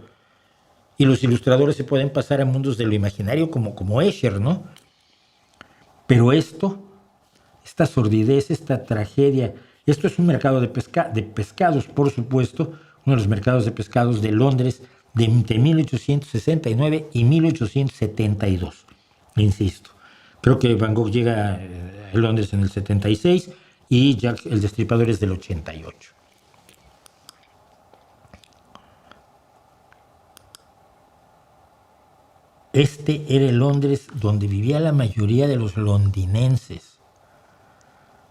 Y los ilustradores se pueden pasar a mundos de lo imaginario como Escher, ¿no? Pero esta sordidez, esta tragedia, esto es un mercado de pescados, por supuesto, uno de los mercados de pescados de Londres de entre 1869 y 1872. Insisto, creo que Van Gogh llega a Londres en el 76 y Jack el Destripador es del 88. Este era el Londres donde vivía la mayoría de los londinenses.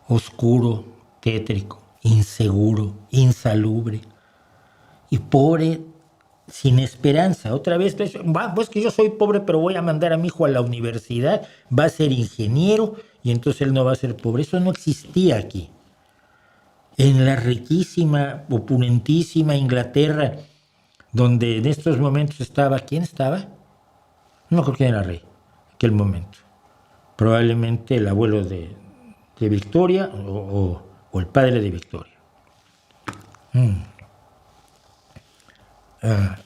Oscuro, tétrico, inseguro, insalubre y pobre, sin esperanza. Otra vez, pues que yo soy pobre, pero voy a mandar a mi hijo a la universidad, va a ser ingeniero y entonces él no va a ser pobre. Eso no existía aquí. En la riquísima, opulentísima Inglaterra, donde en estos momentos estaba, ¿quién estaba? No creo que era rey, en aquel momento. Probablemente el abuelo de Victoria o el padre de Victoria.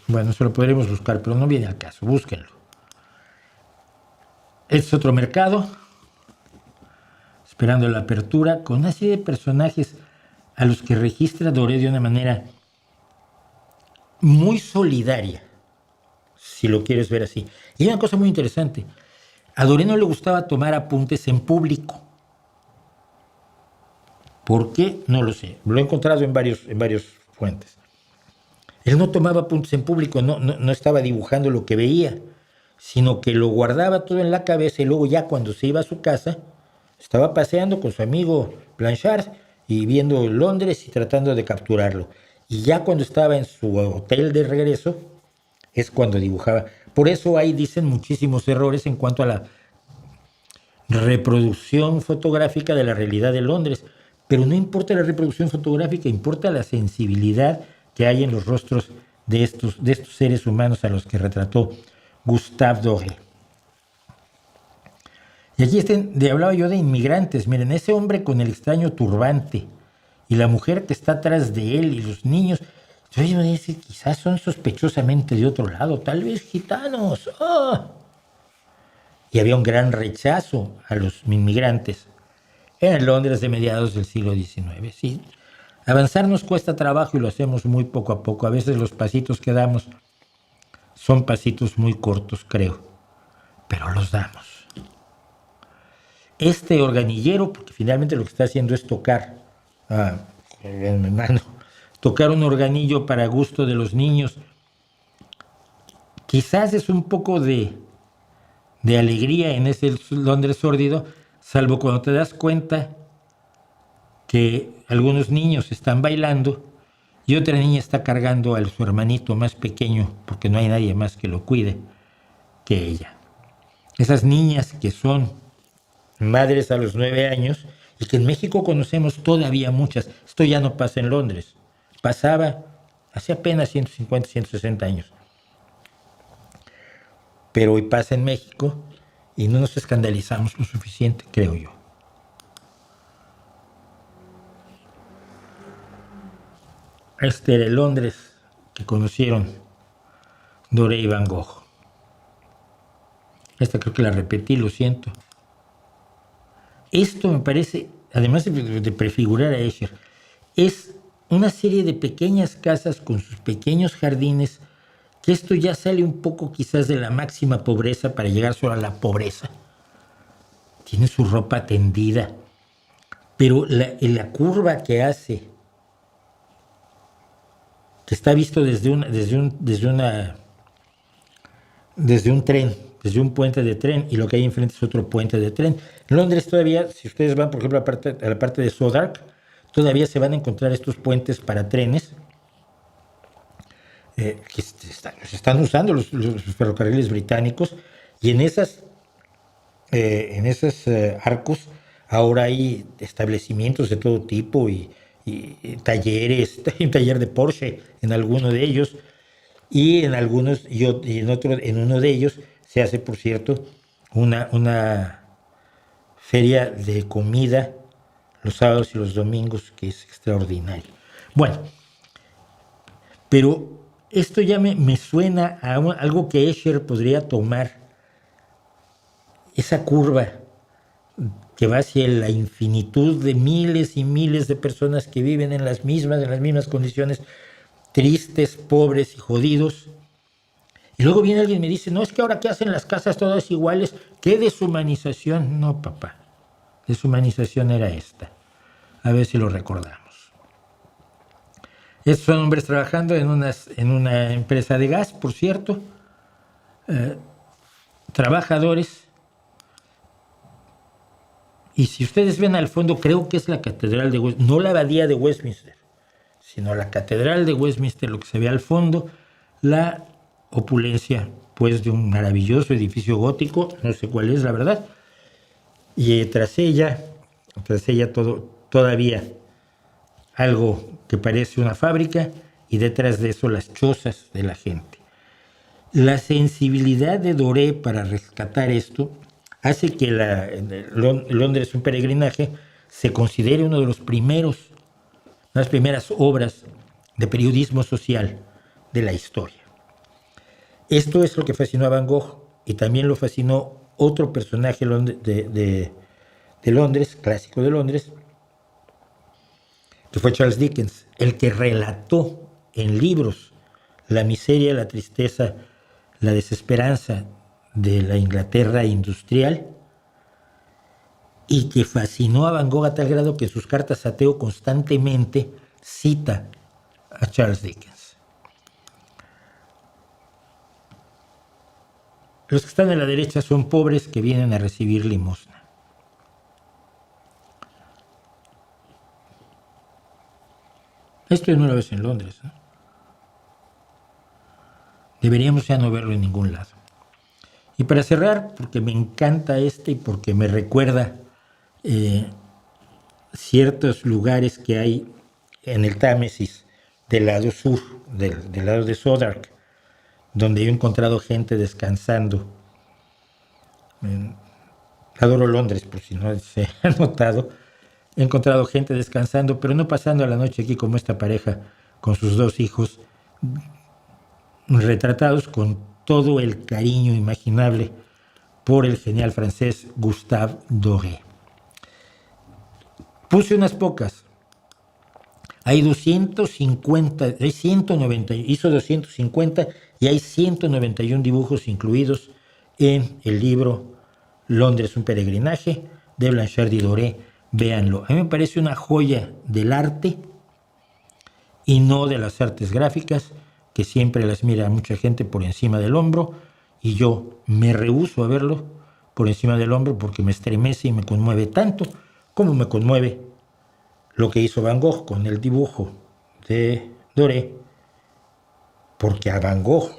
Bueno, eso lo podremos buscar, pero no viene al caso. Búsquenlo. Es otro mercado, esperando la apertura, con una serie de personajes a los que registra Doré de una manera muy solidaria, si lo quieres ver así. Y hay una cosa muy interesante. A Doré no le gustaba tomar apuntes en público. ¿Por qué? No lo sé. Lo he encontrado en varias fuentes. Él no tomaba apuntes en público, no estaba dibujando lo que veía, sino que lo guardaba todo en la cabeza y luego ya cuando se iba a su casa, estaba paseando con su amigo Blanchard y viendo Londres y tratando de capturarlo. Y ya cuando estaba en su hotel de regreso, es cuando dibujaba. Por eso ahí dicen muchísimos errores en cuanto a la reproducción fotográfica de la realidad de Londres. Pero no importa la reproducción fotográfica, importa la sensibilidad que hay en los rostros de estos seres humanos a los que retrató Gustave Doré. Y aquí hablaba yo de inmigrantes. Miren, ese hombre con el extraño turbante y la mujer que está atrás de él y los niños. Entonces uno dice, quizás son sospechosamente de otro lado, tal vez gitanos. ¡Oh! Y había un gran rechazo a los inmigrantes en Londres de mediados del siglo XIX. Sí, avanzar nos cuesta trabajo y lo hacemos muy poco a poco. A veces los pasitos que damos son pasitos muy cortos, creo, pero los damos. Este organillero, porque finalmente lo que está haciendo es tocar, en mi mano, tocar un organillo para gusto de los niños, quizás es un poco de alegría en ese Londres sórdido, salvo cuando te das cuenta que algunos niños están bailando y otra niña está cargando a su hermanito más pequeño porque no hay nadie más que lo cuide que ella. Esas niñas que son madres a los 9 años y que en México conocemos todavía muchas. Esto ya no pasa en Londres. Pasaba hace apenas 150, 160 años. pero hoy pasa en México y no nos escandalizamos lo suficiente, creo yo. Este era el Londres que conocieron Doré y Van Gogh. Esta creo que la repetí, lo siento. Esto me parece, además de prefigurar a Escher, es una serie de pequeñas casas con sus pequeños jardines, que esto ya sale un poco quizás de la máxima pobreza para llegar solo a la pobreza. Tiene su ropa tendida, pero la curva que hace, que está visto desde un tren, desde un puente de tren, y lo que hay enfrente es otro puente de tren. En Londres todavía, si ustedes van, por ejemplo, a la parte de Southwark, todavía se van a encontrar estos puentes para trenes que se están usando los ferrocarriles británicos, y en esos arcos ahora hay establecimientos de todo tipo y talleres. Hay un taller de Porsche en alguno de ellos, y en algunos en uno de ellos se hace, por cierto, una feria de comida los sábados y los domingos, que es extraordinario. Bueno, pero esto ya me suena a algo que Escher podría tomar, esa curva que va hacia la infinitud de miles y miles de personas que viven en las mismas condiciones, tristes, pobres y jodidos. Y luego viene alguien y me dice, no, es que ahora que hacen las casas todas iguales, ¿qué deshumanización? No, papá, deshumanización era esta. A ver si lo recordamos. Estos son hombres trabajando en una empresa de gas, por cierto, trabajadores. Y si ustedes ven al fondo, creo que es la catedral de Westminster, no la abadía de Westminster, sino la catedral de Westminster, lo que se ve al fondo, la opulencia, pues, de un maravilloso edificio gótico, no sé cuál es, la verdad, y tras ella todavía algo que parece una fábrica, y detrás de eso las chozas de la gente. La sensibilidad de Doré para rescatar esto hace que Londres, un peregrinaje, se considere una de las primeras obras de periodismo social de la historia. Esto es lo que fascinó a Van Gogh, y también lo fascinó otro personaje de Londres, clásico de Londres, que fue Charles Dickens, el que relató en libros la miseria, la tristeza, la desesperanza de la Inglaterra industrial, y que fascinó a Van Gogh a tal grado que en sus cartas a Theo constantemente cita a Charles Dickens. Los que están a la derecha son pobres que vienen a recibir limosna. Esto no lo ves en Londres, ¿no? Deberíamos ya no verlo en ningún lado. Y para cerrar, porque me encanta y porque me recuerda ciertos lugares que hay en el Támesis, del lado sur, del lado de Southwark, donde yo he encontrado gente descansando. Adoro Londres, por si no se ha notado. He encontrado gente descansando, pero no pasando la noche aquí como esta pareja con sus 2 hijos, retratados con todo el cariño imaginable por el genial francés Gustave Doré. Puse unas pocas. Hay 250, hay 190, hizo 250 y hay 191 dibujos incluidos en el libro Londres, un peregrinaje, de Blanchard y Doré. Véanlo. A mí me parece una joya del arte y no de las artes gráficas, que siempre las mira mucha gente por encima del hombro, y yo me rehúso a verlo por encima del hombro porque me estremece y me conmueve tanto como me conmueve lo que hizo Van Gogh con el dibujo de Doré, porque a Van Gogh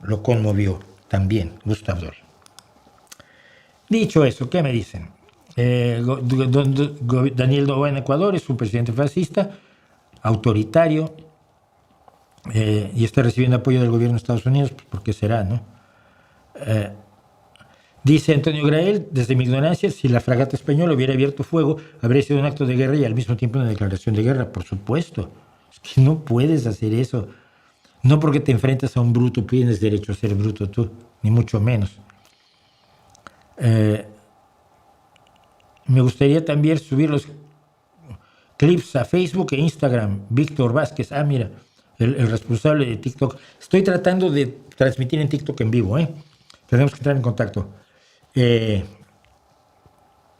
lo conmovió también Gustave Doré. Dicho eso, ¿qué me dicen? Daniel Noboa en Ecuador es un presidente fascista, autoritario, y está recibiendo apoyo del gobierno de Estados Unidos, pues, ¿por qué será, no? Dice Antonio Grael, desde mi ignorancia, si la fragata española hubiera abierto fuego, habría sido un acto de guerra y al mismo tiempo una declaración de guerra, por supuesto. Es que no puedes hacer eso. No porque te enfrentas a un bruto tienes derecho a ser bruto tú, ni mucho menos. Me gustaría también subir los clips a Facebook e Instagram. Víctor Vázquez, mira, el responsable de TikTok. Estoy tratando de transmitir en TikTok en vivo, ¿eh? Tenemos que entrar en contacto.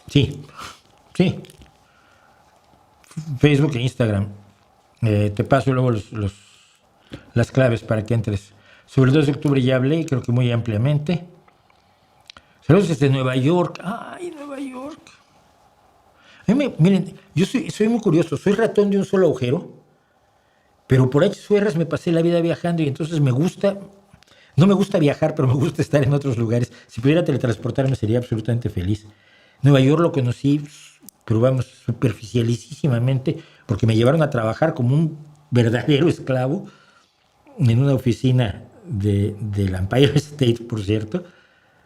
Sí, sí. Facebook e Instagram. Te paso luego las claves para que entres. Sobre el 2 de octubre ya hablé, creo que muy ampliamente. Saludos desde Nueva York. ¡Ay, Nueva York! Miren, yo soy muy curioso. Soy ratón de un solo agujero, pero por H me pasé la vida viajando y entonces me gusta. No me gusta viajar, pero me gusta estar en otros lugares. Si pudiera teletransportarme sería absolutamente feliz. Nueva York lo conocí, pero vamos, superficialísimamente, porque me llevaron a trabajar como un verdadero esclavo en una oficina del Empire State, por cierto,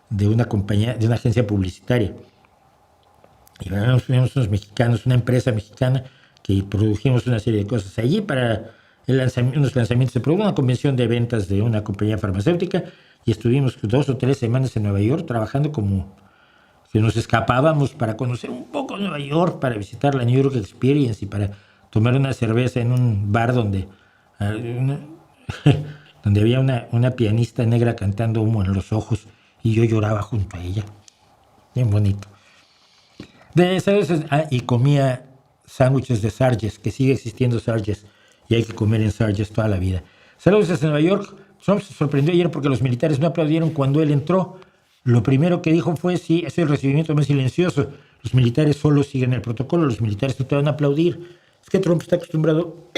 de una compañía, de una agencia publicitaria. Y éramos unos mexicanos, una empresa mexicana, que produjimos una serie de cosas allí para unos lanzamientos de producto, una convención de ventas de una compañía farmacéutica, y estuvimos 2 o 3 semanas en Nueva York trabajando como que nos escapábamos para conocer un poco Nueva York, para visitar la New York Experience y para tomar una cerveza en un bar donde, donde había una pianista negra cantando Humo en los ojos y yo lloraba junto a ella. Bien bonito. Y comía sándwiches de Sarges, que sigue existiendo Sarges y hay que comer en Sarges toda la vida. Saludos desde Nueva York. Trump se sorprendió ayer porque los militares no aplaudieron cuando él entró. Lo primero que dijo fue: sí, es el recibimiento más silencioso. Los militares solo siguen el protocolo, los militares no te van a aplaudir. Es que Trump está acostumbrado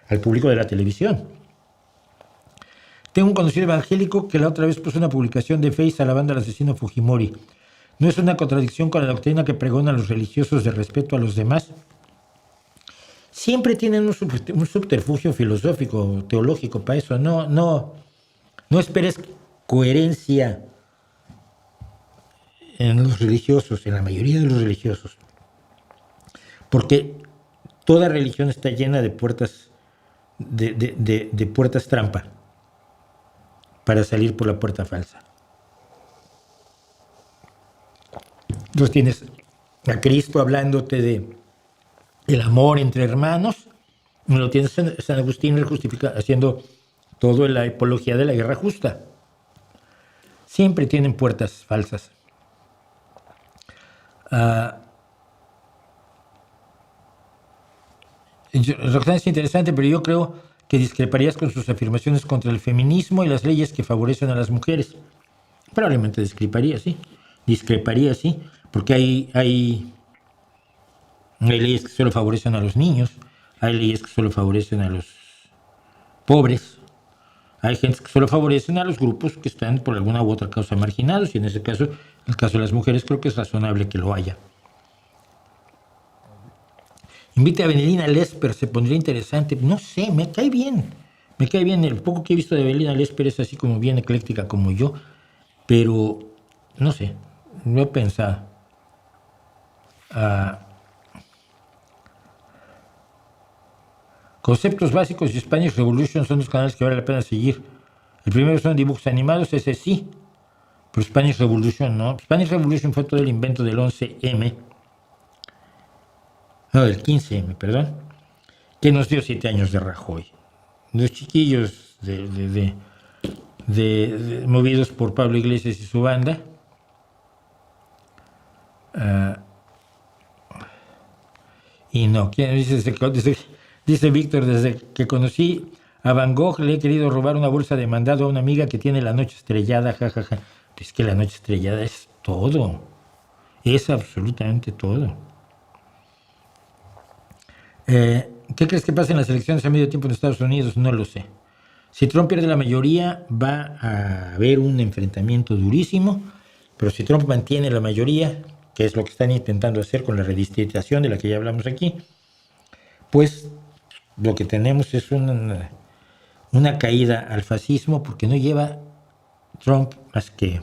al público de la televisión. Tengo un conocido evangélico que la otra vez puso una publicación de Face alabando al asesino Fujimori. ¿No es una contradicción con la doctrina que pregonan los religiosos de respeto a los demás? Siempre tienen un subterfugio filosófico, teológico para eso. No esperes coherencia en los religiosos, en la mayoría de los religiosos. Porque toda religión está llena de puertas, de puertas trampa para salir por la puerta falsa. Entonces tienes a Cristo hablándote de el amor entre hermanos, y lo tienes San Agustín haciendo toda la apología de la guerra justa. Siempre tienen puertas falsas. Roxana, es interesante, pero yo creo que discreparías con sus afirmaciones contra el feminismo y las leyes que favorecen a las mujeres. Probablemente discreparía, sí, porque hay leyes que solo favorecen a los niños, hay leyes que solo favorecen a los pobres, hay gente que solo favorecen a los grupos que están por alguna u otra causa marginados, y en ese caso, en el caso de las mujeres, creo que es razonable que lo haya. Invite a Benelina Lesper, se pondría interesante. No sé, me cae bien. El poco que he visto de Benelina Lesper es así como bien ecléctica como yo, pero no sé, no he pensado. Conceptos Básicos y Spanish Revolution son 2 canales que vale la pena seguir. El primero son dibujos animados, ese sí, pero Spanish Revolution no. Spanish Revolution fue todo el invento del 11M, no, del 15M, perdón, que nos dio 7 años de Rajoy. Los chiquillos movidos por Pablo Iglesias y su banda. Y no, ¿quién dice Víctor, desde que conocí a Van Gogh le he querido robar una bolsa de mandado a una amiga que tiene la noche estrellada, jajaja. Es que la noche estrellada es todo, es absolutamente todo. ¿Qué crees que pasa en las elecciones a medio tiempo en Estados Unidos? No lo sé. Si Trump pierde la mayoría, va a haber un enfrentamiento durísimo, pero si Trump mantiene la mayoría, que es lo que están intentando hacer con la redistribución de la que ya hablamos aquí, pues lo que tenemos es una caída al fascismo, porque no lleva Trump más que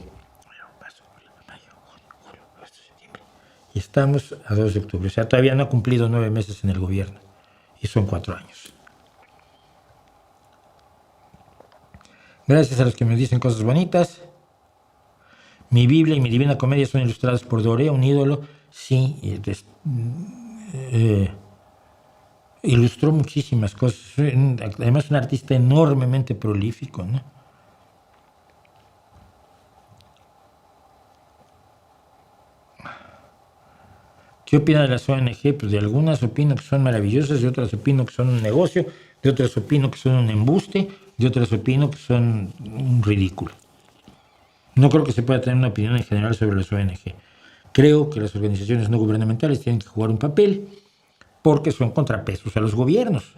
Y estamos a 2 de octubre. O sea, todavía no ha cumplido 9 meses en el gobierno. Y son 4 años. Gracias a los que me dicen cosas bonitas. Mi Biblia y mi Divina Comedia son ilustrados por Doré, un ídolo. Sí, ilustró muchísimas cosas. Además, un artista enormemente prolífico, ¿no? ¿Qué opina de las ONG? Pues de algunas opino que son maravillosas, de otras opino que son un negocio, de otras opino que son un embuste, de otras opino que son un ridículo. No creo que se pueda tener una opinión en general sobre las ONG. Creo que las organizaciones no gubernamentales tienen que jugar un papel porque son contrapesos a los gobiernos.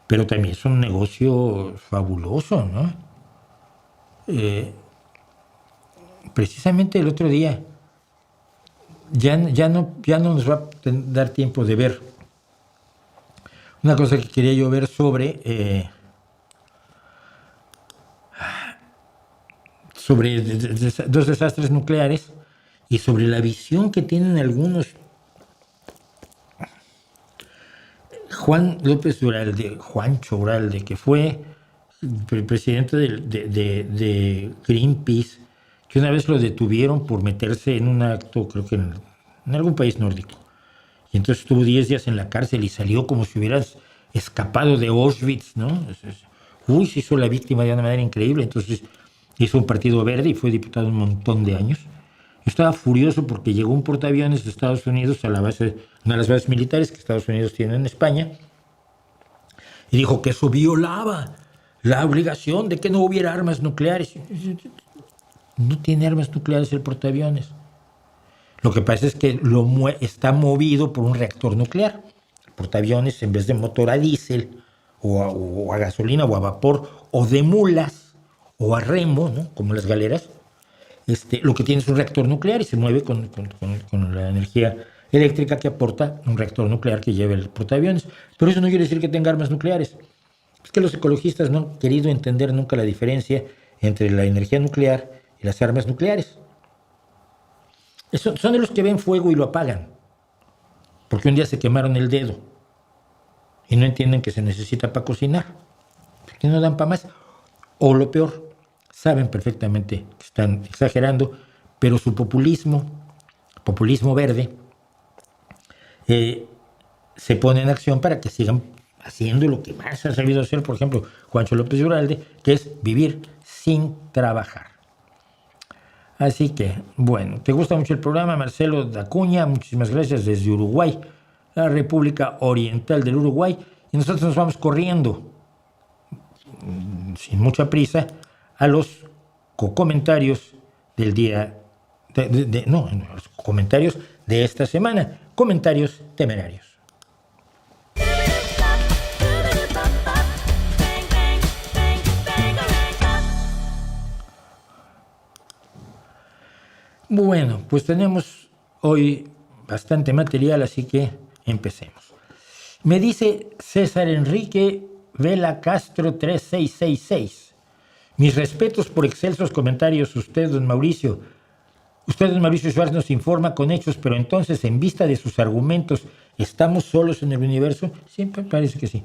Pero también es un negocio fabuloso, ¿no? Precisamente el otro día, ya no nos va a dar tiempo de ver una cosa que quería yo ver sobre dos desastres nucleares y sobre la visión que tienen algunos. Juan López Uralde, Juancho Uralde, que fue el presidente de Greenpeace, que una vez lo detuvieron por meterse en un acto, creo que en algún país nórdico. Y entonces estuvo 10 días en la cárcel y salió como si hubieras escapado de Auschwitz, ¿no? Uy, se hizo la víctima de una manera increíble. Entonces hizo un partido verde y fue diputado un montón de años. Yo estaba furioso porque llegó un portaaviones de Estados Unidos a la base, una de las bases militares que Estados Unidos tiene en España, y dijo que eso violaba la obligación de que no hubiera armas nucleares. No tiene armas nucleares el portaaviones. Lo que pasa es que está movido por un reactor nuclear. El portaaviones, en vez de motor a diésel o a gasolina o a vapor o de mulas o a remo, ¿no? Como las galeras, lo que tiene es un reactor nuclear y se mueve con la energía eléctrica que aporta un reactor nuclear que lleva el portaaviones. Pero eso no quiere decir que tenga armas nucleares. Es que los ecologistas no han querido entender nunca la diferencia entre la energía nuclear y las armas nucleares. Son de los que ven fuego y lo apagan, porque un día se quemaron el dedo y no entienden que se necesita para cocinar, porque no dan para más. O lo peor, saben perfectamente que están exagerando, pero su populismo verde, se pone en acción para que sigan haciendo lo que más ha sabido hacer, por ejemplo, Juancho López Uralde, que es vivir sin trabajar. Así que, bueno, ¿te gusta mucho el programa? Marcelo Dacuña, muchísimas gracias desde Uruguay, la República Oriental del Uruguay, y nosotros nos vamos corriendo, sin mucha prisa, a los comentarios del día, los comentarios de esta semana, comentarios temerarios. Bueno, pues tenemos hoy bastante material, así que empecemos. Me dice César Enrique Vela Castro 3666. Mis respetos por excelsos comentarios. Usted, don Mauricio Schwartz, nos informa con hechos, pero entonces, en vista de sus argumentos, ¿estamos solos en el universo? Sí, parece que sí.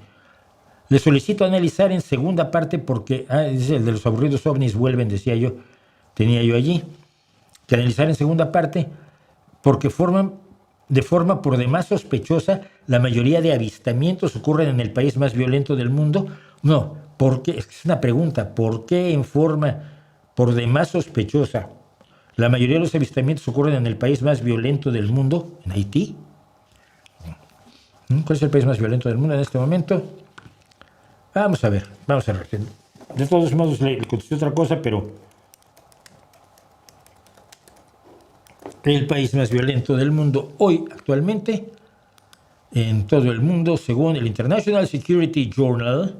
Le solicito analizar en segunda parte porque, es el de los aburridos ovnis vuelven, tenía yo allí. Que analizar en segunda parte porque de forma por demás sospechosa la mayoría de avistamientos ocurren en el país más violento del mundo. No, porque es una pregunta, ¿por qué en forma por demás sospechosa la mayoría de los avistamientos ocurren en el país más violento del mundo? ¿En Haití? ¿Cuál es el país más violento del mundo en este momento? Vamos a ver. De todos modos le contesté otra cosa, pero el país más violento del mundo hoy, actualmente, en todo el mundo, según el International Security Journal,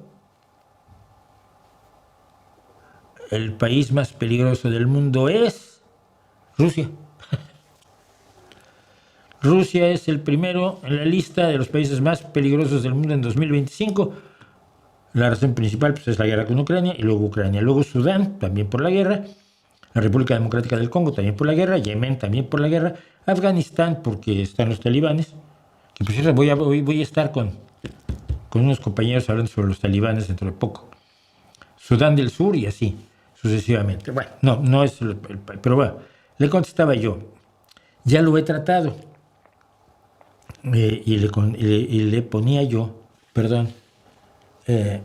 el país más peligroso del mundo es Rusia. Rusia es el primero en la lista de los países más peligrosos del mundo en 2025. La razón principal pues, es la guerra con Ucrania, y luego Ucrania. Luego Sudán, también por la guerra. la República Democrática del Congo también por la guerra, Yemen también por la guerra, Afganistán porque están los talibanes, que por cierto voy a estar con unos compañeros hablando sobre los talibanes dentro de poco, Sudán del Sur y así sucesivamente. Bueno, no es pero bueno, le contestaba yo, ya lo he tratado, y le ponía yo, perdón, le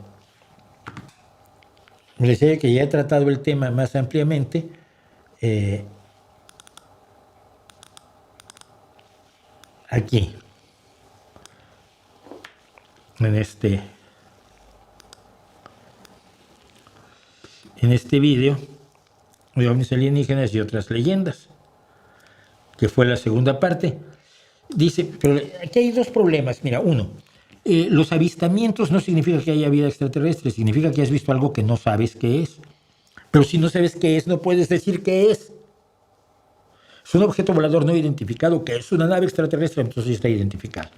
decía que ya he tratado el tema más ampliamente, aquí, en este vídeo de ovnis alienígenas y otras leyendas, que fue la segunda parte. Dice, pero aquí hay dos problemas. Mira, uno, los avistamientos no significa que haya vida extraterrestre, significa que has visto algo que no sabes qué es. Pero si no sabes qué es, no puedes decir qué es. Es un objeto volador no identificado, que es una nave extraterrestre, entonces está identificado.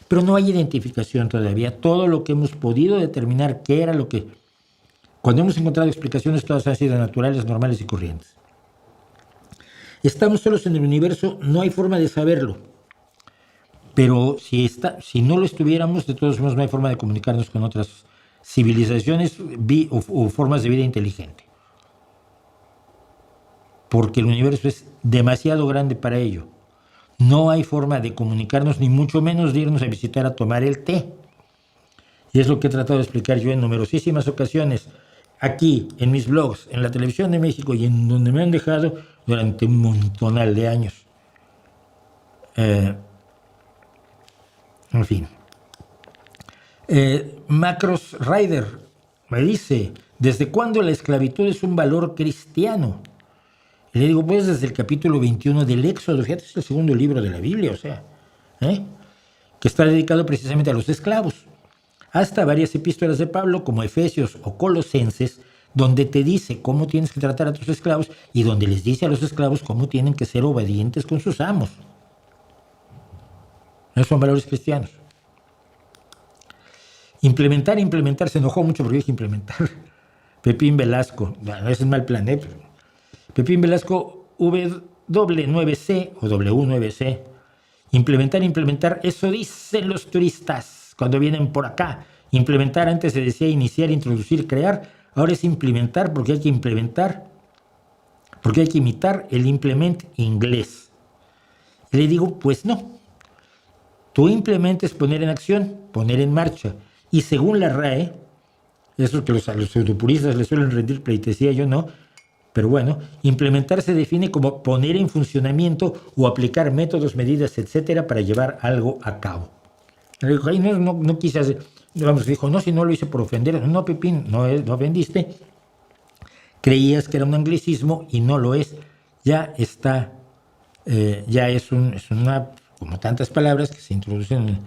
Pero no hay identificación todavía. Todo lo que hemos podido determinar qué era lo que... Cuando hemos encontrado explicaciones, todas han sido naturales, normales y corrientes. Estamos solos en el universo, no hay forma de saberlo. Pero si no lo estuviéramos, de todos modos no hay forma de comunicarnos con otras civilizaciones o formas de vida inteligente. Porque el universo es demasiado grande para ello. No hay forma de comunicarnos, ni mucho menos de irnos a visitar a tomar el té. Y es lo que he tratado de explicar yo en numerosísimas ocasiones, aquí, en mis blogs, en la televisión de México y en donde me han dejado durante un montonal de años. En fin. Macros Rider me dice, ¿desde cuándo la esclavitud es un valor cristiano? Y le digo, pues desde el capítulo 21 del Éxodo, fíjate, es el segundo libro de la Biblia, o sea, que está dedicado precisamente a los esclavos. Hasta varias epístolas de Pablo, como Efesios o Colosenses, donde te dice cómo tienes que tratar a tus esclavos y donde les dice a los esclavos cómo tienen que ser obedientes con sus amos. No son valores cristianos. Implementar, se enojó mucho porque dije implementar. Pepín Velasco, no es el mal plan, Pepín Velasco W9C o W9C. Implementar, eso dicen los turistas cuando vienen por acá. Implementar, antes se decía iniciar, introducir, crear. Ahora es implementar porque hay que implementar, porque hay que imitar el implement inglés. Y le digo, pues no. Tú implementa es poner en acción, poner en marcha. Y según la RAE, eso que a los pseudopuristas les suelen rendir pleitesía, yo no, pero bueno, implementar se define como poner en funcionamiento o aplicar métodos, medidas, etcétera, para llevar algo a cabo. Le dijo, ay, no quise hacer, vamos, dijo, no, si no lo hice por ofender, no, Pepín, no ofendiste, creías que era un anglicismo y no lo es, ya está, ya es una, como tantas palabras que se introducen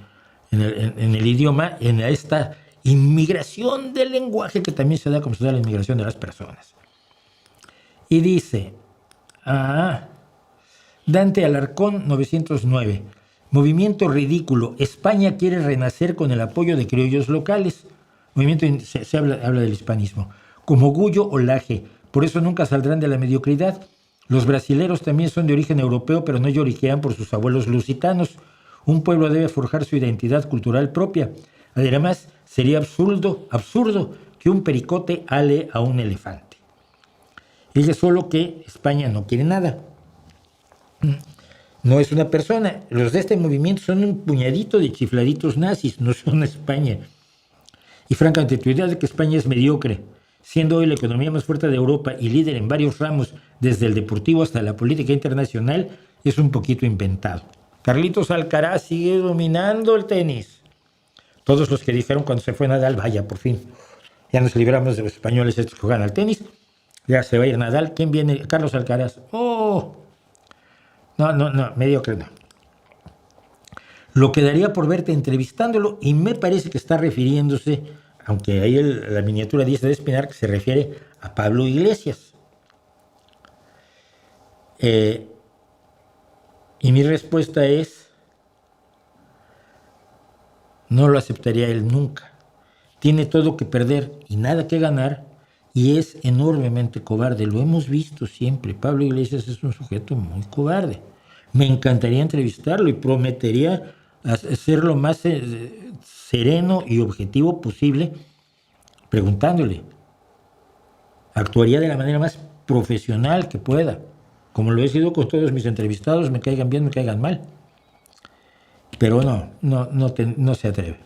en el idioma, en esta inmigración del lenguaje que también se da como se da la inmigración de las personas. Y dice, Dante Alarcón 909, movimiento ridículo, España quiere renacer con el apoyo de criollos locales. Movimiento, se habla del hispanismo, como Gullo o Laje, por eso nunca saldrán de la mediocridad. Los brasileros también son de origen europeo, pero no lloriquean por sus abuelos lusitanos. Un pueblo debe forjar su identidad cultural propia. Además, sería absurdo que un pericote ale a un elefante. Ella solo que España no quiere nada. No es una persona. Los de este movimiento son un puñadito de chifladitos nazis, no son España. Y francamente, tu idea de que España es mediocre, siendo hoy la economía más fuerte de Europa y líder en varios ramos, desde el deportivo hasta la política internacional, es un poquito inventado. Carlitos Alcaraz sigue dominando el tenis. Todos los que dijeron cuando se fue Nadal, vaya, por fin, ya nos libramos de los españoles estos que juegan al tenis. Ya se va a ir Nadal. ¿Quién viene? Carlos Alcaraz. ¡Oh! No, mediocre no. Lo quedaría por verte entrevistándolo y me parece que está refiriéndose, aunque ahí la miniatura dice de Espinar, que se refiere a Pablo Iglesias. Y mi respuesta es, no lo aceptaría él nunca. Tiene todo que perder y nada que ganar, y es enormemente cobarde. Lo hemos visto siempre. Pablo Iglesias es un sujeto muy cobarde. Me encantaría entrevistarlo y prometería ser lo más sereno y objetivo posible preguntándole. Actuaría de la manera más profesional que pueda, como lo he sido con todos mis entrevistados, me caigan bien, me caigan mal. Pero no se atreve.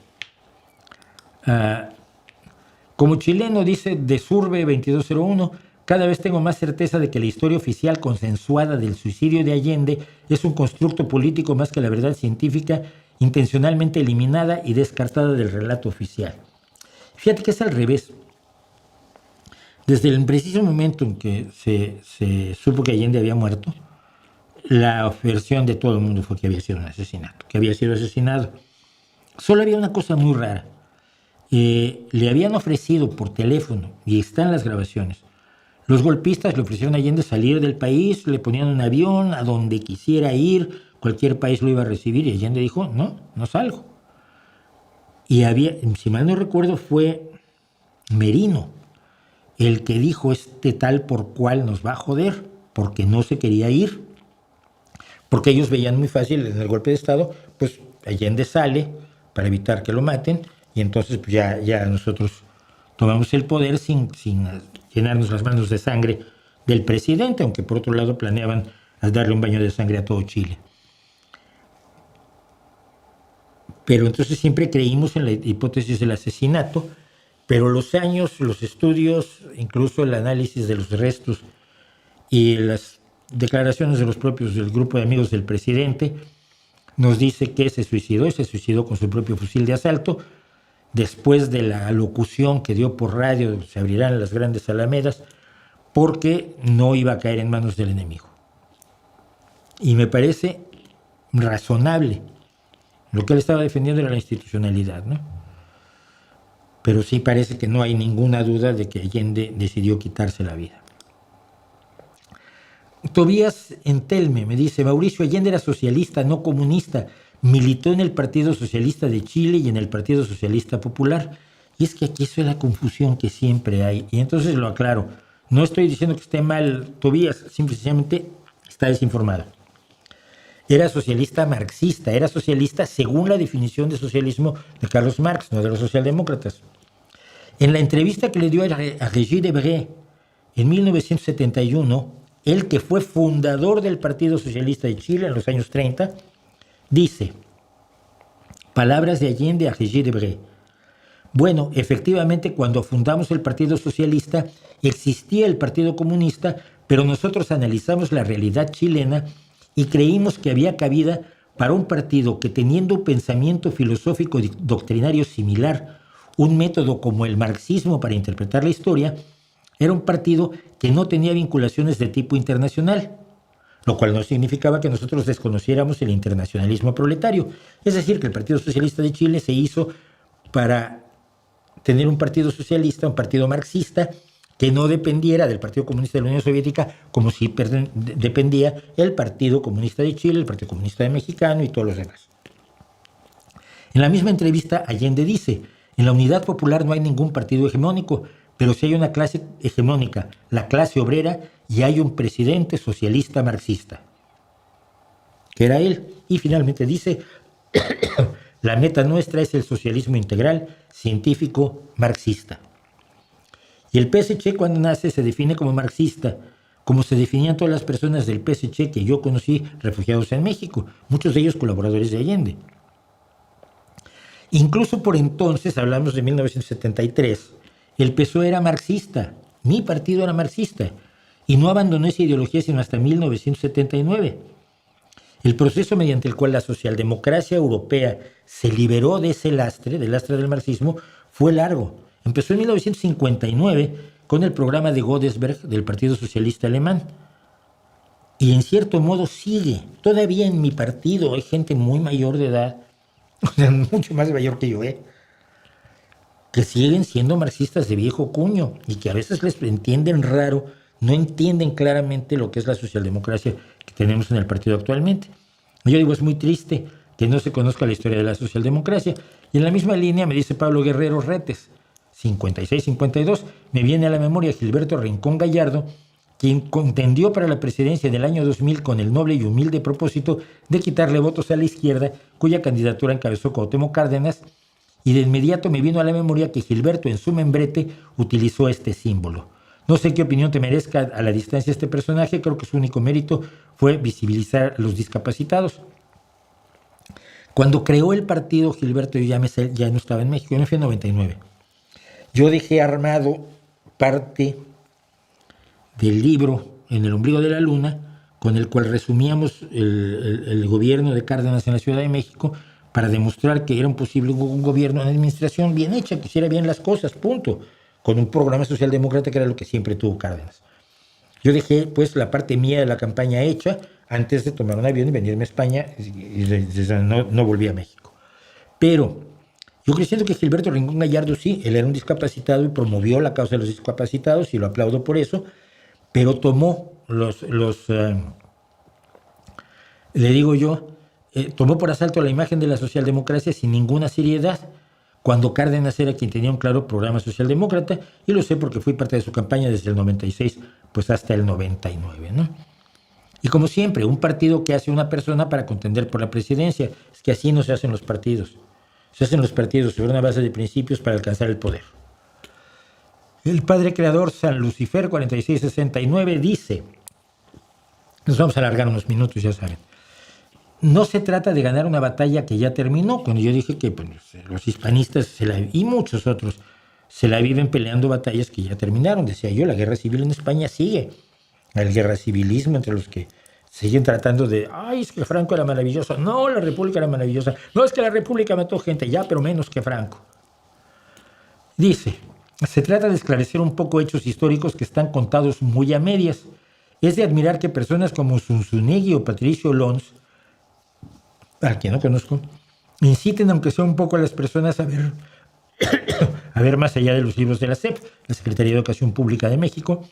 Como chileno, dice de Surbe 2201, cada vez tengo más certeza de que la historia oficial consensuada del suicidio de Allende es un constructo político más que la verdad científica, intencionalmente eliminada y descartada del relato oficial. Fíjate que es al revés. Desde el preciso momento en que se supo que Allende había muerto, la versión de todo el mundo fue que había sido un asesinato, que había sido asesinado. Solo había una cosa muy rara. Le habían ofrecido por teléfono, y están las grabaciones, los golpistas le ofrecieron a Allende salir del país, le ponían un avión a donde quisiera ir, cualquier país lo iba a recibir, y Allende dijo, no salgo. Y había, si mal no recuerdo, fue Merino el que dijo, este tal por cual nos va a joder, porque no se quería ir. Porque ellos veían muy fácil en el golpe de Estado, pues Allende sale para evitar que lo maten, y entonces pues ya nosotros tomamos el poder sin llenarnos las manos de sangre del presidente, aunque por otro lado planeaban darle un baño de sangre a todo Chile. Pero entonces siempre creímos en la hipótesis del asesinato, pero los años, los estudios, incluso el análisis de los restos y las declaraciones de los propios del grupo de amigos del presidente nos dice que se suicidó con su propio fusil de asalto. Después de la locución que dio por radio, se abrirán las grandes alamedas, porque no iba a caer en manos del enemigo. Y me parece razonable. Lo que él estaba defendiendo era la institucionalidad, ¿no? Pero sí parece que no hay ninguna duda de que Allende decidió quitarse la vida. Tobías Entelme me dice, Mauricio Allende era socialista, no comunista. Militó en el Partido Socialista de Chile y en el Partido Socialista Popular. Y es que aquí eso es la confusión que siempre hay. Y entonces lo aclaro. No estoy diciendo que esté mal Tobías, simplemente está desinformado. Era socialista marxista, era socialista según la definición de socialismo de Carlos Marx, no de los socialdemócratas. En la entrevista que le dio a Régis Debray en 1971, él que fue fundador del Partido Socialista de Chile en los años 30, dice, palabras de Allende a Régis Debray, bueno, efectivamente cuando fundamos el Partido Socialista existía el Partido Comunista, pero nosotros analizamos la realidad chilena y creímos que había cabida para un partido que teniendo un pensamiento filosófico y doctrinario similar, un método como el marxismo para interpretar la historia, era un partido que no tenía vinculaciones de tipo internacional, lo cual no significaba que nosotros desconociéramos el internacionalismo proletario. Es decir, que el Partido Socialista de Chile se hizo para tener un partido socialista, un partido marxista, que no dependiera del Partido Comunista de la Unión Soviética, como si dependía el Partido Comunista de Chile, el Partido Comunista de Mexicano y todos los demás. En la misma entrevista, Allende dice, en la Unidad Popular no hay ningún partido hegemónico, pero sí hay una clase hegemónica, la clase obrera, y hay un presidente socialista marxista, que era él. Y finalmente dice, la meta nuestra es el socialismo integral, científico, marxista. Y el PSC cuando nace se define como marxista, como se definían todas las personas del PSC que yo conocí refugiados en México, muchos de ellos colaboradores de Allende. Incluso por entonces, hablamos de 1973, el PSOE era marxista, mi partido era marxista, y no abandonó esa ideología sino hasta 1979. El proceso mediante el cual la socialdemocracia europea se liberó de ese lastre, del lastre del marxismo, fue largo. Empezó en 1959 con el programa de Godesberg del Partido Socialista Alemán. Y en cierto modo sigue. Todavía en mi partido hay gente muy mayor de edad, o sea, mucho más mayor que yo, que siguen siendo marxistas de viejo cuño y que a veces les entienden raro, no entienden claramente lo que es la socialdemocracia que tenemos en el partido actualmente. Yo digo, es muy triste que no se conozca la historia de la socialdemocracia. Y en la misma línea me dice Pablo Guerrero Retes, 56-52, me viene a la memoria Gilberto Rincón Gallardo, quien contendió para la presidencia del año 2000 con el noble y humilde propósito de quitarle votos a la izquierda, cuya candidatura encabezó Cuauhtémoc Cárdenas, y de inmediato me vino a la memoria que Gilberto en su membrete utilizó este símbolo. No sé qué opinión te merezca a la distancia este personaje, creo que su único mérito fue visibilizar a los discapacitados. Cuando creó el partido, Gilberto, yo ya no estaba en México, yo me fui en 99. Yo dejé armado parte del libro En el ombligo de la luna, con el cual resumíamos el gobierno de Cárdenas en la Ciudad de México, para demostrar que era un posible un gobierno, una administración bien hecha, que hiciera bien las cosas, punto, con un programa socialdemócrata que era lo que siempre tuvo Cárdenas. Yo dejé pues la parte mía de la campaña hecha antes de tomar un avión y venirme a España, y no volví a México. Pero yo creo que Gilberto Rincón Gallardo sí, él era un discapacitado y promovió la causa de los discapacitados y lo aplaudo por eso, pero tomó le digo yo, tomó por asalto la imagen de la socialdemocracia sin ninguna seriedad, cuando Cárdenas era quien tenía un claro programa socialdemócrata, y lo sé porque fui parte de su campaña desde el 96 pues hasta el 99, ¿no? Y como siempre, un partido que hace una persona para contender por la presidencia, es que así no se hacen los partidos. Se hacen los partidos sobre una base de principios para alcanzar el poder. El padre creador San Lucifer 4669 dice, nos vamos a alargar unos minutos, ya saben, no se trata de ganar una batalla que ya terminó, cuando yo dije que pues, los hispanistas y muchos otros se la viven peleando batallas que ya terminaron. Decía yo, la guerra civil en España sigue. El guerra civilismo entre los que siguen tratando de, ay, es que Franco era maravilloso. No, la República era maravillosa. No, es que la República mató gente, ya, pero menos que Franco. Dice, se trata de esclarecer un poco hechos históricos que están contados muy a medias. Es de admirar que personas como Zunzunegui o Patricio Lons, al que no conozco, inciten aunque sea un poco a las personas a ver más allá de los libros de la SEP, la Secretaría de Educación Pública de México,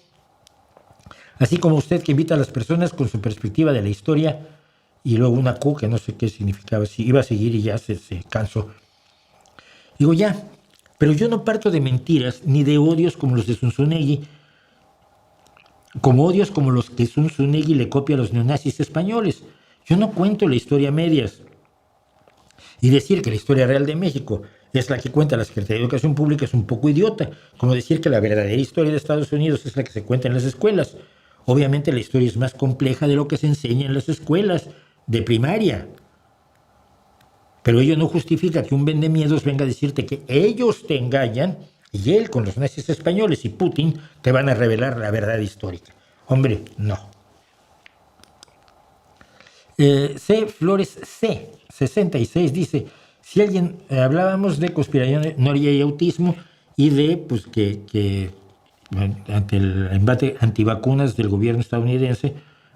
así como usted que invita a las personas con su perspectiva de la historia, y luego una Q que no sé qué significaba, si iba a seguir y ya se cansó. Digo ya, pero yo no parto de mentiras ni de odios como los de Zunzunegui, como odios como los que Zunzunegui le copia a los neonazis españoles. Yo no cuento la historia a medias. Y decir que la historia real de México es la que cuenta la Secretaría de Educación Pública es un poco idiota, como decir que la verdadera historia de Estados Unidos es la que se cuenta en las escuelas. Obviamente la historia es más compleja de lo que se enseña en las escuelas de primaria. Pero ello no justifica que un vendemiedos venga a decirte que ellos te engañan y él con los nazis españoles y Putin te van a revelar la verdad histórica. Hombre, no. C. Flores C. 66 dice, si alguien, hablábamos de conspiranoia y autismo y de pues que ante el embate antivacunas del gobierno estadounidense,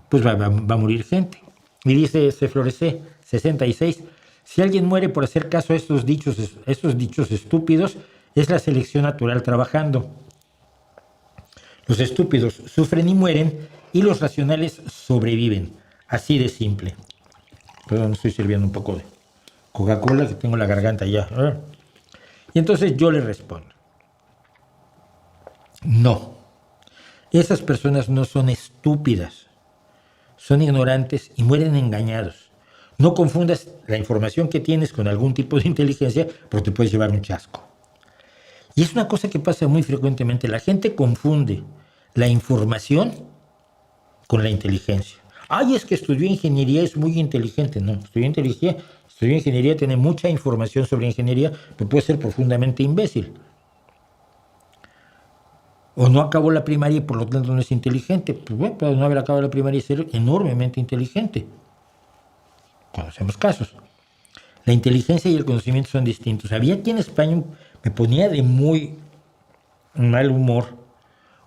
pues va a morir gente. Y dice C. Flores C. 66, si alguien muere por hacer caso a estos dichos estúpidos, es la selección natural trabajando. Los estúpidos sufren y mueren y los racionales sobreviven. Así de simple. Perdón, estoy sirviendo un poco de Coca-Cola, que tengo la garganta ya. Y entonces yo le respondo. No. Esas personas no son estúpidas. Son ignorantes y mueren engañados. No confundas la información que tienes con algún tipo de inteligencia porque te puedes llevar un chasco. Y es una cosa que pasa muy frecuentemente. La gente confunde la información con la inteligencia. Ay, es que estudió ingeniería, es muy inteligente. No, estudió ingeniería, tiene mucha información sobre ingeniería, pero puede ser profundamente imbécil. O no acabó la primaria y por lo tanto no es inteligente. Pues bueno, puede no haber acabado la primaria y ser enormemente inteligente. Conocemos casos. La inteligencia y el conocimiento son distintos. Había aquí en España, me ponía de muy mal humor,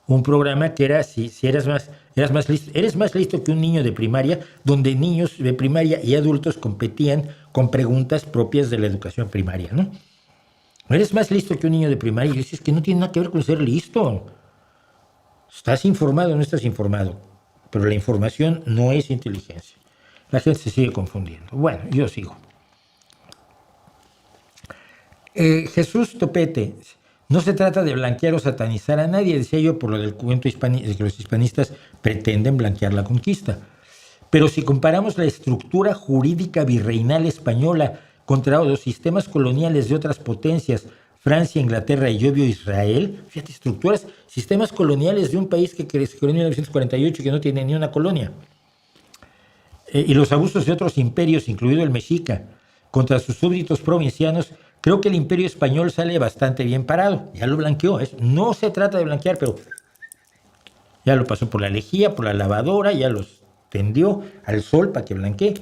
un programa que era si eres más listo que un niño de primaria, donde niños de primaria y adultos competían con preguntas propias de la educación primaria, ¿no? Eres más listo que un niño de primaria. Y dices que no tiene nada que ver con ser listo. ¿Estás informado o no estás informado? Pero la información no es inteligencia. La gente se sigue confundiendo. Bueno, yo sigo. Jesús Topete. No se trata de blanquear o satanizar a nadie, decía yo, por lo del cuento de que los hispanistas pretenden blanquear la conquista. Pero si comparamos la estructura jurídica virreinal española contra los sistemas coloniales de otras potencias, Francia, Inglaterra y obvio Israel, fíjate, sistemas coloniales de un país que creó en 1948 y que no tiene ni una colonia, y los abusos de otros imperios, incluido el mexica, contra sus súbditos provincianos, creo que el imperio español sale bastante bien parado. Ya lo blanqueó. No se trata de blanquear, pero ya lo pasó por la lejía, por la lavadora, ya los tendió al sol para que blanquee.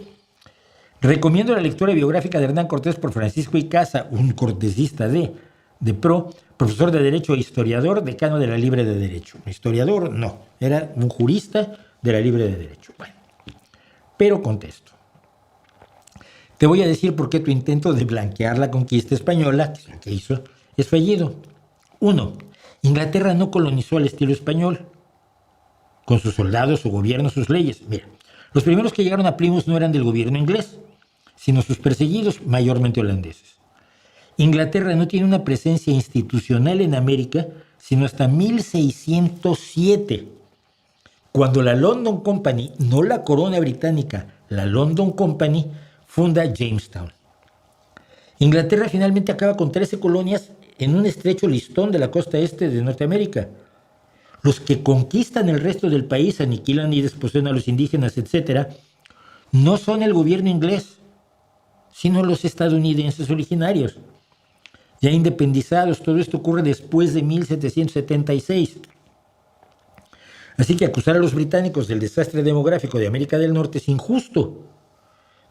Recomiendo la lectura biográfica de Hernán Cortés por Francisco Icaza, un cortesista de pro, profesor de Derecho e historiador, decano de la Libre de Derecho. Historiador, no, era un jurista de la Libre de Derecho. Bueno, pero contesto. Te voy a decir por qué tu intento de blanquear la conquista española, que es lo que hizo, es fallido. 1. Inglaterra no colonizó al estilo español, con sus soldados, su gobierno, sus leyes. Mira, los primeros que llegaron a Plymouth no eran del gobierno inglés, sino sus perseguidos, mayormente holandeses. Inglaterra no tiene una presencia institucional en América, sino hasta 1607, cuando la London Company, no la corona británica, la London Company, funda Jamestown. Inglaterra finalmente acaba con 13 colonias en un estrecho listón de la costa este de Norteamérica. Los que conquistan el resto del país, aniquilan y desposean a los indígenas, etc., no son el gobierno inglés, sino los estadounidenses originarios. Ya independizados, todo esto ocurre después de 1776. Así que acusar a los británicos del desastre demográfico de América del Norte es injusto.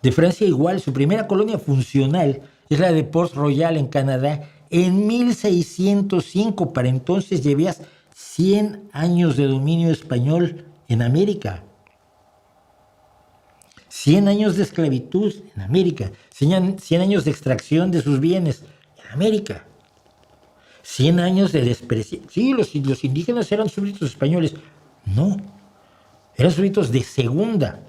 De Francia igual, su primera colonia funcional es la de Port Royal en Canadá en 1605. Para entonces llevías 100 años de dominio español en América. 100 años de esclavitud en América. 100 años de extracción de sus bienes en América. 100 años de desprecio. Sí, los indígenas eran súbditos españoles. No, eran súbditos de segunda,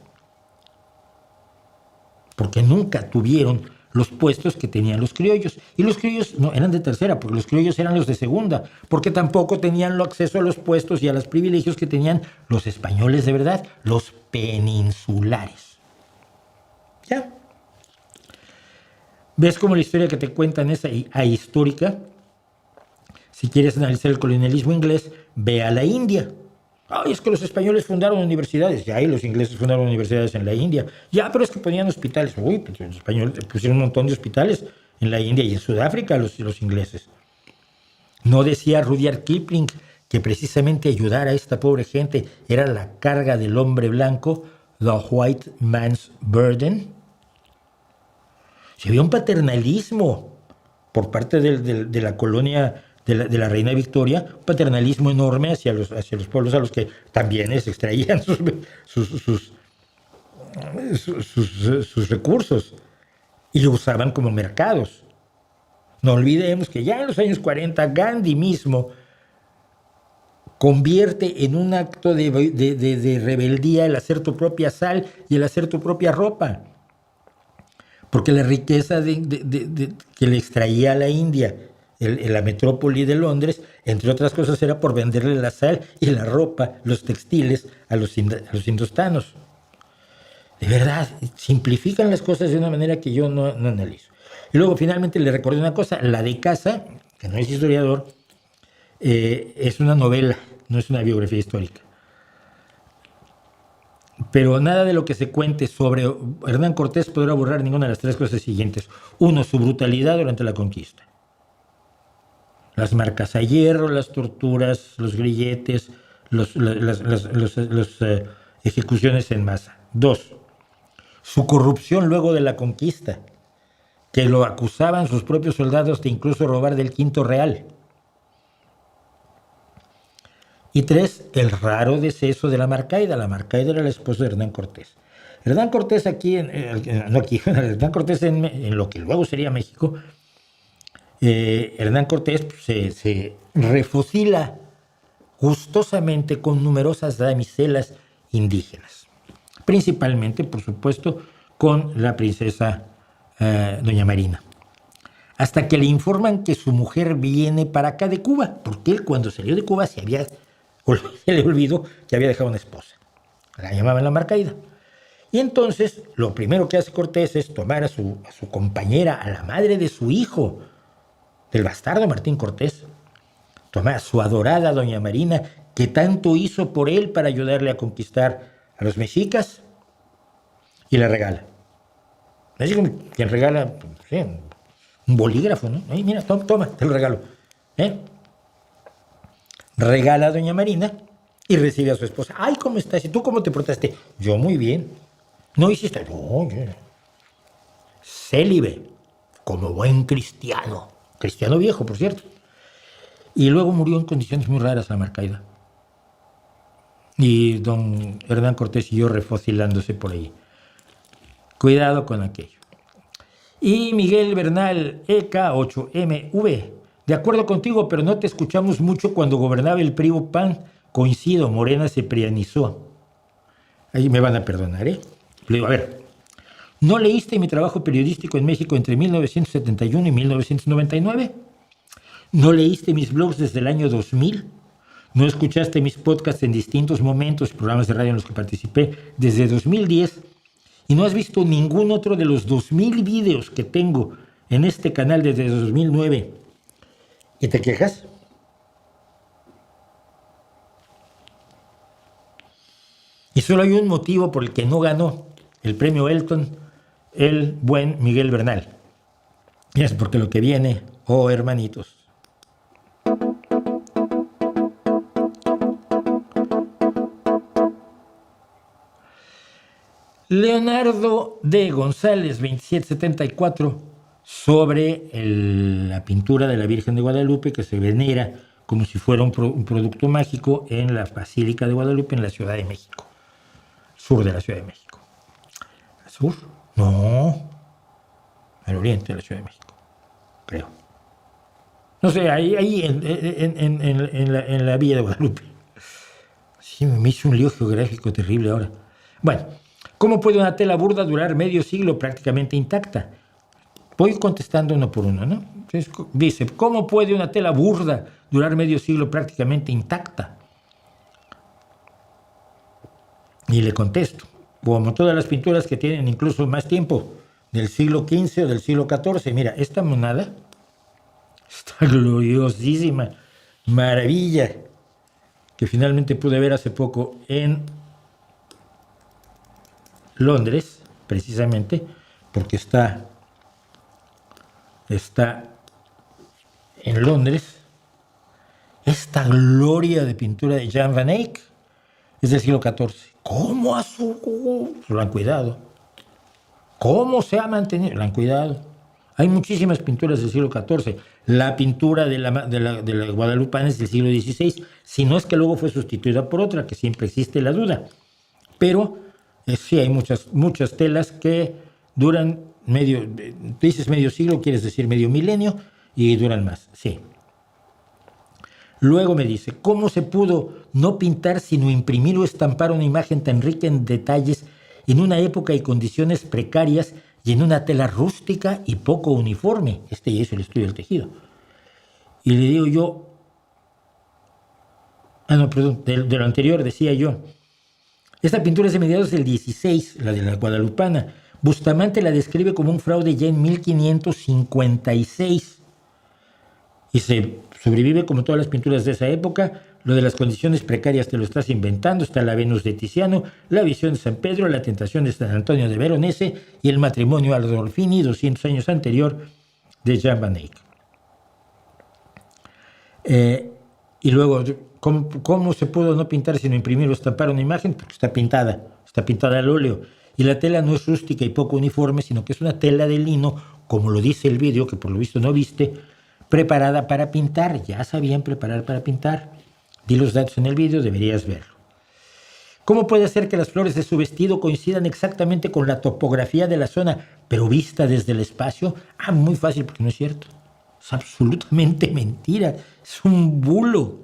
porque nunca tuvieron los puestos que tenían los criollos. Y los criollos no eran de tercera, porque los criollos eran los de segunda, porque tampoco tenían acceso a los puestos y a los privilegios que tenían los españoles de verdad, los peninsulares. ¿Ya? ¿Ves cómo la historia que te cuentan es ahistórica? Si quieres analizar el colonialismo inglés, ve a la India. Ay, es que los españoles fundaron universidades. Ya, y los ingleses fundaron universidades en la India. Ya, pero es que ponían hospitales. Uy, pues los españoles pusieron un montón de hospitales en la India y en Sudáfrica los ingleses. ¿No decía Rudyard Kipling que precisamente ayudar a esta pobre gente era la carga del hombre blanco, the white man's burden? Se vio un paternalismo por parte de la colonia de la reina Victoria, un paternalismo enorme hacia los pueblos a los que también les extraían sus recursos y lo usaban como mercados. No olvidemos que ya en los años 40 Gandhi mismo convierte en un acto de rebeldía el hacer tu propia sal y el hacer tu propia ropa, porque la riqueza que le extraía a la India la metrópoli de Londres, entre otras cosas, era por venderle la sal y la ropa, los textiles a los indostanos. De verdad, simplifican las cosas de una manera que yo no analizo. Y luego finalmente le recordé una cosa, la de Casa, que no es historiador, es una novela, no es una biografía histórica. Pero nada de lo que se cuente sobre Hernán Cortés podrá borrar ninguna de las tres cosas siguientes. 1, su brutalidad durante la conquista. Las marcas a hierro, las torturas, los grilletes, las ejecuciones en masa. 2, su corrupción luego de la conquista, que lo acusaban sus propios soldados de incluso robar del quinto real. Y 3, el raro deceso de la Marcaida. La Marcaida era la esposa de Hernán Cortés. Hernán Cortés Hernán Cortés en lo que luego sería México, Hernán Cortés se refusila gustosamente con numerosas damiselas indígenas, principalmente, por supuesto, con la princesa Doña Marina. hasta que le informan que su mujer viene para acá de Cuba, porque él cuando salió de Cuba se le olvidó que había dejado una esposa. La llamaban la Marcaída. Y entonces lo primero que hace Cortés es tomar a su compañera, a la madre de su hijo, del bastardo Martín Cortés, tomar a su adorada doña Marina, que tanto hizo por él para ayudarle a conquistar a los mexicas, y la regala. Así como quien regala, sí, un bolígrafo, ¿no? Ay, mira, toma, te lo regalo. Regala a doña Marina y recibe a su esposa. Ay, ¿cómo estás? ¿Y tú cómo te portaste? Yo muy bien. ¿No hiciste? No, yo. Célibe, como buen cristiano. Cristiano viejo, por cierto. Y luego murió en condiciones muy raras la Marcaida. Y don Hernán Cortés y yo refocilándose por ahí. Cuidado con aquello. Y Miguel Bernal, EK8MV. De acuerdo contigo, pero no te escuchamos mucho cuando gobernaba el PRI-PAN. Coincido, Morena se prianizó. Ahí me van a perdonar, ¿eh? Le digo, a ver, ¿no leíste mi trabajo periodístico en México entre 1971 y 1999? ¿No leíste mis blogs desde el año 2000? ¿No escuchaste mis podcasts en distintos momentos, programas de radio en los que participé desde 2010? ¿Y no has visto ningún otro de los 2000 videos que tengo en este canal desde 2009? ¿Y te quejas? Y solo hay un motivo por el que no ganó el premio Elton, el buen Miguel Bernal. Y es porque lo que viene, oh hermanitos. Leonardo de González, 2774, sobre la pintura de la Virgen de Guadalupe que se venera como si fuera un producto mágico en la Basílica de Guadalupe en la Ciudad de México. Sur de la Ciudad de México. ¿Al sur? No. Al oriente de la Ciudad de México, creo. No sé, ahí en la Villa de Guadalupe. Sí, me hizo un lío geográfico terrible ahora. Bueno, ¿cómo puede una tela burda durar medio siglo prácticamente intacta? Voy contestando uno por uno, ¿no? Entonces, dice, ¿cómo puede una tela burda durar medio siglo prácticamente intacta? Y le contesto, como todas las pinturas que tienen incluso más tiempo, del siglo XV o del siglo XIV. Mira, esta monada, esta gloriosísima maravilla que finalmente pude ver hace poco en Londres, precisamente, porque está en Londres, esta gloria de pintura de Jan van Eyck es del siglo XIV. ¿Cómo lo han cuidado? ¿Cómo se ha mantenido? Lo han cuidado. Hay muchísimas pinturas del siglo XIV. La pintura de la guadalupana es del siglo XVI, si no es que luego fue sustituida por otra, que siempre existe la duda. Pero sí hay muchas telas que duran dices medio siglo, quieres decir medio milenio, y duran más, sí. Luego me dice, ¿cómo se pudo no pintar sino imprimir o estampar una imagen tan rica en detalles en una época y condiciones precarias y en una tela rústica y poco uniforme? Ya hizo el estudio del tejido. Y le digo yo, de lo anterior decía yo, esta pintura es de mediados del 16, la de la guadalupana. Bustamante la describe como un fraude ya en 1556. Y se sobrevive como todas las pinturas de esa época. Lo de las condiciones precarias te lo estás inventando. Está la Venus de Tiziano, la visión de San Pedro, la tentación de San Antonio de Veronese y el matrimonio Ardolfini, 200 años anterior, de Jan van Eyck. Y luego, ¿cómo se pudo no pintar sino imprimir o estampar una imagen? Porque está pintada al óleo. Y la tela no es rústica y poco uniforme, sino que es una tela de lino, como lo dice el vídeo, que por lo visto no viste, preparada para pintar. Ya sabían preparar para pintar. Di los datos en el vídeo, deberías verlo. ¿Cómo puede ser que las flores de su vestido coincidan exactamente con la topografía de la zona, pero vista desde el espacio? Muy fácil, porque no es cierto. Es absolutamente mentira. Es un bulo.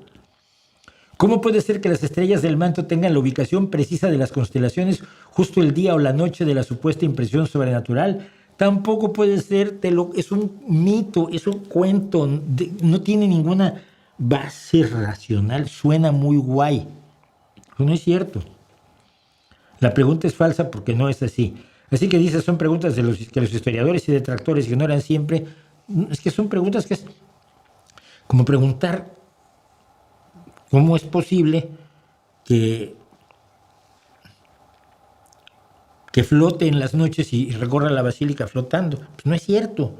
¿Cómo puede ser que las estrellas del manto tengan la ubicación precisa de las constelaciones justo el día o la noche de la supuesta impresión sobrenatural? Tampoco puede ser, es un mito, es un cuento, no tiene ninguna base racional, suena muy guay. Pero no es cierto. La pregunta es falsa porque no es así. Así que dices, son preguntas que los historiadores y detractores ignoran siempre. Es que son preguntas que es como preguntar cómo es posible que flote en las noches y recorra la basílica flotando. Pues no es cierto.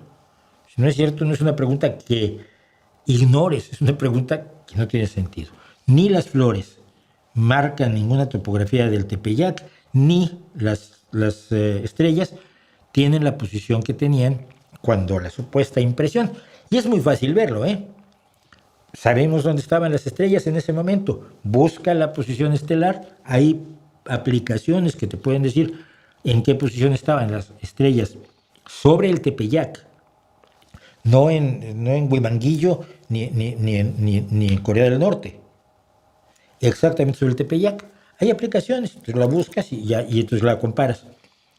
Si no es cierto, no es una pregunta que ignores, es una pregunta que no tiene sentido. Ni las flores marcan ninguna topografía del Tepeyac, ni las estrellas tienen la posición que tenían cuando la supuesta impresión. Y es muy fácil verlo, ¿eh? Sabemos dónde estaban las estrellas en ese momento. Busca la posición estelar. Hay aplicaciones que te pueden decir en qué posición estaban las estrellas sobre el Tepeyac. No en Huimanguillo ni en Corea del Norte. Exactamente sobre el Tepeyac. Hay aplicaciones, entonces la buscas y entonces la comparas.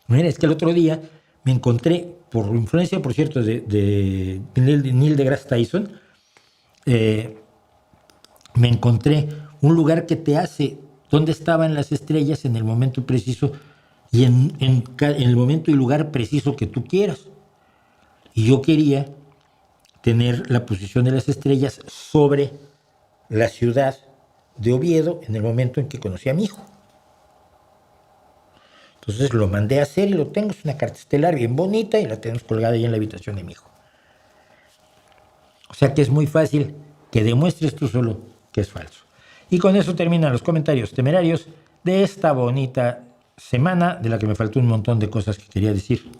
Mira, es que el otro día me encontré, por influencia, por cierto, de Neil deGrasse Tyson, me encontré un lugar que te hace dónde estaban las estrellas en el momento preciso y en el momento y lugar preciso que tú quieras. Y yo quería tener la posición de las estrellas sobre la ciudad de Oviedo en el momento en que conocí a mi hijo. Entonces lo mandé a hacer y lo tengo. Es una carta estelar bien bonita y la tenemos colgada ahí en la habitación de mi hijo. O sea que es muy fácil que demuestres tú solo que es falso. Y con eso terminan los comentarios temerarios de esta bonita semana, de la que me faltó un montón de cosas que quería decir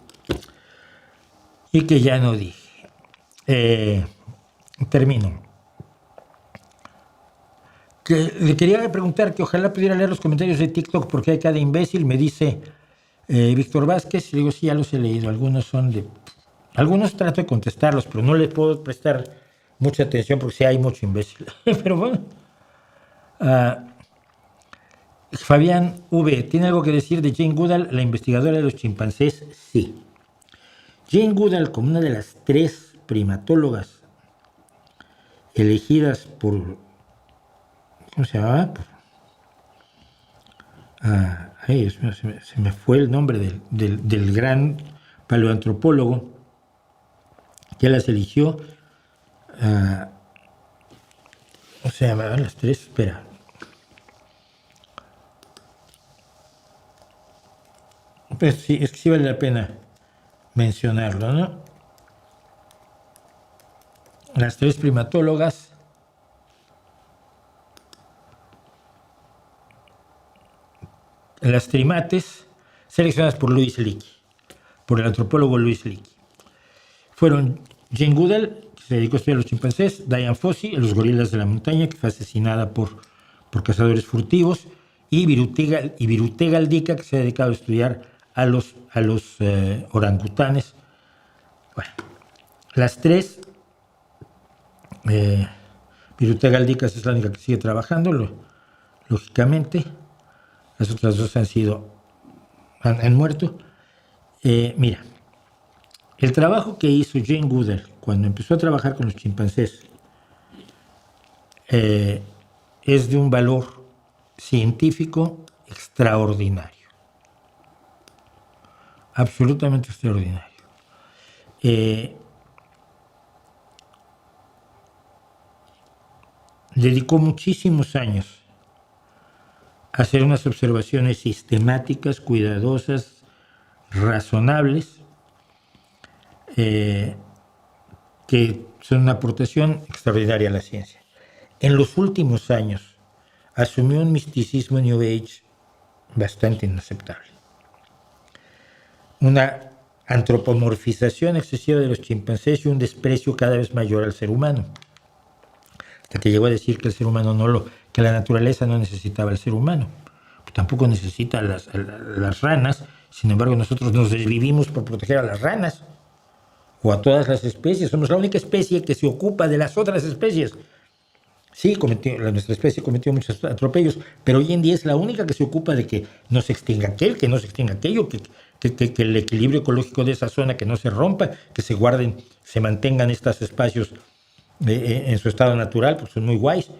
y que ya no dije. Termino. Le quería preguntar que ojalá pudiera leer los comentarios de TikTok porque hay cada imbécil. Me dice Víctor Vázquez, y digo, sí, ya los he leído. Algunos trato de contestarlos, pero no les puedo prestar mucha atención porque sí hay mucho imbécil. Pero bueno. Fabián V. ¿Tiene algo que decir de Jane Goodall, la investigadora de los chimpancés? Sí. Jane Goodall, como una de las 3 primatólogas elegidas por... ¿Cómo se llamaba? Se me fue el nombre del gran paleoantropólogo que las eligió. ¿Cómo se llamaban las 3? Espera. Pues sí, es que sí vale la pena mencionarlo, ¿no? Las 3 primatólogas las trimates seleccionadas por Louis Leakey, por el antropólogo Louis Leakey. Fueron Jane Goodall, que se dedicó a estudiar a los chimpancés, Dian Fossey, los gorilas de la montaña, que fue asesinada por cazadores furtivos, y Viruté Galdica, que se ha dedicado a estudiar a los orangutanes. Bueno, las 3, Viruté Galdica es la única que sigue trabajando, lógicamente. Las otras 2 han muerto. Mira, el trabajo que hizo Jane Goodall cuando empezó a trabajar con los chimpancés es de un valor científico extraordinario. Absolutamente extraordinario. Dedicó muchísimos años a hacer unas observaciones sistemáticas, cuidadosas, razonables, que son una aportación extraordinaria a la ciencia. En los últimos años asumió un misticismo New Age bastante inaceptable. Una antropomorfización excesiva de los chimpancés y un desprecio cada vez mayor al ser humano. Hasta que llegó a decir que el ser humano que la naturaleza no necesitaba al ser humano. Pues tampoco necesita a las ranas. Sin embargo, nosotros nos desvivimos por proteger a las ranas o a todas las especies. Somos la única especie que se ocupa de las otras especies. Sí, nuestra especie cometió muchos atropellos, pero hoy en día es la única que se ocupa de que no se extinga aquel, que no se extinga aquello, que que el equilibrio ecológico de esa zona, que no se rompa, que se guarden, se mantengan estos espacios en su estado natural, pues son muy guays.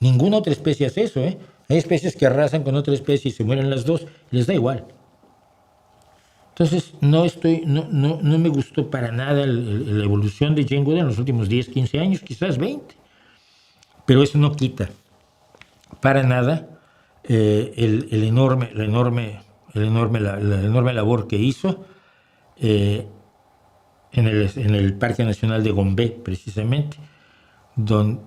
Ninguna otra especie hace eso, ¿eh? Hay especies que arrasan con otra especie y se mueren las dos, y les da igual. Entonces, no me gustó para nada la evolución de Jane Goodall en los últimos 10, 15 años, quizás 20. Pero eso no quita para nada la enorme labor que hizo en el Parque Nacional de Gombe, precisamente, donde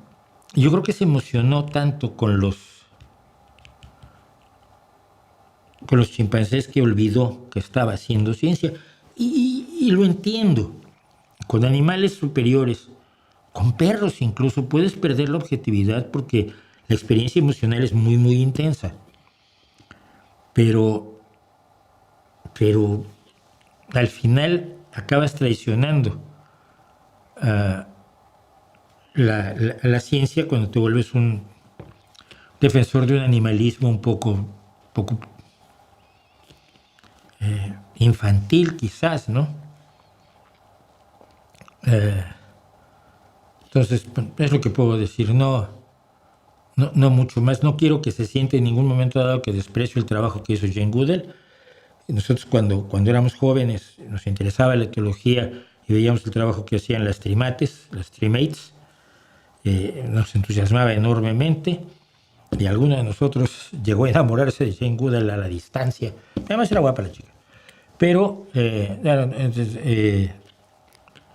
yo creo que se emocionó tanto con los chimpancés que olvidó que estaba haciendo ciencia. Y lo entiendo. Con animales superiores, con perros incluso, puedes perder la objetividad porque la experiencia emocional es muy, muy intensa. Pero al final acabas traicionando a la ciencia cuando te vuelves un defensor de un animalismo un poco infantil, quizás, ¿no? Entonces, es lo que puedo decir. No mucho más. No quiero que se siente en ningún momento dado que desprecio el trabajo que hizo Jane Goodall. Nosotros cuando éramos jóvenes nos interesaba la etiología y veíamos el trabajo que hacían las trimates, nos entusiasmaba enormemente. Y alguno de nosotros llegó a enamorarse de Jane Goodall a la distancia. Además era guapa la chica. Pero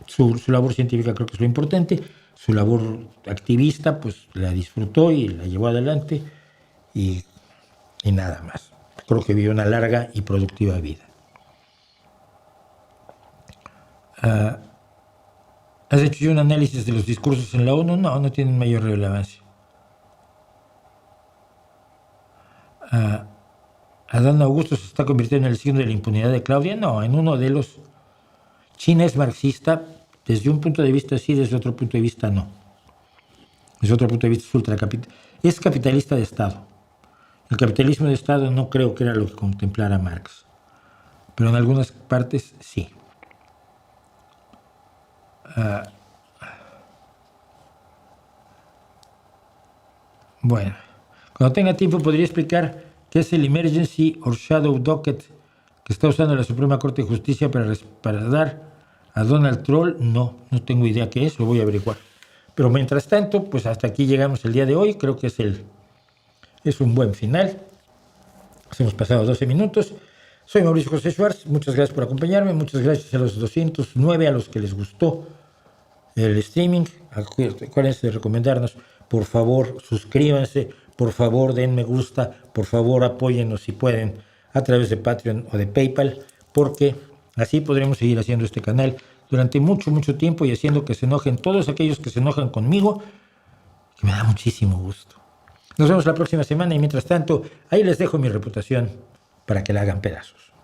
su labor científica creo que es lo importante. Su labor activista pues la disfrutó y la llevó adelante. Y nada más. Creo que vivió una larga y productiva vida. ¿Has hecho ya un análisis de los discursos en la ONU? No tienen mayor relevancia. ¿Adán Augusto se está convirtiendo en el signo de la impunidad de Claudia? No, en uno de los... China es marxista, desde un punto de vista sí, desde otro punto de vista no. Desde otro punto de vista es ultracapitalista. Es capitalista de Estado. El capitalismo de Estado no creo que era lo que contemplara Marx, pero en algunas partes sí. Bueno, cuando tenga tiempo podría explicar qué es el Emergency or Shadow Docket que está usando la Suprema Corte de Justicia para dar a Donald Trump. No tengo idea qué es, lo voy a averiguar. Pero mientras tanto, pues hasta aquí llegamos el día de hoy. Creo que es un buen final. Hemos pasado 12 minutos. Soy Mauricio José Schwartz. Muchas gracias por acompañarme. Muchas gracias a los 209 a los que les gustó el streaming. Acuérdense de recomendarnos. Por favor, suscríbanse. Por favor, den me gusta. Por favor, apóyennos si pueden a través de Patreon o de PayPal, porque así podremos seguir haciendo este canal durante mucho, mucho tiempo y haciendo que se enojen todos aquellos que se enojan conmigo, que me da muchísimo gusto. Nos vemos la próxima semana y mientras tanto, ahí les dejo mi reputación para que la hagan pedazos.